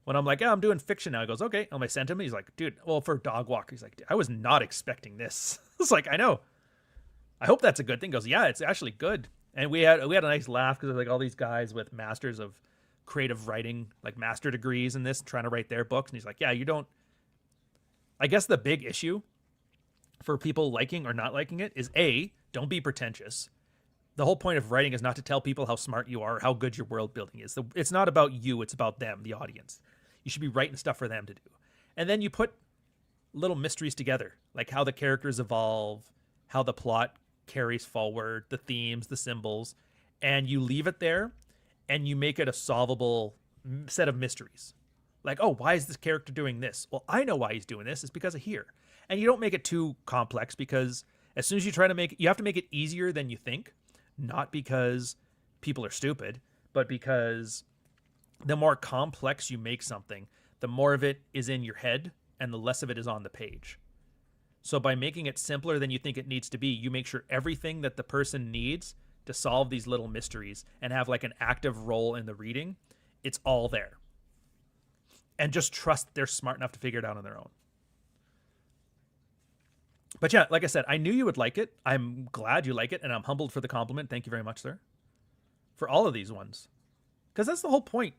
When I'm like, I'm doing fiction now, he goes, okay. And I sent him. He's like, dude, well, for Dog Walker, he's like, I was not expecting this. It's like, I know. I hope that's a good thing. He goes, yeah, it's actually good. And we had a nice laugh because like all these guys with masters of creative writing, like master degrees in this, trying to write their books. And he's like, yeah, you don't. I guess the big issue for people liking or not liking it is don't be pretentious. The whole point of writing is not to tell people how smart you are or how good your world building is. It's not about you. It's about them, the audience. You should be writing stuff for them to do. And then you put little mysteries together, like how the characters evolve, how the plot carries forward, the themes, the symbols, and you leave it there and you make it a solvable set of mysteries. Like, oh, why is this character doing this? Well, I know why he's doing this. It's because of here. And you don't make it too complex, because as soon as you try to you have to make it easier than you think, not because people are stupid, but because the more complex you make something, the more of it is in your head and the less of it is on the page. So by making it simpler than you think it needs to be, you make sure everything that the person needs to solve these little mysteries and have like an active role in the reading, it's all there. And just trust they're smart enough to figure it out on their own. But yeah, like I said, I knew you would like it. I'm glad you like it, and I'm humbled for the compliment. Thank you very much, sir. For all of these ones. Because that's the whole point.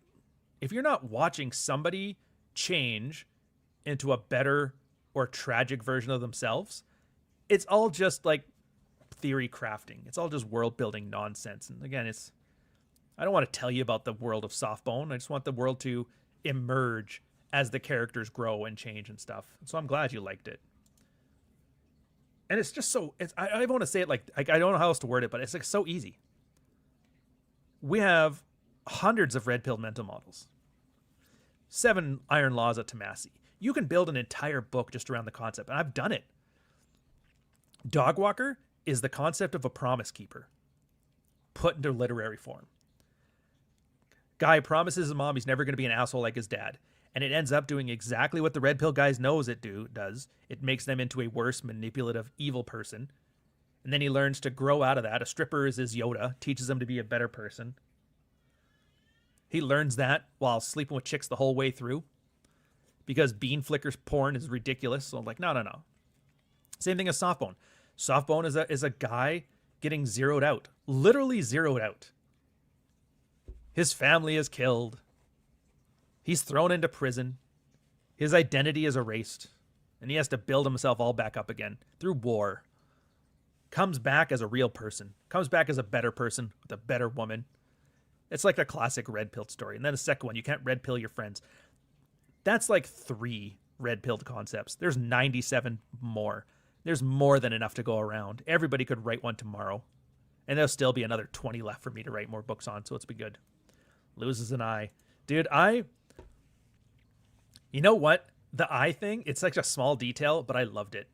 If you're not watching somebody change into a better or tragic version of themselves, it's all just like theory crafting. It's all just world building nonsense. And again, I don't want to tell you about the world of Softbone. I just want the world to emerge as the characters grow and change and stuff. So I'm glad you liked it. And it's just so, I don't want to say it like, I don't know how else to word it, but it's like so easy. We have hundreds of red pill mental models, 7 iron laws of Tomasi. You can build an entire book just around the concept, and I've done it. Dogwalker is the concept of a promise keeper put into literary form. Guy promises his mom he's never going to be an asshole like his dad, and it ends up doing exactly what the red pill guys knows it does. It makes them into a worse, manipulative, evil person. And then he learns to grow out of that. A stripper is his Yoda, teaches him to be a better person. He learns that while sleeping with chicks the whole way through. Because bean flickers porn is ridiculous. So I'm like, no. Same thing as Softbone. Softbone is a guy getting zeroed out. Literally zeroed out. His family is killed. He's thrown into prison. His identity is erased. And he has to build himself all back up again through war. Comes back as a real person. Comes back as a better person with a better woman. It's like a classic red pill story. And then the second one, you can't red pill your friends. That's like 3 red pilled concepts. There's 97 more. There's more than enough to go around. Everybody could write one tomorrow. And there'll still be another 20 left for me to write more books on. So it's been good. Loses an eye. Dude, you know what? The eye thing, it's like a small detail, but I loved it.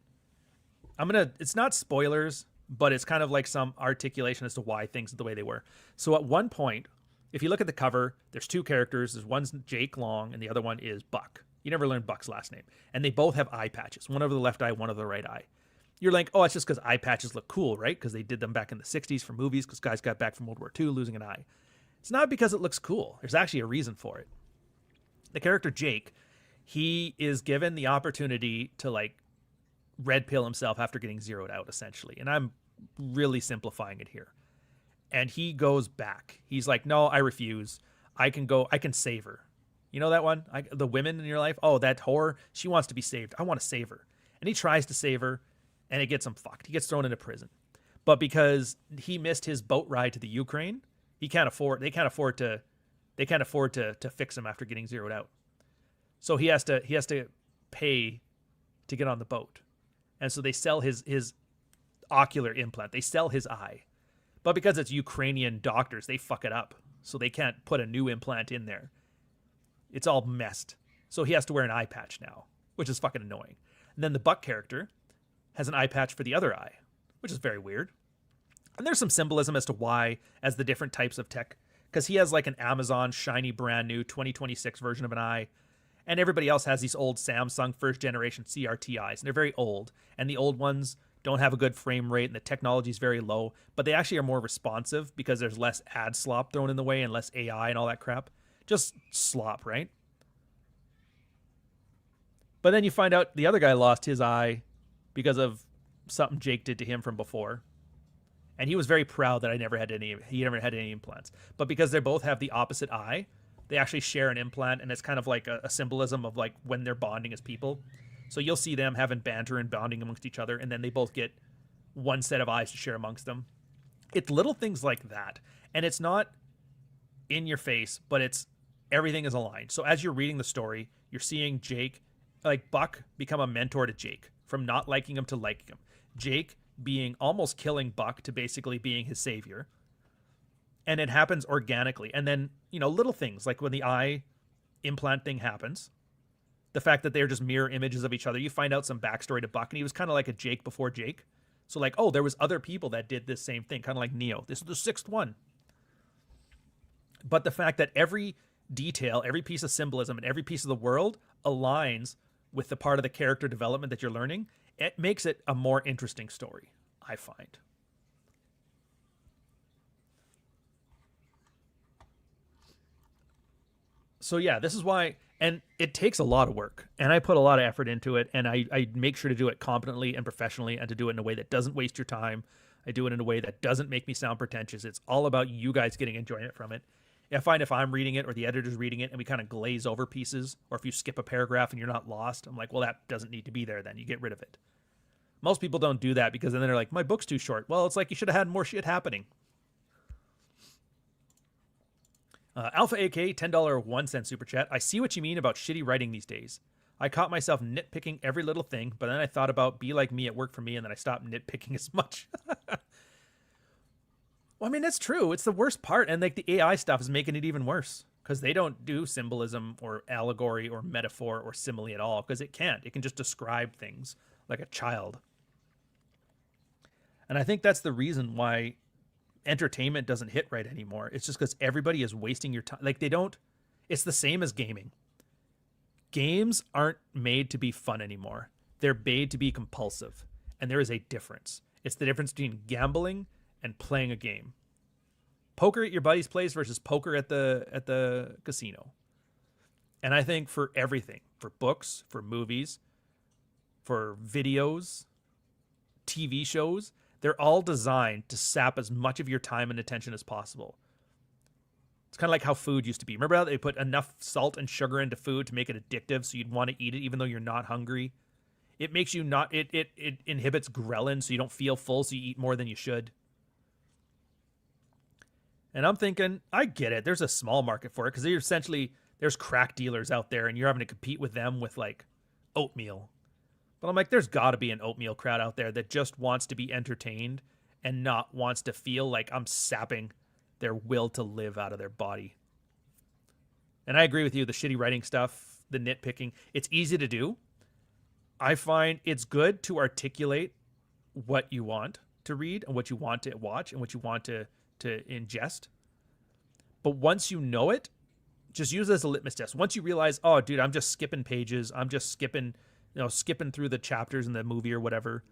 It's not spoilers, but it's kind of like some articulation as to why things are the way they were. So at one point, if you look at the cover, there's 2 characters. There's one's Jake Long and the other one is Buck. You never learn Buck's last name. And they both have eye patches. One over the left eye, one over the right eye. You're like, oh, it's just because eye patches look cool, right? Because they did them back in the 60s for movies because guys got back from World War II losing an eye. It's not because it looks cool. There's actually a reason for it. The character Jake, he is given the opportunity to like red pill himself after getting zeroed out, essentially. And I'm really simplifying it here. And he goes back. He's like, no, I refuse. I can save her. You know that one? The women in your life? Oh, that whore, she wants to be saved. I want to save her. And he tries to save her, and it gets him fucked. He gets thrown into prison. But because he missed his boat ride to the Ukraine, they can't afford to fix him after getting zeroed out. So he has to pay to get on the boat. And so they sell his ocular implant. They sell his eye. But because it's Ukrainian doctors, they fuck it up. So they can't put a new implant in there. It's all messed. So he has to wear an eye patch now, which is fucking annoying. And then the Buck character has an eye patch for the other eye, which is very weird. And there's some symbolism as to why, as the different types of tech, because he has like an Amazon shiny brand new 2026 version of an eye, and everybody else has these old Samsung first generation CRT eyes, and they're very old, and the old ones don't have a good frame rate, and the technology is very low, but they actually are more responsive because there's less ad slop thrown in the way and less AI and all that crap. Just slop, right? But then you find out the other guy lost his eye because of something Jake did to him from before. And he was very proud that he never had any implants. But because they both have the opposite eye, they actually share an implant, and it's kind of like a symbolism of like when they're bonding as people. So you'll see them having banter and bonding amongst each other, and then they both get one set of eyes to share amongst them. It's little things like that. And it's not in your face, but it's everything is aligned. So as you're reading the story, you're seeing Jake, like Buck, become a mentor to Jake, from not liking him to liking him. Jake being almost killing Buck to basically being his savior. And it happens organically. And then, little things like when the eye implant thing happens, the fact that they're just mirror images of each other, you find out some backstory to Buck, and he was kind of like a Jake before Jake. So like, oh, there was other people that did this same thing, kind of like Neo. This is the 6th one. But the fact that every detail, every piece of symbolism, and every piece of the world aligns with the part of the character development that you're learning, it makes it a more interesting story, I find. So yeah, this is why, and it takes a lot of work, and I put a lot of effort into it, and I make sure to do it competently and professionally, and to do it in a way that doesn't waste your time. I do it in a way that doesn't make me sound pretentious. It's all about you guys getting enjoyment from it. I find if I'm reading it or the editor's reading it and we kind of glaze over pieces, or if you skip a paragraph and you're not lost, I'm like, well, that doesn't need to be there then. You get rid of it. Most people don't do that because then they're like, my book's too short. Well, it's like you should have had more shit happening. Alpha AK, $10 1 cent super chat. I see what you mean about shitty writing these days. I caught myself nitpicking every little thing, but then I thought about be like me at work for me, and then I stopped nitpicking as much. Well, I mean, that's true. It's the worst part, and like the AI stuff is making it even worse because they don't do symbolism or allegory or metaphor or simile at all because it can't. It can just describe things like a child. And I think that's the reason why entertainment doesn't hit right anymore. It's just because everybody is wasting your time. Like they don't, it's the same as gaming. Games aren't made to be fun anymore. They're made to be compulsive. And there is a difference. It's the difference between gambling and playing a game. Poker at your buddy's place versus poker at the casino. And I think for everything, for books, for movies, for videos, TV shows, they're all designed to sap as much of your time and attention as possible. It's kind of like how food used to be. Remember how they put enough salt and sugar into food to make it addictive so you'd want to eat it even though you're not hungry? It makes you not, it inhibits ghrelin so you don't feel full so you eat more than you should. And I'm thinking, I get it. There's a small market for it because there's crack dealers out there and you're having to compete with them with like oatmeal. But I'm like, there's got to be an oatmeal crowd out there that just wants to be entertained and not wants to feel like I'm sapping their will to live out of their body. And I agree with you, the shitty writing stuff, the nitpicking, it's easy to do. I find it's good to articulate what you want to read and what you want to watch and what you want to ingest. But once you know it, just use it as a litmus test. Once you realize, oh, dude, I'm just skipping pages. I'm just skipping through the chapters in the movie or whatever.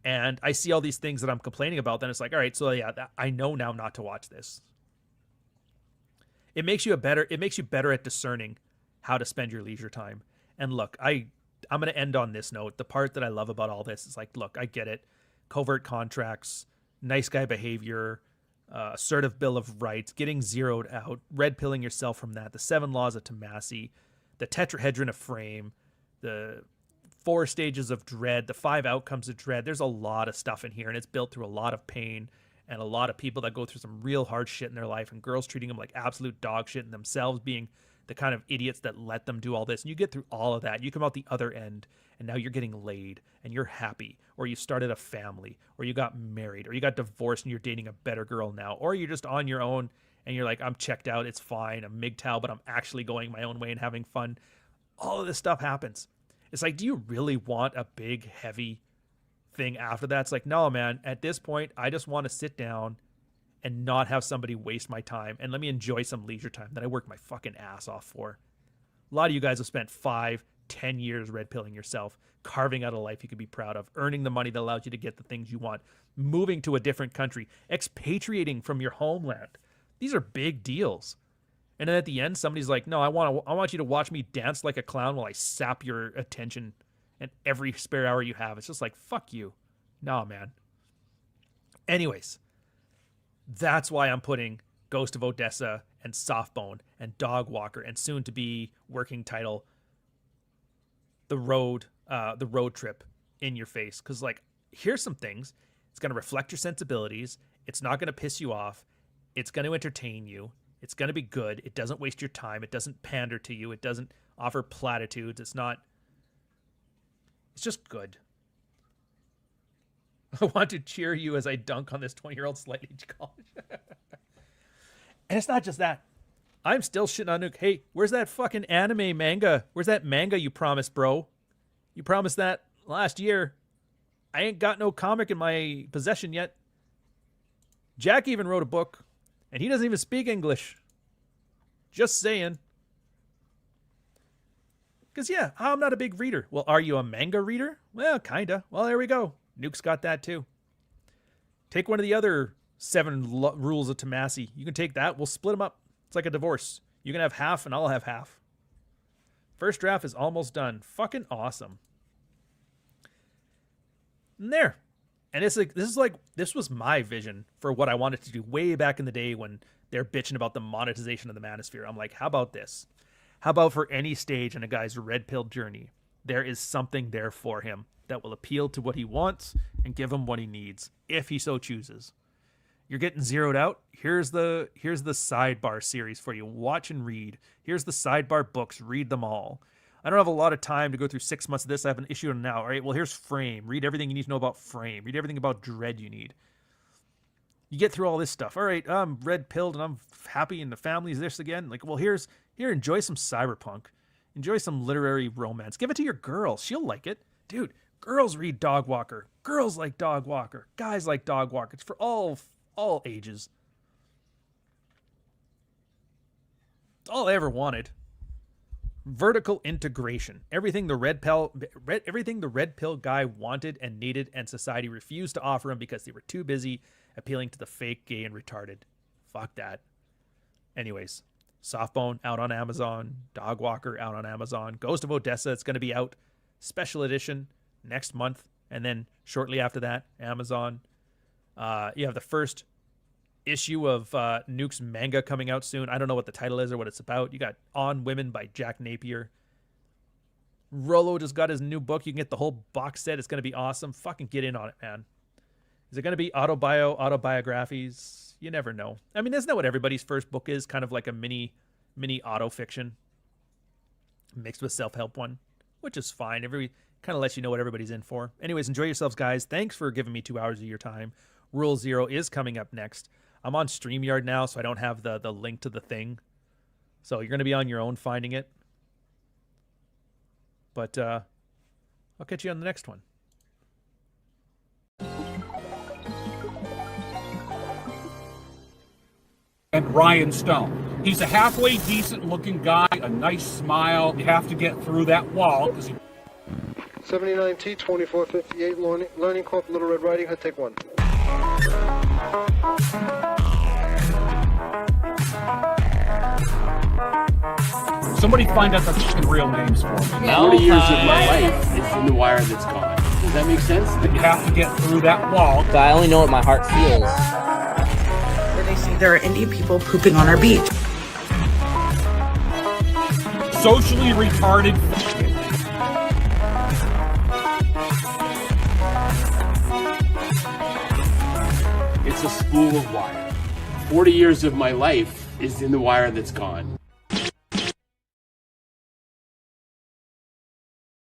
And I see all these things that I'm complaining about. Then it's like, all right, so yeah, I know now not to watch this. It makes you better at discerning how to spend your leisure time. And look, I'm going to end on this note. The part that I love about all this is like, look, I get it. Covert contracts, nice guy behavior, assertive bill of rights, getting zeroed out, red pilling yourself from that, the 7 laws of Tomasi, the tetrahedron of frame, the 4 stages of dread, the 5 outcomes of dread. There's a lot of stuff in here, and it's built through a lot of pain and a lot of people that go through some real hard shit in their life, and girls treating them like absolute dog shit and themselves being the kind of idiots that let them do all this. And you get through all of that, and you come out the other end, and now you're getting laid, and you're happy, or you started a family, or you got married, or you got divorced and you're dating a better girl now, or you're just on your own and you're like, I'm checked out, it's fine, I'm MGTOW, but I'm actually going my own way and having fun. All of this stuff happens. It's like, do you really want a big, heavy thing after that? It's like, no, man, at this point, I just want to sit down and not have somebody waste my time and let me enjoy some leisure time that I work my fucking ass off for. A lot of you guys have spent 5, 10 years red pilling yourself, carving out a life you could be proud of, earning the money that allows you to get the things you want, moving to a different country, expatriating from your homeland. These are big deals. And then at the end, somebody's like, no, I want you to watch me dance like a clown while I sap your attention and every spare hour you have. It's just like, fuck you. Nah, man. Anyways, that's why I'm putting Ghost of Odessa and Softbone and Dog Walker and soon to be working title The Road Trip in your face. Because like, here's some things. It's going to reflect your sensibilities. It's not going to piss you off. It's going to entertain you. It's going to be good. It doesn't waste your time. It doesn't pander to you. It doesn't offer platitudes. It's just good. I want to cheer you as I dunk on this 20-year-old slightly college. And it's not just that. I'm still shitting on Nuke. Hey, where's that fucking anime manga? Where's that manga you promised, bro? You promised that last year. I ain't got no comic in my possession yet. Jack even wrote a book. And he doesn't even speak English. Just saying. Because, yeah, I'm not a big reader. Well, are you a manga reader? Well, kinda. Well, there we go. Nuke's got that too. Take one of the other 7 rules of Tomasi. You can take that. We'll split them up. It's like a divorce. You can have half and I'll have half. First draft is almost done. Fucking awesome. And there. And it's like this was my vision for what I wanted to do way back in the day when they're bitching about the monetization of the Manosphere. I'm like, how about this? How about for any stage in a guy's red pill journey, there is something there for him that will appeal to what he wants and give him what he needs, if he so chooses. You're getting zeroed out. Here's the sidebar series for you. Watch and read. Here's the sidebar books. Read them all. I don't have a lot of time to go through 6 months of this. I have an issue now. All right, well, here's Frame. Read everything you need to know about Frame. Read everything about Dread you need. You get through all this stuff. All right, I'm red-pilled and I'm happy and the family's this again. Like, well, here, enjoy some cyberpunk. Enjoy some literary romance. Give it to your girl. She'll like it. Dude, girls read Dog Walker. Girls like Dog Walker. Guys like Dog Walker. It's for all ages. It's all I ever wanted. Vertical integration. Everything the red pill guy wanted and needed, and society refused to offer him because they were too busy appealing to the fake, gay, and retarded. Fuck that. Anyways, Softbone out on Amazon. Dog Walker out on Amazon. Ghost of Odessa, it's going to be out. Special edition next month. And then shortly after that, Amazon. You have the first issue of Nuke's manga coming out soon. I don't know what the title is or what it's about. You got On Women by Jack Napier. Rollo just got his new book. You can get the whole box set. It's going to be awesome. Fucking get in on it, man. Is it going to be autobiographies? You never know. I mean, isn't that what everybody's first book is? Kind of like a mini auto fiction mixed with self-help one, which is fine. Kind of lets you know what everybody's in for. Anyways, enjoy yourselves, guys. Thanks for giving me 2 hours of your time. Rule 0 is coming up next. I'm on StreamYard now, so I don't have the link to the thing. So you're going to be on your own finding it. But I'll catch you on the next one. And Ryan Stone. He's a halfway decent looking guy, a nice smile. You have to get through that wall because he... 79T 2458 Learning Corp Little Red Riding Hood, take 1. Somebody find out the fucking real names for me. 40 years of my life is in the wire that's gone. Does that make sense? You have to get through that wall. I only know what my heart feels. Where they say there are Indian people pooping on our beach. Socially retarded. It's a spool of wire. 40 years of my life is in the wire that's gone.